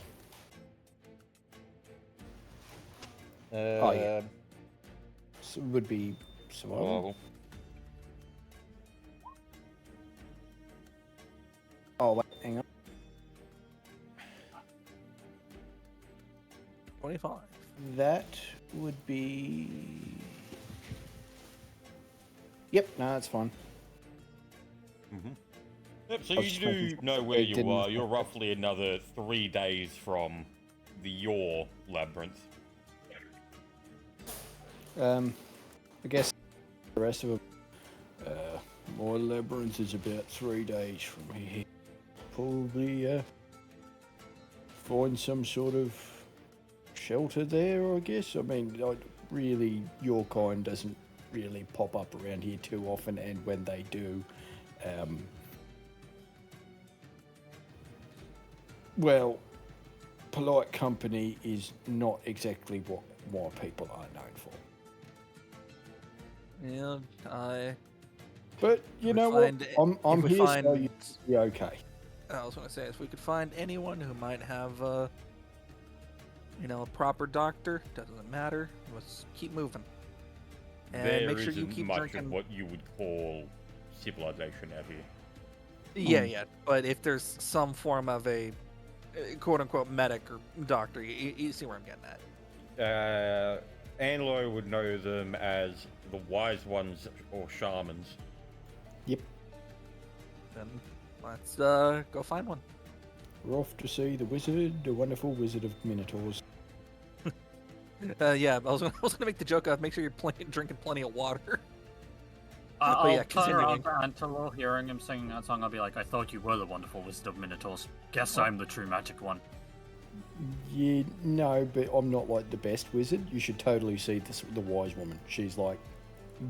Oh yeah. So it would be survival. Oh wait, hang on. 25. That would be. Yep, no, that's fine. Mm-hmm. Yep, so I was you just do making sure know where it you didn't- are. You're roughly another 3 days from the Yor labyrinth. I guess the rest of them. My labyrinth is about 3 days from here. Probably find some sort of shelter there, I guess. I mean, really, your kind doesn't really pop up around here too often, and when they do, well, polite company is not exactly what more people are known for. Yeah, But you If know we what? find- I'm if we here find, so you be okay. I was gonna say, if we could find anyone who might have, a proper doctor, doesn't matter. Let's keep moving, and There make sure you isn't keep much drinking. of what you would call civilization out here. Yeah. But if there's some form of a quote unquote medic or doctor, you see where I'm getting at. Anlo would know them as the wise ones or shamans. Yep, Then let's go find one. we're off to see the wizard, the wonderful wizard of Minotaurs. Yeah, I was gonna make the joke of make sure you're drinking plenty of water. I'll yeah, turn around continuing. to Antelo, hearing him singing that song. I'll be like, I thought you were the wonderful wizard of Minotaurs. Guess I'm the true magic one. Yeah, no, but I'm not like the best wizard. You should totally see the wise woman. She's like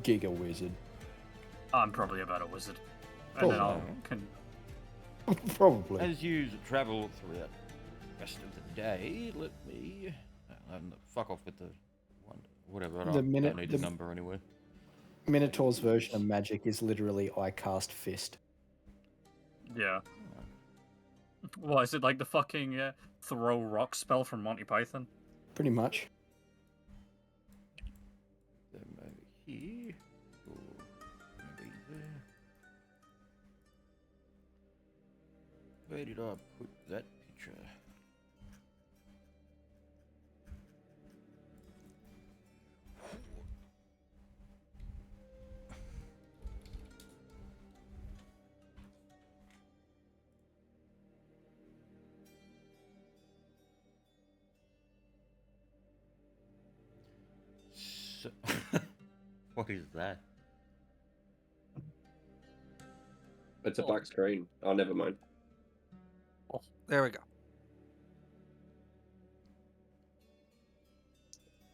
giga wizard. I'm probably a better wizard. And then I'll Probably. As you travel throughout the rest of the day, let me fuck off with the one, whatever. I The don't minute- need the- the number anyway. Minotaur's version of magic is literally I cast fist. Yeah. Well, is it like the fucking throw rock spell from Monty Python? Pretty much. Them over here. Or maybe there. Where did I put that picture? So, what is that? It's a Oh. black screen. Oh, never mind. Oh, there we go.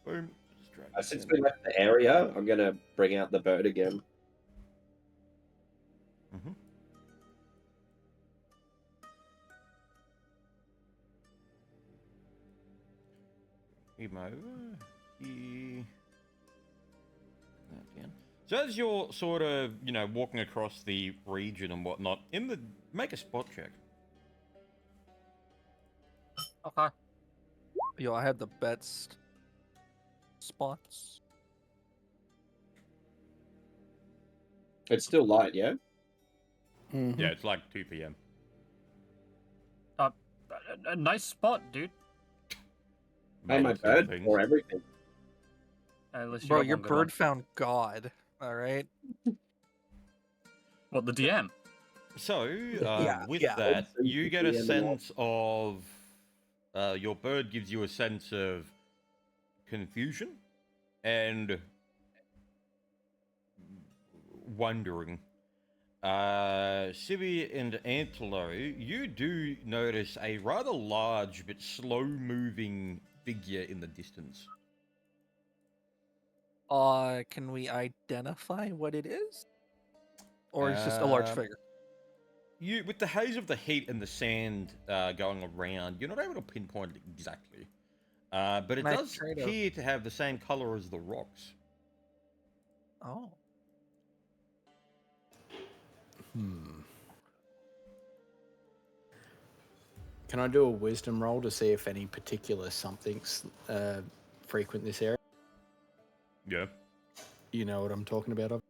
Boom. Let's drag this Since in. we left the area, I'm gonna bring out the bird again. Mm-hmm. Him over. Here. That down. So as you're sort of, walking across the region and whatnot, make a spot check. Okay. Yo, I had the best spots. It's still light, yeah? Mhm. Yeah, it's like 2 p.m. A nice spot, dude. Oh, Made my of steel bird things. or everything. Unless you Bro, have your one good bird one. found God. All right. What, the DM? So, Yeah, with yeah. that, Obviously, you the get a DM and sense of. Your bird gives you a sense of confusion and wondering. Sibi and Antelo, you do notice a rather large but slow-moving figure in the distance. Can we identify what it is? Or it's just a large Um, figure? With the haze of the heat and the sand going around, you're not able to pinpoint it exactly. But it Can I does try to- appear to have the same color as the rocks. Oh. Can I do a wisdom roll to see if any particular somethings frequent this area? Yeah. You know what I'm talking about?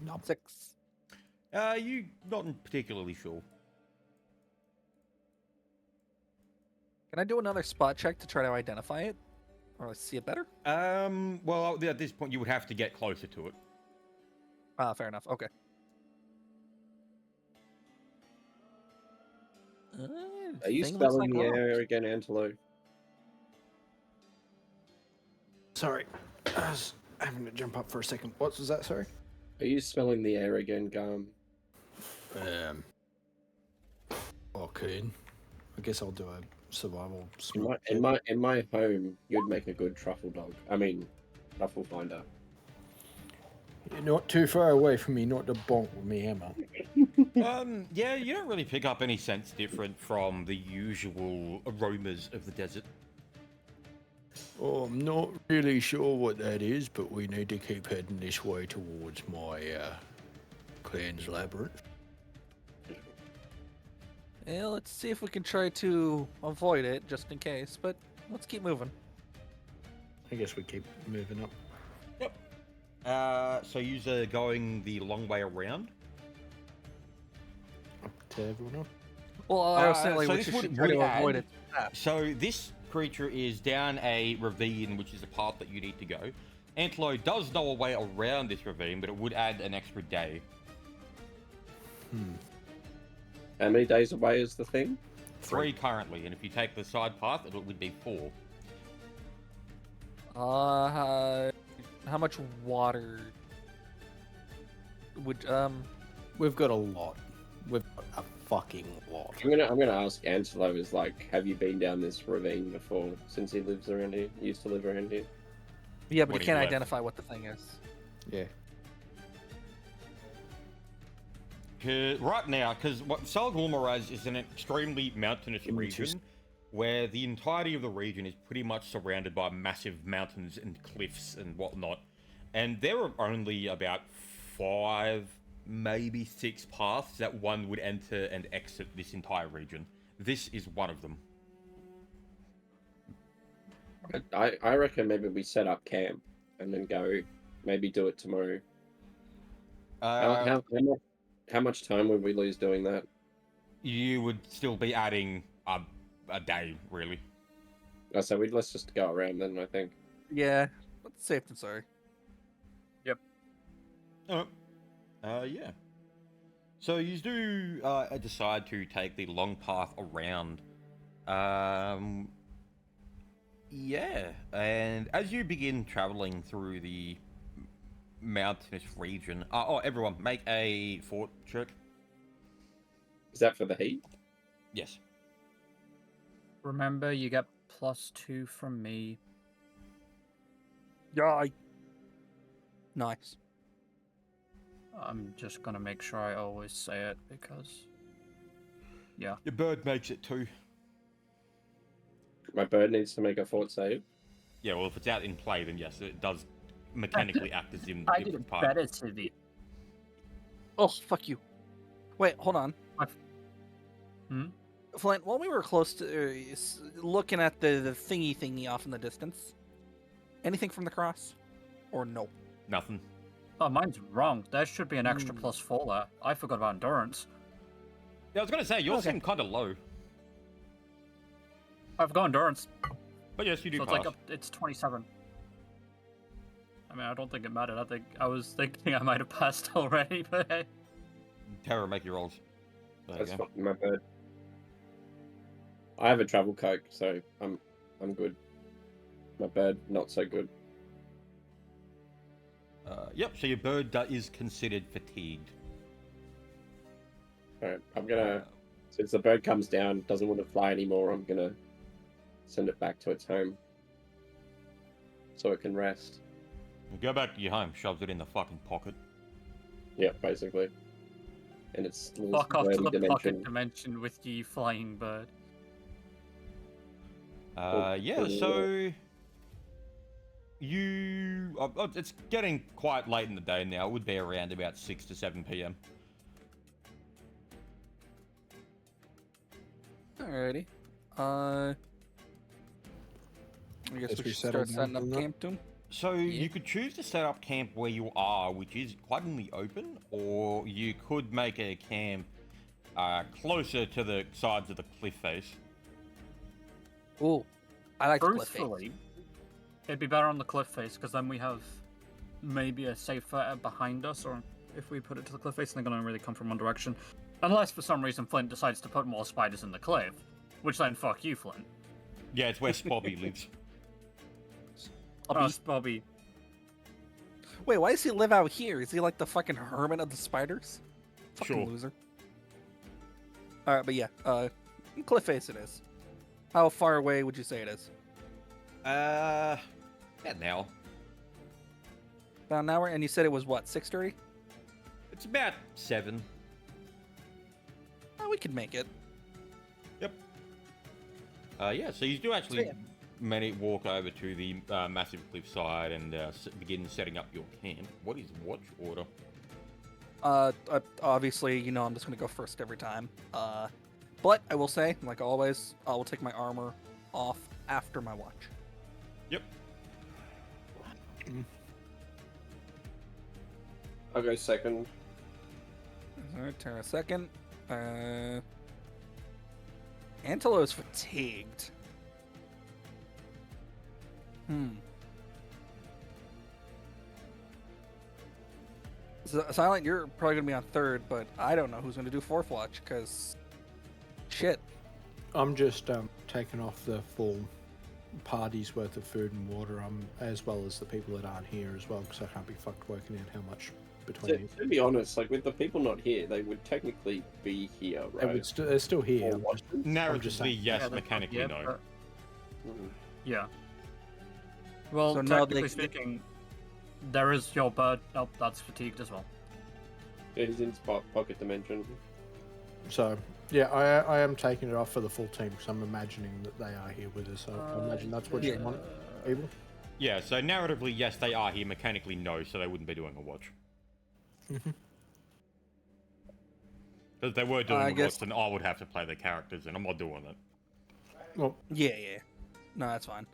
Nope. 6. You not particularly sure. Can I do another spot check to try to identify it? Or see it better? Well, at this point, you would have to get closer to it. Ah, fair enough. Okay. Are you Thing looks spelling like the rock. area again, Antelo? Sorry. I was having to jump up for a second. What was that, sorry? Are you spelling the air again, Garm? Okay. I guess I'll do a survival In smoke my, check. in my home, you'd make a good truffle dog. I mean, truffle finder. You're not too far away from me not to bonk with me hammer. Yeah, you don't really pick up any scents different from the usual aromas of the desert. Oh, I'm not really sure what that is, but we need to keep heading this way towards my clan's labyrinth. Yeah, let's see if we can try to avoid it, just in case. But let's keep moving. I guess we keep moving up. Yep. So you're going the long way around. Up to everyone else. Well, I was saying, so like, we this should would try to add- avoid it. So this creature is down a ravine, which is a path that you need to go. Antelo does know a way around this ravine, but it would add an extra day. How many days away is the thing? 3 currently, and if you take the side path, it would be 4. How much water would We've got a lot. We've got a fucking lot. I'm gonna ask Antelo. Is like, have you been down this ravine before? Since he lives around here, used to live around here. Yeah, but What you do you can't left? identify what the thing is. Yeah. Right now, because Sal Gulmaraz is an extremely mountainous Give me two region, where the entirety of the region is pretty much surrounded by massive mountains and cliffs and whatnot. And there are only about 5, maybe 6 paths that one would enter and exit this entire region. This is one of them. I reckon maybe we set up camp and then go. Maybe do it tomorrow. How much time would we lose doing that? You would still be adding a day, really. Oh, so let's just go around then. I think. Yeah, that's safe than sorry. Yeah. So you do decide to take the long path around. Yeah, and as you begin traveling through the mountainous region, everyone, make a fort check. Is that for the heat? Yes. Remember, you get +2 from me. Yeah. Nice. I'm just gonna make sure I always say it because, yeah. Your bird makes it too. My bird needs to make a fort save. Yeah, well, if it's out in play, then yes, it does mechanically act as in I the did it part. better to the. Oh, fuck you. Wait, hold on. Hmm? Flint, while we were close to looking at the thingy off in the distance, anything from the cross? Or no? Nothing. Oh, mine's wrong. There should be an extra Hmm. +4 there. I forgot about endurance. Yeah, I was gonna say yours Okay. seem kind of low, I've got endurance, but yes, you do so it's pass. like it's 27. I mean, I don't think it mattered. I was thinking I might have passed already, but hey. Terra, make your rolls. There you That's go. fucking my bird. I have a travel coke, so I'm good. My bird not so good. Yep. So your bird is considered fatigued. Alright, I'm gonna since the bird comes down, doesn't want to fly anymore, I'm gonna send it back to its home. So it can rest. Go back to your home, shoves it in the fucking pocket. Yeah, basically. And it's Fuck off to the dimension. pocket dimension with the flying bird. Yeah, so you it's getting quite late in the day now. It would be around about 6 to 7 p.m. Alrighty. I guess Guess we we should settle start down setting up from that. camp too. So you could choose to set up camp where you are, which is quite in the open, or you could make a camp closer to the sides of the cliff face. Ooh, I like the cliff face. Truthfully, it'd be better on the cliff face because then we have maybe a safer behind us, or if we put it to the cliff face, they're gonna really come from one direction. Unless for some reason Flint decides to put more spiders in the cliff, which then fuck you, Flint. Yeah, it's where Spobby lives. Bobby. Wait, why does he live out here? Is he like the fucking hermit of the spiders? Fucking Sure. loser. Alright, but yeah, cliff face it is. How far away would you say it is? About an hour. About an hour, and you said it was what, 6:30? It's about 7. Oh, we could make it. Yep. Yeah, so you do actually yeah. walk over to the massive cliffside and begin setting up your camp. What is watch order? Obviously, you know I'm just gonna go first every time. But I will say, like always, I will take my armor off after my watch. Yep. I'll go second. Alright, turn a second. Antelo is fatigued. Silent, you're probably gonna be on third, but I don't know who's gonna do fourth watch, because shit. I'm just taking off the full party's worth of food and water, as well as the people that aren't here as well, because I can't be fucked working out how much between you. To be honest, like with the people not here, they would technically be here, right? They're still here. Or I'm watch them? Narratively, saying- yes. Yeah, that's Mechanically, yeah, no. but- Mhm. Yeah. Well, So now technically they- speaking, there is your bird. Oh, that's fatigued as well. Yeah, he's in pocket dimension. So, yeah, I am taking it off for the full team, because I'm imagining that they are here with us. So I imagine that's what you want, Abel. Yeah, so narratively, yes, they are here. Mechanically, no, so they wouldn't be doing a watch. Mhm. Because if they were doing I a guess- watch, then I would have to play the characters, and I'm not doing it. Well, Yeah. No, that's fine.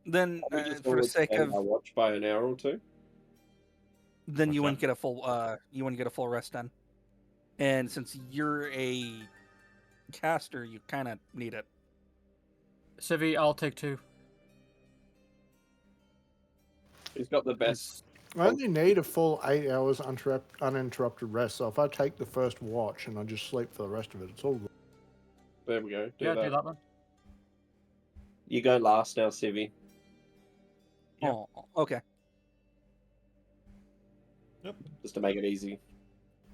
Then We just for the always sake extend of our watch by an hour or two. then What's you that? wouldn't get a full rest then. And since you're a caster, you kind of need it. Civi, I'll take 2. He's got the best. I only need a full 8 hours uninterrupted rest. So if I take the first watch and I just sleep for the rest of it, it's all good. There we go. Do Yeah, that. do that then. You go last now, Civi. Yep. Oh, okay. Just to make it easy.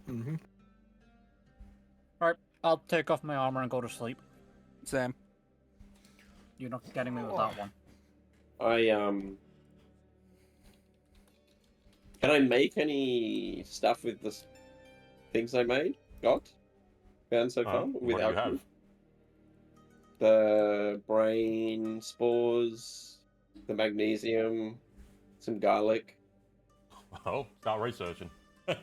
Mm-hmm. Alright, I'll take off my armor and go to sleep. Same. You're not getting me with that one. Can I make any stuff with the things I found so far What with do you alchemy? have? The brain spores, the magnesium, some garlic. Well, start researching. Mm,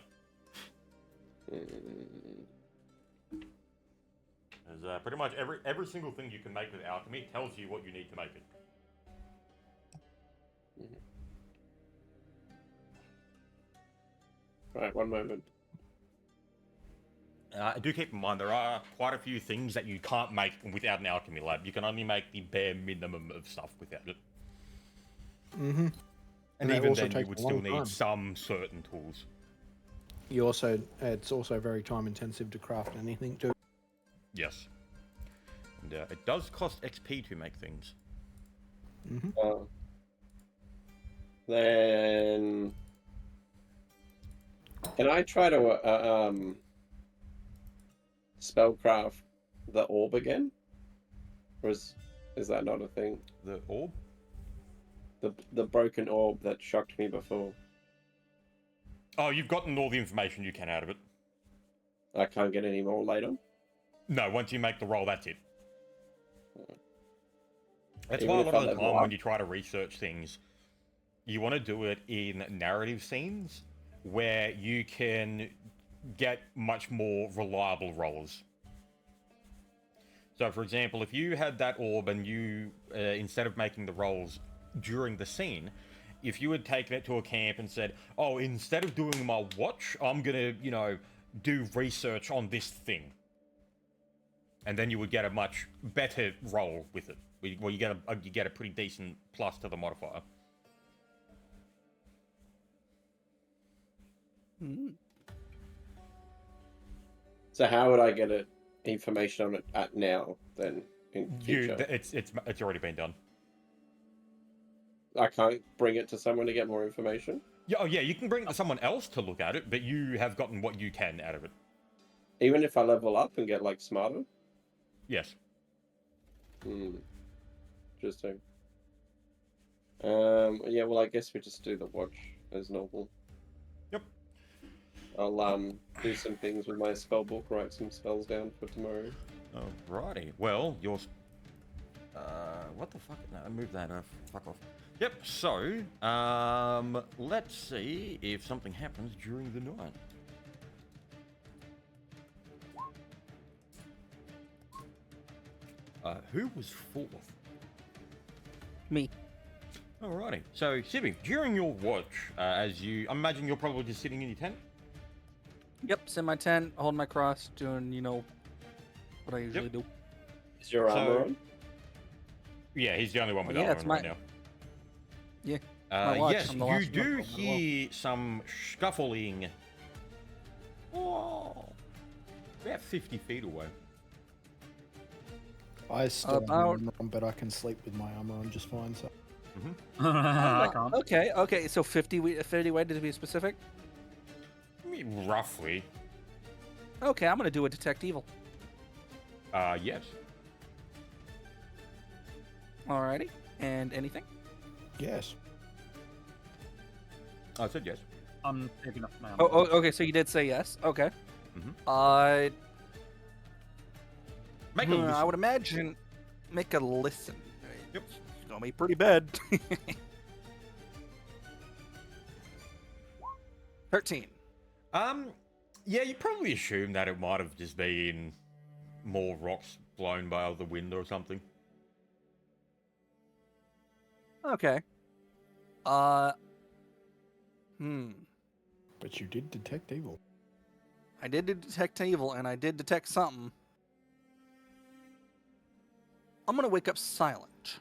There's pretty much every single thing you can make with alchemy tells you what you need to make it. Right, one moment. Do keep in mind there are quite a few things that you can't make without an alchemy lab. You can only make the bare minimum of stuff without it. Mm-hmm. And that even also then, you takes would a still long need time. some certain tools. It's also very time intensive to craft anything too. Yes. And it does cost XP to make things. Mm-hmm. Then can I try to spellcraft the orb again, or is that not a thing? The orb? The broken orb that shocked me before. Oh, you've gotten all the information you can out of it. I can't get any more later. No, once you make the roll, that's it. That's Even why a if lot I of the level time up? when you try to research things, you want to do it in narrative scenes where you can get much more reliable rolls. So, for example, if you had that orb and you, instead of making the rolls during the scene, if you had taken it to a camp and said, oh, instead of doing my watch, I'm going to, do research on this thing. And then you would get a much better roll with it. Well, you get a pretty decent plus to the modifier. Mm. So how would I get information on it at now then in future? It's already been done. I can't bring it to someone to get more information. Yeah, oh yeah, you can bring it to someone else to look at it, but you have gotten what you can out of it. Even if I level up and get like smarter. Yes. Interesting. Yeah, well I guess we just do the watch as normal. Yep. I'll do some things with my spell book, write some spells down for tomorrow. Alrighty. Well, yours. What the fuck? No, move that. Fuck off. Yep. So, let's see if something happens during the night. Who was fourth? Me. Alrighty. So, Civi, during your watch, I imagine you're probably just sitting in your tent. Yep, sit in my tent, holding my cross, doing, what I usually do. Is your armor on? Yeah, he's the only one with Yeah, armor it's on my- right now. Yeah, my watch. Yes, I'm the you last one do as well. hear some scuffling. Oh, about 50 feet away. I still have About- armor on, but I can sleep with my armor on just fine. So I can't. Okay, so 50 way to be specific? I mean, roughly. Okay, I'm gonna do a detect evil. Yes. Alrighty. And anything? yes, I said yes. I'm taking off my Oh, armor. okay, so you did say yes. Okay. Mhm. Make a I listen. would imagine make a listen. Yep. It's gonna be pretty bad. 13. Yeah, you probably assume that it might have just been more rocks blown by the wind or something. Okay. But you did detect evil. I did detect evil, and I did detect something. I'm gonna wake up Silent.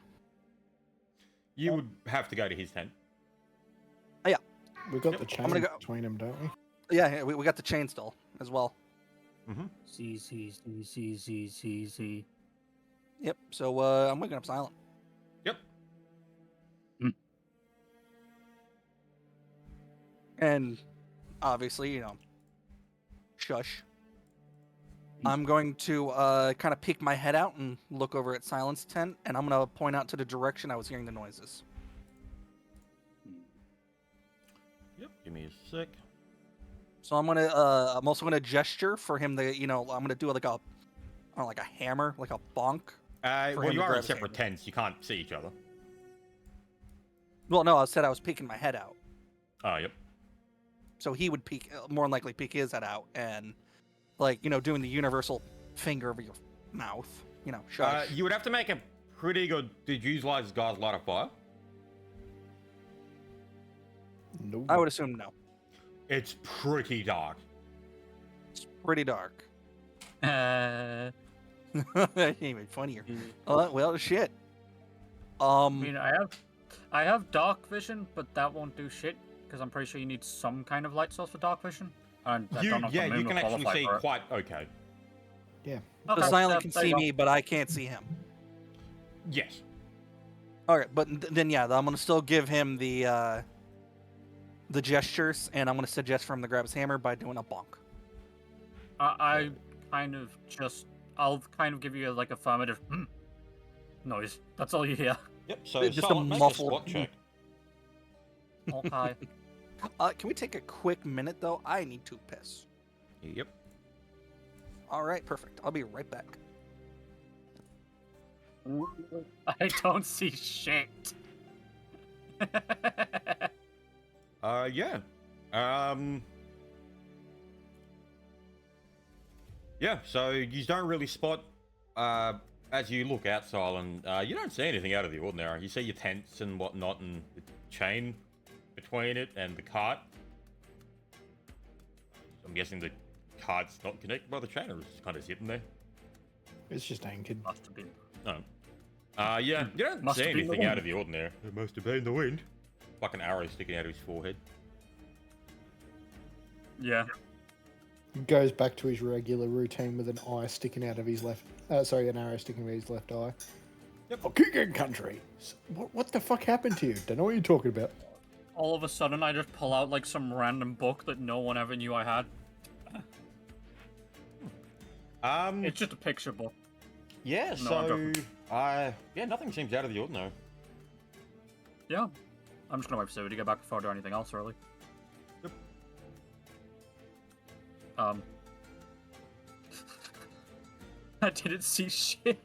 You would have to go to his tent. We got Yep. the chain gonna go- between them, don't we? Yeah, we got the chain still as well. Mm-hmm. See. Yep. So I'm waking up Silent. Yep. And obviously, shush. I'm going to kind of peek my head out and look over at Silent's tent, and I'm gonna point out to the direction I was hearing the noises. Yep. Give me a sec. So I'm also gonna gesture for him to, I'm gonna do like a hammer, like a bonk. For Well, him you to are grab in his separate hammer. tents. You can't see each other. Well, no, I said I was peeking my head out, Oh, yep. so he would peek, more than likely peek his head out, and doing the universal finger over your mouth, shush. You would have to make a pretty good. Did you guys light a fire? No. I would assume no. It's pretty dark. It's pretty dark. I Even funnier. Well, shit. mean, I have dark vision, but that won't do shit because I'm pretty sure you need some kind of light source for dark vision. And I don't know if the moon You will can actually qualify see for it. quite okay. Yeah. The Okay, Silent can there you see go. me, but I can't see him. Yes. Okay, but then yeah, I'm gonna still give him the gestures, and I'm gonna suggest for him to grab his hammer by doing a bonk. I kind of I'll kind of give you like affirmative noise. That's all you hear. Yep. So Just a Silent, make muffled- a spot check. Okay. Can we take a quick minute though? I need to piss. Yep. All right, perfect. I'll be right back. I don't see shit. Yeah. Yeah, so you don't really spot, as you look outside, and you don't see anything out of the ordinary. You see your tents and whatnot, and the chain between it and the cart. I'm guessing the cart's not connected by the chain, or it's kind of sitting there. It's just anchored. Must have been. No. Yeah, you don't Must see have been the anything out wind. of the ordinary. It must have been the wind. Like an arrow sticking out of his forehead. Yeah. He goes back to his regular routine with an eye sticking out of his left. An arrow sticking out of his left eye. Yep. Oh, Keegan country. What the fuck happened to you? Don't know what you're talking about. All of a sudden, I just pull out like some random book that no one ever knew I had. It's just a picture book. Yeah, No, I'm joking. yeah, nothing seems out of the ordinary. Yeah. I'm just gonna wait for Sue to get back before I do anything else, really. Yep. I didn't see shit.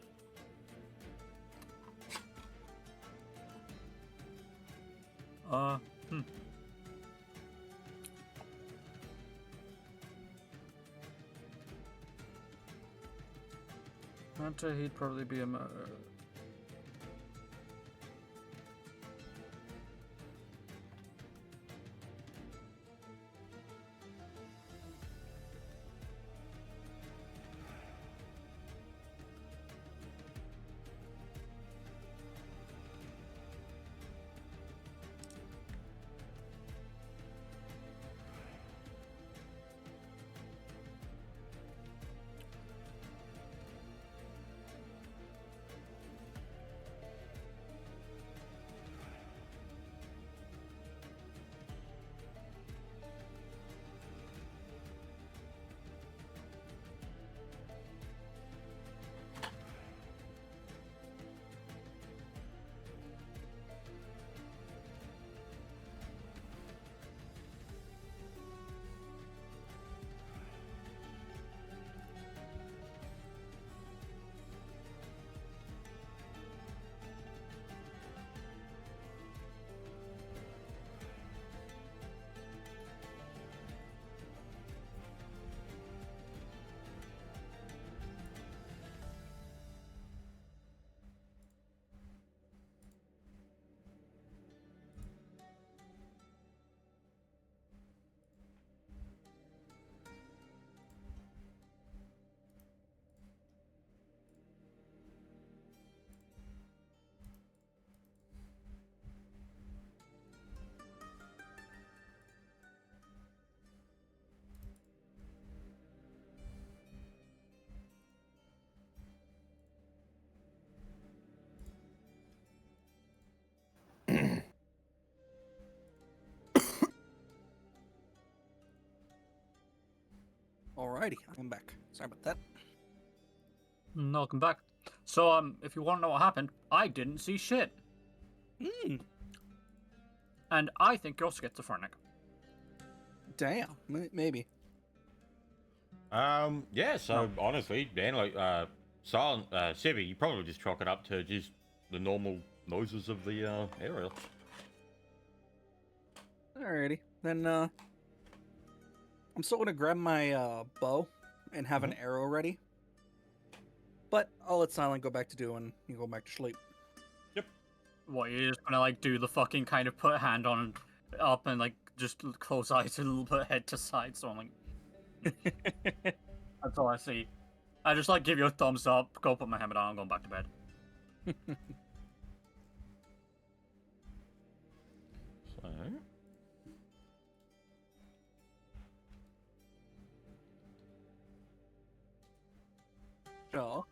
Hmm. He'd probably be a Alrighty, I'm back. Sorry about that. Welcome back. So, if you want to know what happened, I didn't see shit. Hmm. And I think you're schizophrenic. Damn. Maybe. Yeah, so honestly, Dan, like, Silent, Sevi, you probably just chalk it up to just the normal noises of the, area. Alrighty. Then, I'm still gonna grab my, bow and have an arrow ready. But I'll let Silent go back to doing, you go back to sleep. What, you're just gonna, like, do the fucking kind of put a hand on up and, like, just close eyes a little bit head to side, so I'm like... That's all I see. I just, like, give you a thumbs up, go put my helmet on, I'm going back to bed. So... Oh.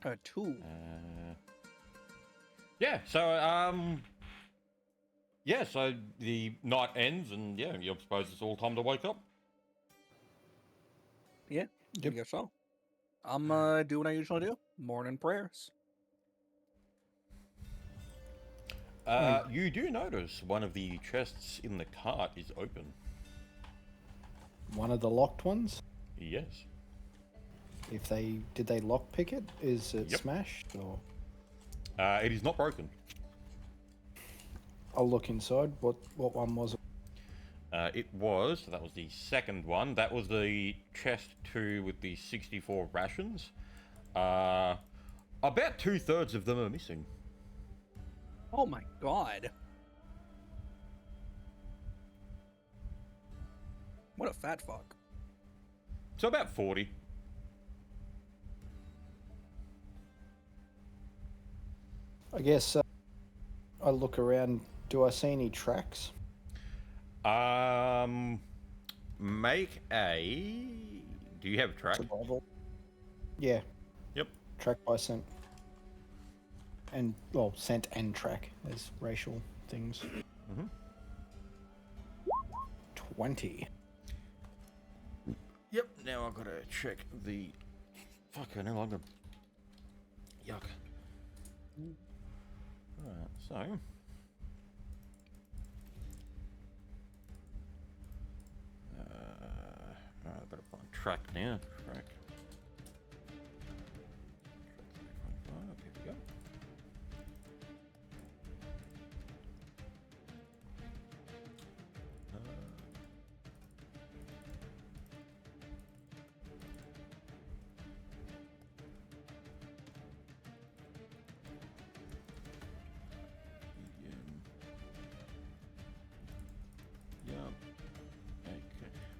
A tool. Yeah, so, yeah, so the night ends, and yeah, you suppose it's all time to wake up. Yeah, Yep. I guess so. I'm do what I usually do. Morning prayers. You do notice one of the chests in the cart is open. One of the locked ones. Yes. Did they lockpick it? Is it Yep. smashed or? It is not broken. I'll look inside. What one was it? It was, so that was the second one. That was the chest 2 with the 64 rations. About 2/3 of them are missing. Oh my god. What a fat fuck. So about 40. I guess I look around. Do I see any tracks? Make a... Do you have a track? Survival. Yeah. Yep. Track by scent. And well, scent and track. There's racial things. 20. Yep. Now I've got to check the... Fucking hell, I'm gonna... Yuck. Alright, so... I've got to find track now. Track. Here we go.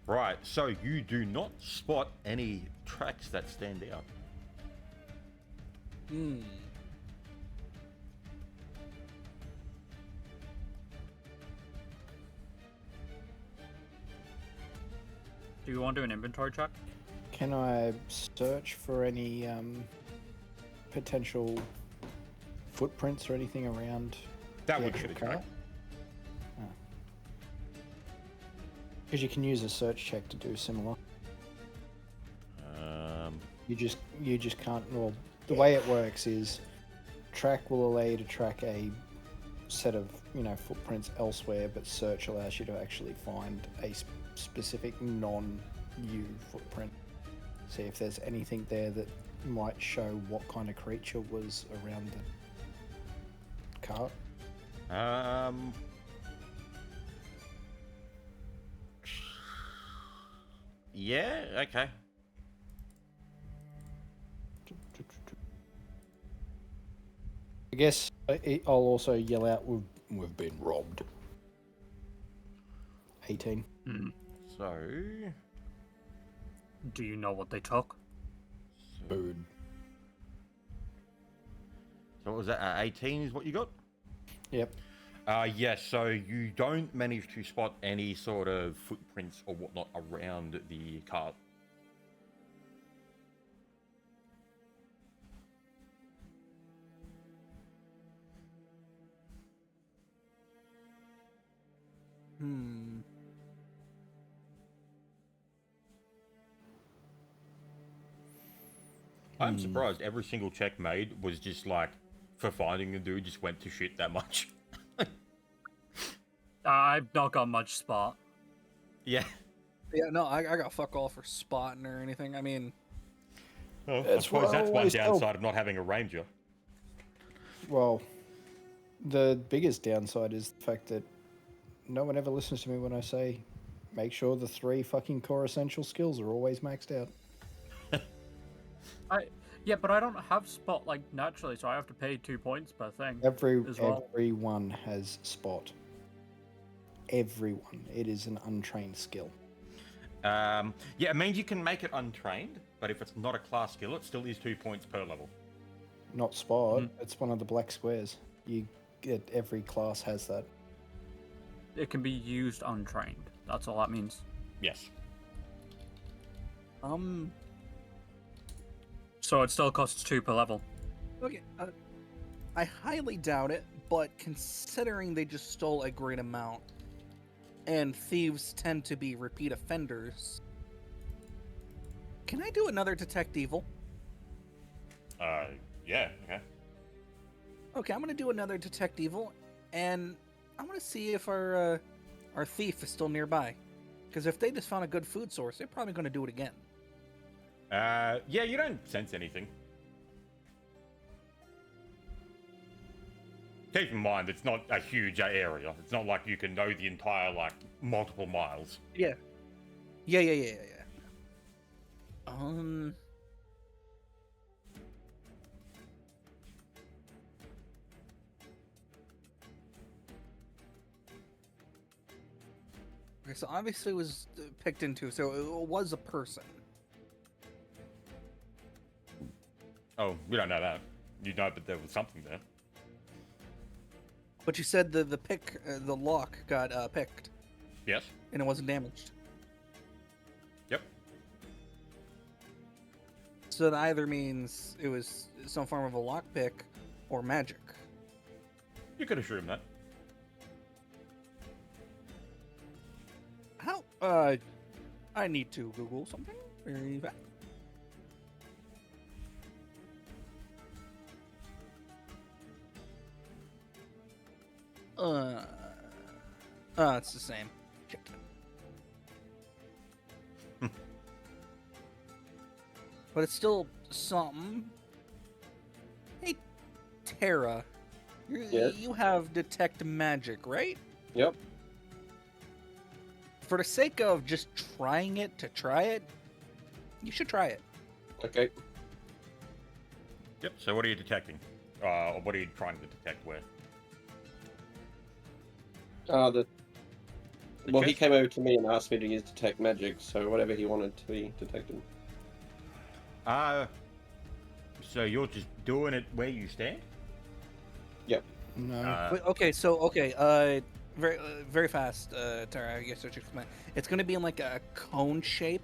Right, so you do not spot any tracks that stand out. Hmm. Do you want to do an inventory check? Can I search for any potential footprints or anything around That the would actual hit a track. car? Because you can use a search check to do similar. You just can't. Well, the way it works is track will allow you to track a set of footprints elsewhere, but search allows you to actually find a specific non-you footprint. See if there's anything there that might show what kind of creature was around the cart. Yeah, okay. I guess I'll also yell out, "We've been robbed." 18. So... Do you know what they took? Food. So what was that? 18 is what you got? Yep. Yes, so you don't manage to spot any sort of footprints or whatnot around the cart. Hmm. I'm surprised every single check made was just like for finding the dude just went to shit that much. I've not got much spot. Yeah. Yeah, no, I got fuck all for spotting or anything. I mean, Well, I That's what suppose I that's one always tell- downside of not having a ranger. Well, the biggest downside is the fact that no one ever listens to me when I say make sure the 3 fucking core essential skills are always maxed out. Yeah, but I don't have spot like naturally, so I have to pay 2 points per thing. as well. Everyone has spot. Everyone. It is an untrained skill. Yeah, it means you can make it untrained, but if it's not a class skill, it still is 2 points per level. Not spot. It's one of the black squares. You get every class has that. It can be used untrained. That's all that means. Yes. So it still costs 2 per level. okay, I highly doubt it, but considering they just stole a great amount, and thieves tend to be repeat offenders, can I do another detect evil? Yeah, okay. Okay, I'm gonna do another detect evil, and I want to see if our thief is still nearby. Because if they just found a good food source, they're probably gonna do it again. Yeah, you don't sense anything. Keep in mind, it's not a huge area. It's not like you can know the entire, like, multiple miles. Yeah. Yeah. Okay, so obviously it was picked into, so it was a person. Oh, we don't know that. You know, but there was something there. But you said the pick, the lock got picked, Yes? and it wasn't damaged. Yep. So that either means it was some form of a lockpick or magic. You could assume that. How? I need to Google something very fast. It's the same. Shit. But it's still something. Hey, Terra, Yes? you have detect magic, right? Yep. For the sake of just trying it to try it, you should try it. Okay. Yep, so what are you detecting? Or what are you trying to detect where? The Well, he chest? came over to me and asked me to use detect magic, so whatever he wanted to be detected. So you're just doing it where you stand? No. Wait, okay, very very fast, Tara. I guess I should explain. It's going to be in like a cone shape,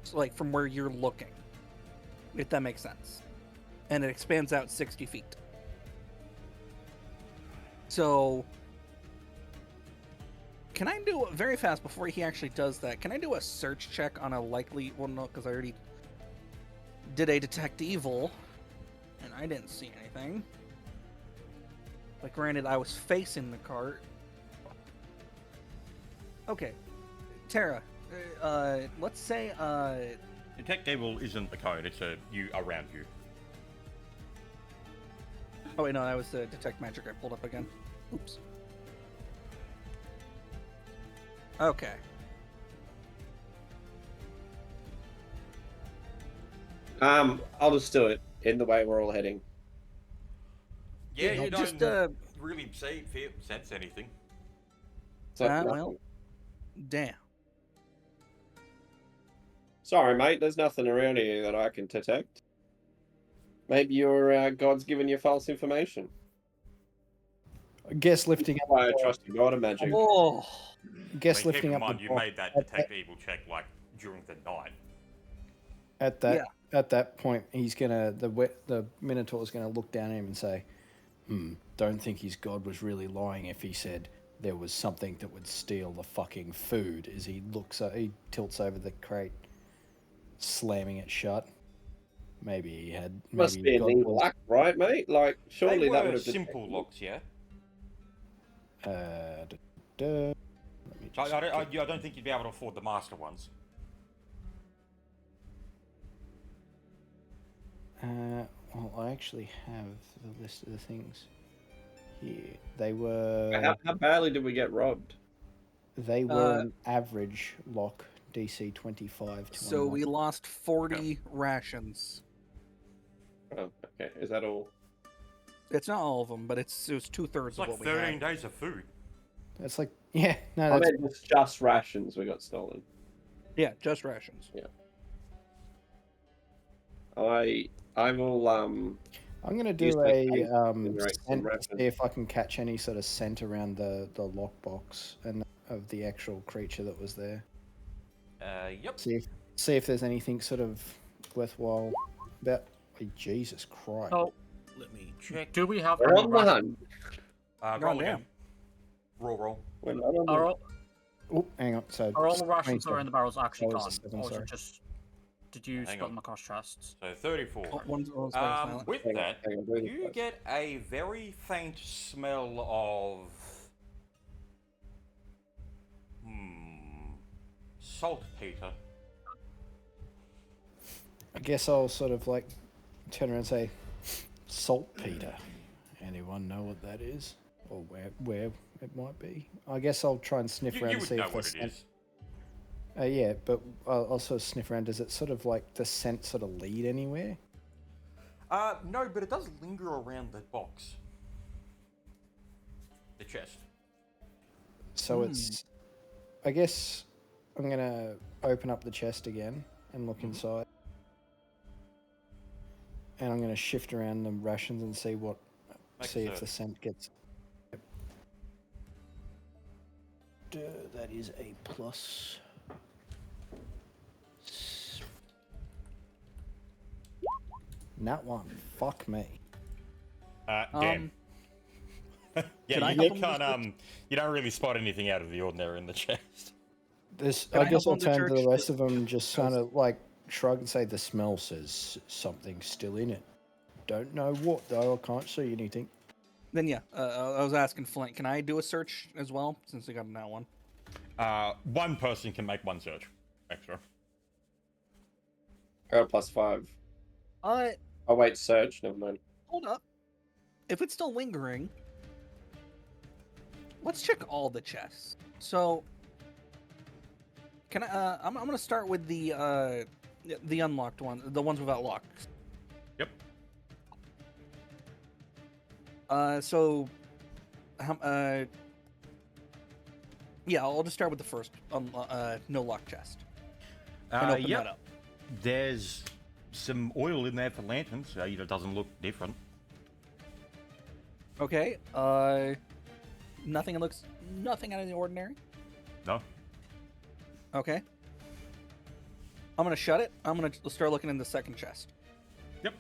so like from where you're looking, if that makes sense, and it expands out 60 feet. So, can I do very fast before he actually does that? Can I do a search check on a likely? Well, no, because I already did a detect evil, and I didn't see anything. Like, granted, I was facing the cart. Okay, Tara, let's say, Detect evil isn't the code, it's a you around you. oh wait, no, that was the detect magic I pulled up again. Oops. Okay. I'll just do it in the way we're all heading. Yeah, Yeah, you just, don't really sense anything. So, well, nothing. damn. Sorry, mate. There's nothing around here that I can detect. Maybe your God's given you false information. Guess lifting up. Why I trust your God and magic. Oh, Guess I mean, keep lifting in up mind, the you block. made that detect evil check like during the night. At that point, he's gonna the Minotaur's gonna look down at him and say, "Don't think his god was really lying if he said there was something that would steal the fucking food. As he tilts over the crate, slamming it shut. Maybe he had. Must maybe be an God evil was- act, right, mate? Like, surely They that were would have simple detected. locks, yeah. Let me So just I get- don't think you'd be able to afford the master ones. Well, I actually have the list of the things here. They were. How badly did we get robbed? They were an average lock, DC 25 to So unlock. we lost 40 rations. Oh, okay. Is that all? It's not all of them, but it was 2/3 It's of like what we 13 had. days of food. That's like, yeah, no, I that's meant it's just rations we got stolen. Yeah, just rations. I will I'm gonna use do the a case to generate some scent to reference. see if I can catch any sort of scent around the lockbox and of the actual creature that was there. Yep. See if there's anything sort of worthwhile about. Oh, Jesus Christ! Oh, Let me check. do we have We're any on the ration- hunt. Roll Goddamn. again. Roll. We're not on the Are all, Oh, hang on. So are all the rations that 27. are in the barrels actually Oh, gone? it's a seven, Or is sorry. it just... Did you Hang split on. them across chests? So 34. One's silent. With Hang on, that, hang on, do this you first. get a very faint smell of saltpeter. I guess I'll sort of like turn around and say, saltpeter. Anyone know what that is, or where it might be? I guess I'll try and sniff You around and would see know if what there's it scent. is. Yeah, but I'll sort of sniff around. Does it sort of like the scent sort of lead anywhere? No, but it does linger around the box. The chest. So it's. I guess I'm gonna open up the chest again and look inside, and I'm gonna shift around the rations and see what, Make see a if the search. scent gets. That is a plus. Nat one. Fuck me. Damn. Can I you help him can't. You don't really spot anything out of the ordinary in the chest. Can I I guess help I'll on the turn to the church? rest of them, just kind of like shrug and say the smell says something's still in it. Don't know what though. I can't see anything. Then yeah, I was asking Flint, can I do a search as well since we got in that one? One person can make one search. Extra. I got +5. Oh wait, search. Never mind. Hold up. If it's still lingering, let's check all the chests. So, can I? I'm gonna start with the unlocked one, the ones without locks. Yep. Yeah, I'll just start with the first no lock chest. And open Yep. that up. There's some oil in there for lanterns, so it doesn't look different. Okay. Nothing out of the ordinary. No. Okay. I'm gonna shut it. I'm gonna start looking in the second chest. Yep.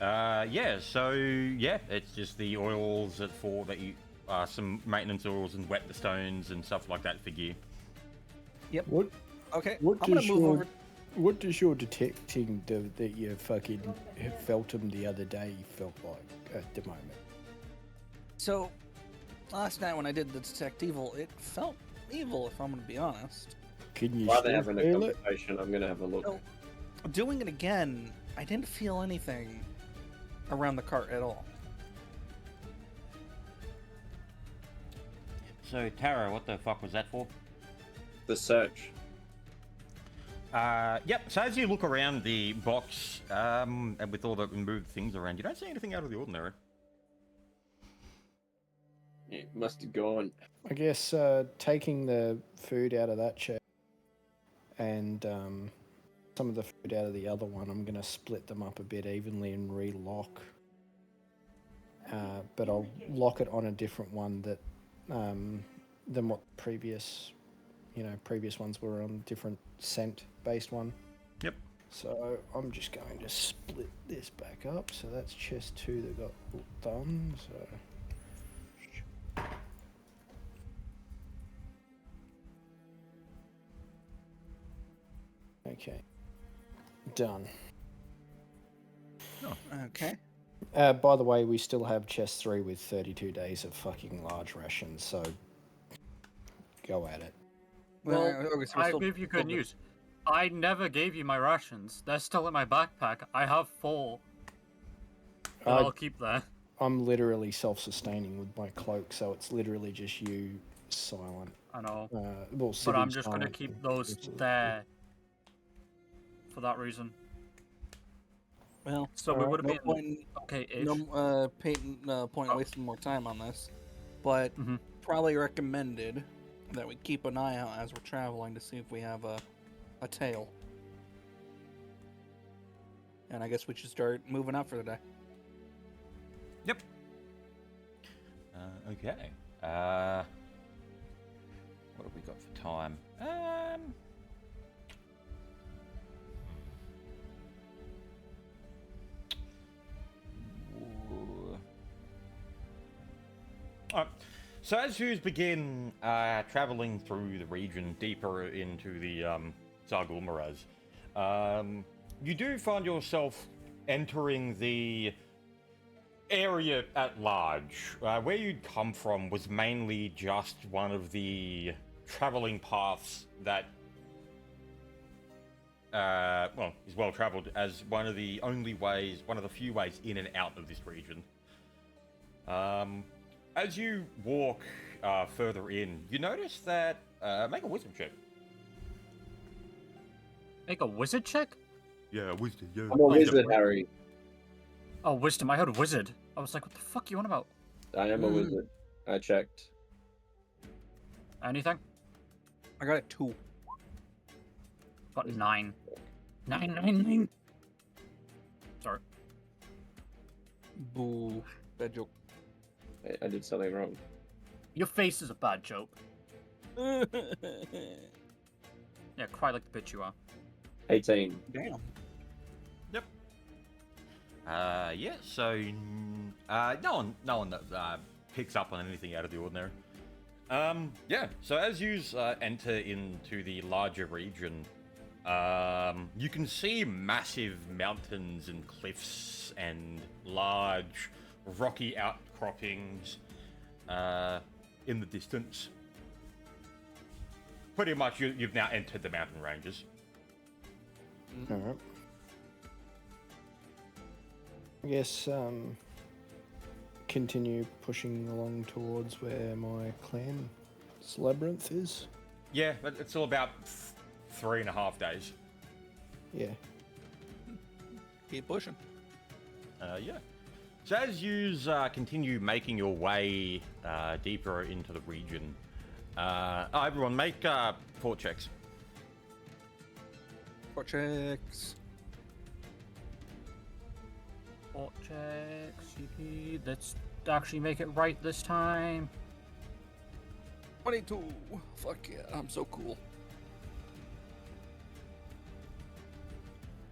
Yeah. So yeah, it's just the oils that you some maintenance oils and wet the stones and stuff like that for gear. What Okay. What I'm gonna does move your over. What does your detecting that you fucking felt him the other day felt like at the moment? So, last night when I did the detect evil, it felt evil. If I'm gonna be honest. Can you While they're still having a feel it? conversation, I'm gonna have a look. Oh. Doing it again, I didn't feel anything around the cart at all. So Tara, what the fuck was that for? The search. Yep. So as you look around the box, and with all the removed things around, you don't see anything out of the ordinary. It must have gone. I guess taking the food out of that chest and some of the food out of the other one, I'm going to split them up a bit evenly and relock. But I'll lock it on a different one that than what previous ones were on, different scent based one. Yep. So I'm just going to split this back up. So that's chest 2 that got done. So Okay. Done. Okay. By the way, we still have chest 3 with 32 days of fucking large rations, so go at it. Well, okay, so we're I still- gave you still good news. I never gave you my rations. They're still in my backpack. I have 4 that I- I'll keep there. I'm literally self-sustaining with my cloak, so it's literally just you, silent. I know. Well, But I'm Sibby's just gonna silent keep and those Crystal's there for that reason. Well, So we would have no been point, okay-ish. point wasting more time on this, but Mhm. probably recommended that we keep an eye out as we're traveling to see if we have a tail. And I guess we should start moving out for the day. Yep. Okay. What have we got for time? Alright. So as you begin traveling through the region deeper into the Zargulmaraz, you do find yourself entering the area at large. Where you'd come from was mainly just one of the traveling paths that is well traveled as one of the few ways in and out of this region. As you walk further in, you notice that make a wisdom check. Make a wizard check? Yeah, wisdom. Yeah. I'm a wizard, Harry. Oh, wisdom. I heard wizard. I was like, what the fuck you on about? I am a wizard. I checked. Anything? I got a 2. Got 9. 9. Sorry. Boo. Bad joke. I did something wrong. Your face is a bad joke. Damn. Yeah, cry like the bitch you are. 18. Yeah, so no one picks up on anything out of the ordinary. Yeah, so as you enter into the larger region, you can see massive mountains and cliffs and large rocky outcroppings in the distance. Pretty much you've now entered the mountain ranges. Alright. I guess, continue pushing along towards where my clan's labyrinth is. Yeah, but it's all about 3.5 days. Yeah. Keep pushing. Yeah. So as you continue making your way deeper into the region, everyone make fort checks. Fort checks. Fort check, CP. Let's actually make it right this time. 22. Fuck yeah, I'm so cool.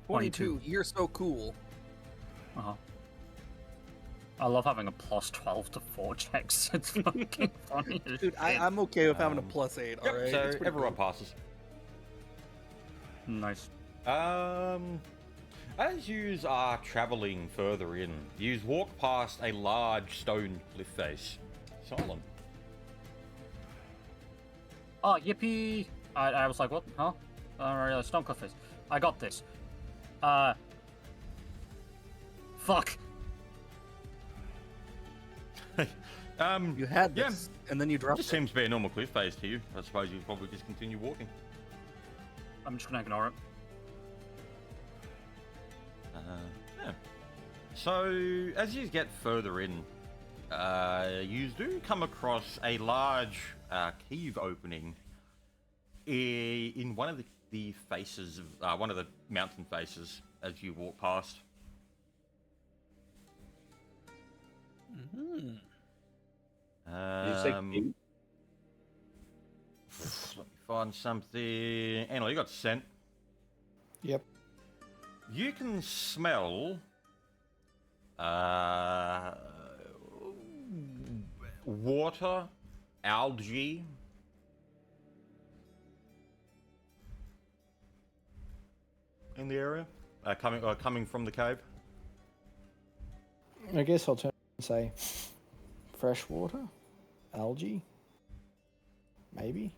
22. You're so cool. Uh-huh. I love having a plus 12 to 4 checks. It's fucking funny as Dude, shit. I'm okay with having a +8, Yep, alright? so everyone passes. Nice. As you are traveling further in, you walk past a large stone cliff face. Solon. Oh, yippee! I was like, what? Huh? Stone Cliff is. I got this. Fuck. You had yeah, this, and then you it dropped just it. seems to be a normal cliff face to you. I suppose you'd probably just continue walking. I'm just gonna ignore it. Yeah. So, as you get further in, you do come across a large cave opening in one of the faces of one of the mountain faces as you walk past. Mm-hmm. Did you say king? Let me find something. Anna, you got scent. Yep. You can smell water, algae, in the area? Coming from the cave? I guess I'll turn and say fresh water, algae, maybe.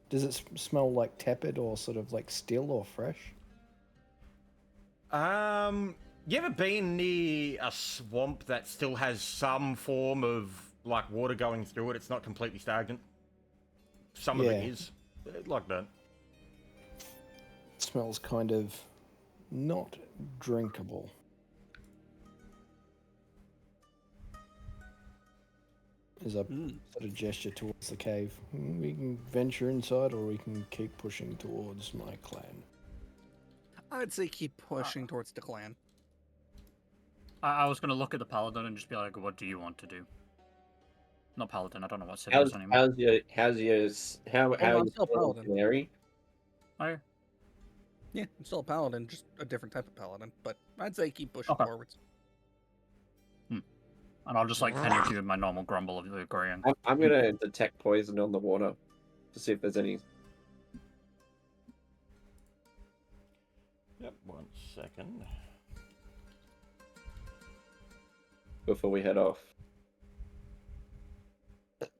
Does it smell like tepid or sort of like still or fresh? You ever been near a swamp that still has some form of like water going through it? It's not completely stagnant. Some of it Yeah. is like that. It smells kind of not drinkable. As I sort of gesture towards the cave. We can venture inside or we can keep pushing towards my clan. I'd say keep pushing towards the clan. I was going to look at the paladin and just be like, what do you want to do? Not paladin, I don't know what city How's is anymore. how I'm you still feeling, paladin. Canary? Oh, yeah. Yeah, I'm still a paladin, just a different type of paladin. But I'd say keep pushing Okay. forwards. And I'll just like continue with my normal grumble of agreeing. I'm gonna detect poison on the water to see if there's any. Yep, 1 second. Before we head off. Just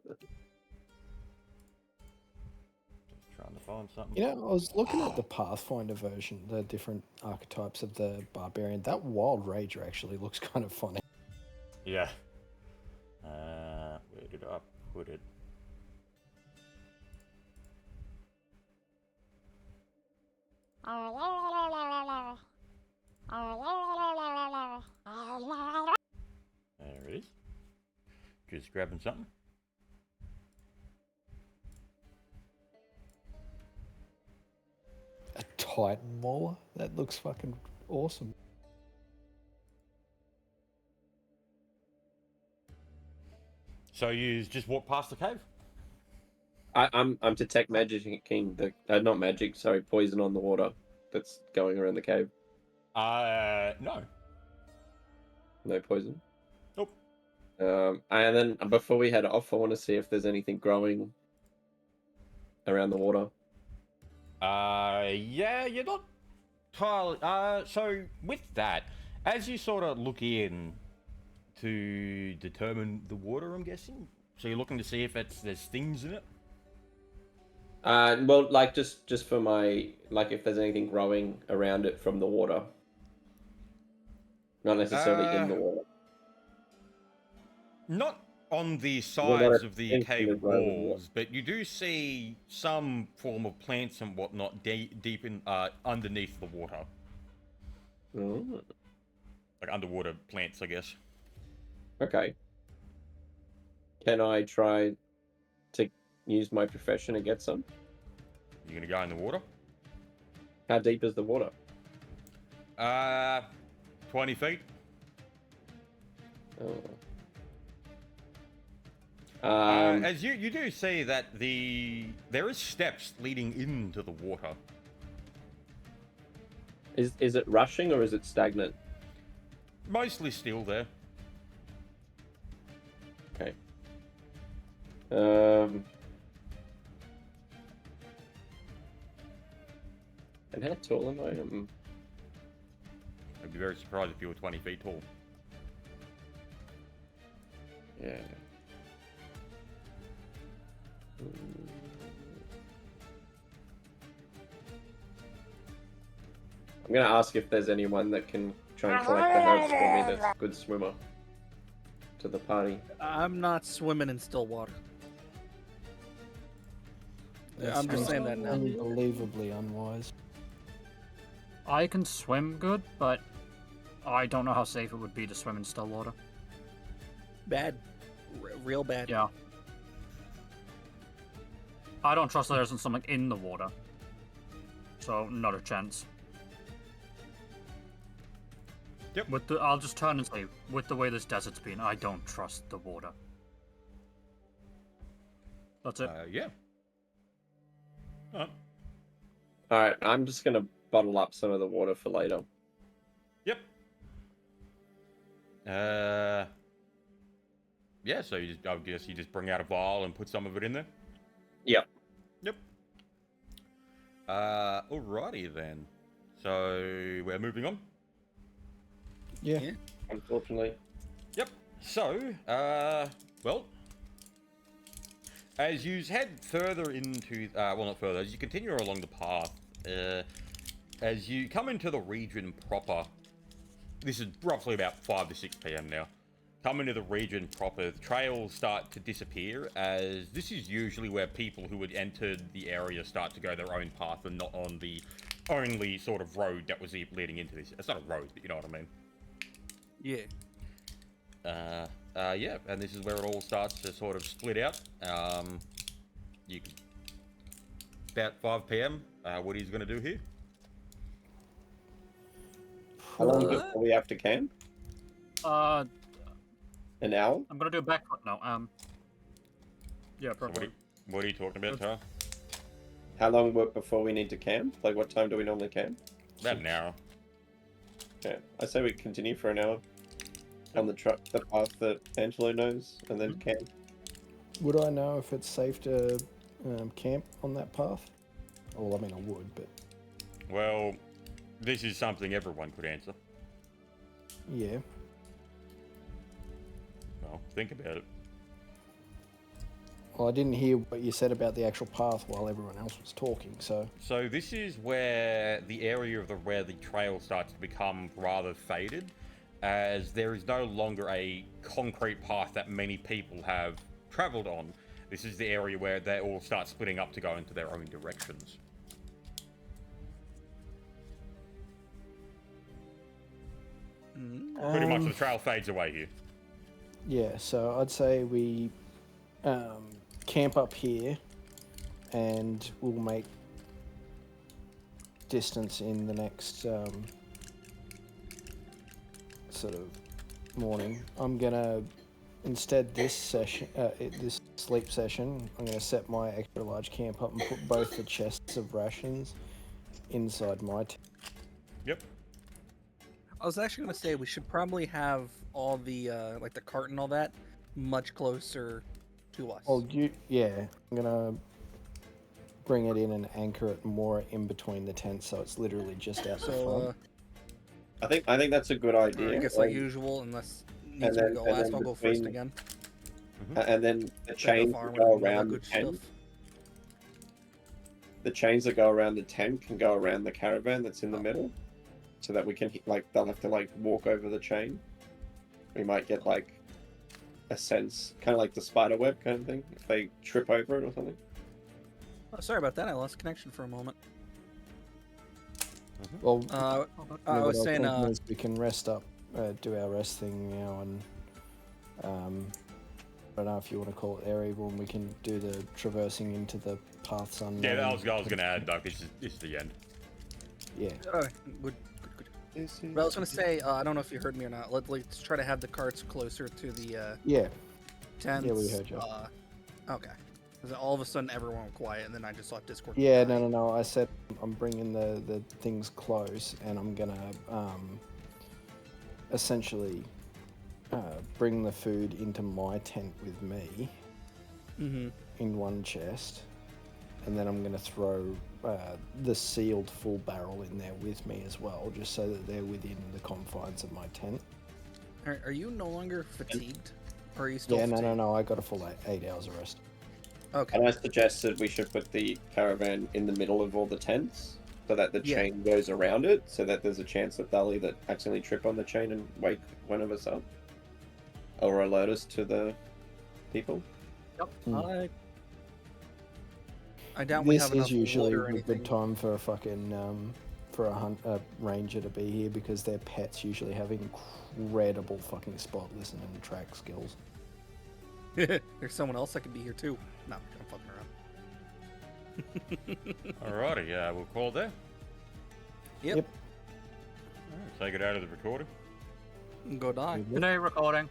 trying to find something. You know, I was looking at the Pathfinder version, the different archetypes of the barbarian. That Wild Rager actually looks kind of funny. Yeah. Where did I put it? There it is. Just grabbing something. A Titan Mauler? That looks fucking awesome. So you just walk past the cave? I'm detect magicking the not magic, sorry, poison on the water that's going around the cave. No. No poison. Nope. And then before we head off, I want to see if there's anything growing around the water. Yeah, you're not entirely. So with that, as you sort of look in to determine the water, I'm guessing. So you're looking to see if there's things in it. Well, like just for my like if there's anything growing around it from the water, not necessarily in the water. Not on the Well, sides of the anything cave that's growing in the walls, but you do see some form of plants and whatnot deep in underneath the water, Oh, like underwater plants, I guess. okay. Can I try to use my profession to get some? You gonna go in the water? How deep is the water? 20 feet. Oh. As you do see that there is steps leading into the water. Is it rushing or is it stagnant? Mostly still there. Okay. And how tall am I? I'd be very surprised if you were 20 feet tall. Yeah. I'm gonna ask if there's anyone that can try and collect the herbs for me that's a good swimmer to the party. I'm not swimming in still water. That I'm just sounds saying that now. Unbelievably unwise. I can swim good, but I don't know how safe it would be to swim in still water. Bad. Real bad. Yeah. I don't trust there isn't something in the water. So, not a chance. Yep. I'll just turn and say, with the way this desert's been, I don't trust the water. That's it. Yeah. Alright, I'm just gonna bottle up some of the water for later. Yep. Yeah, so I guess you just bring out a vial and put some of it in there? Yep. Yep. Alrighty then. So we're moving on. Yeah. Yeah. Unfortunately. Yep. So, well, as you head further into, well, not further, as you continue along the path, as you come into the region proper, this is roughly about 5 to 6 p.m. now. Come into the region proper, the trails start to disappear, as this is usually where people who had entered the area start to go their own path and not on the only sort of road that was leading into this. It's not a road, but you know what I mean. Yeah. Yeah, and this is where it all starts to sort of split out. You can, about 5 p.m. What he's going to do here? How long before we have to camp? I'm An hour? gonna do a back foot now. Yeah, So probably. what are you talking about, Tara? How long before we need to camp? Like, what time do we normally camp? About an hour. Okay, I say we continue for an hour on the path that Angelo knows, and then camp. Would I know if it's safe to camp on that path? Well, I mean, I would, but Well, this is something everyone could answer. yeah. Well, think about it. Well, I didn't hear what you said about the actual path while everyone else was talking, so... So this is where the area of where the trail starts to become rather faded, as there is no longer a concrete path that many people have travelled on. This is the area where they all start splitting up to go into their own directions. Pretty much the trail fades away here. Yeah, so I'd say we camp up here and we'll make distance in the next sort of morning. I'm gonna, instead this session, this sleep session, I'm gonna set my extra large camp up and put both the chests of rations inside my tent. Yep. I was actually gonna say we should probably have all the like the cart and all that much closer to us. Oh, yeah, I'm gonna bring it in and anchor it more in between the tents, so it's literally just out the so front. I think that's a good idea. I guess like usual, unless needs to go last, I'll go first between- again. And then the Set chains the farm that go and all that around the good tent. stuff. The chains that go around the tent can go around the caravan that's in the Oh. middle, so that we can like they'll have to like walk over the chain. We might get like a sense, kind of like the spider web kind of thing, if they trip over it or something. Oh, sorry about that. I lost connection for a moment. Well, I was saying, we can rest up, do our rest thing now, and I don't know if you want to call it area, when we can do the traversing into the paths unknown. Yeah, I was going to add, Doug. This is the end. good. But I was gonna say, I don't know if you heard me or not. Let's try to have the carts closer to the Yeah, tents. Yeah, we heard you. Okay. Because all of a sudden everyone went quiet, and then I just saw Discord. yeah, die. no. I said I'm bringing the things close, and I'm gonna essentially bring the food into my tent with me Mm-hmm. in one chest, and then I'm gonna throw the sealed full barrel in there with me as well, just so that they're within the confines of my tent. Are you no longer fatigued, or are you still? Yeah, fatigued? no. I got a full 8 hours of rest. Okay. And I suggested we should put the caravan in the middle of all the tents, so that the Yeah. chain goes around it, so that there's a chance that they'll either accidentally trip on the chain and wake one of us up, or alert us to the people. Yep. Hmm. I doubt we This have is enough usually wood or a anything. good time for a fucking for a ranger to be here, because their pets usually have incredible fucking spot listening and track skills. There's someone else that could be here too. No, I'm fucking around. Alrighty, we'll call it there. Yep. Yep. Alright, take it out of the recording. Go die. Good day, recording.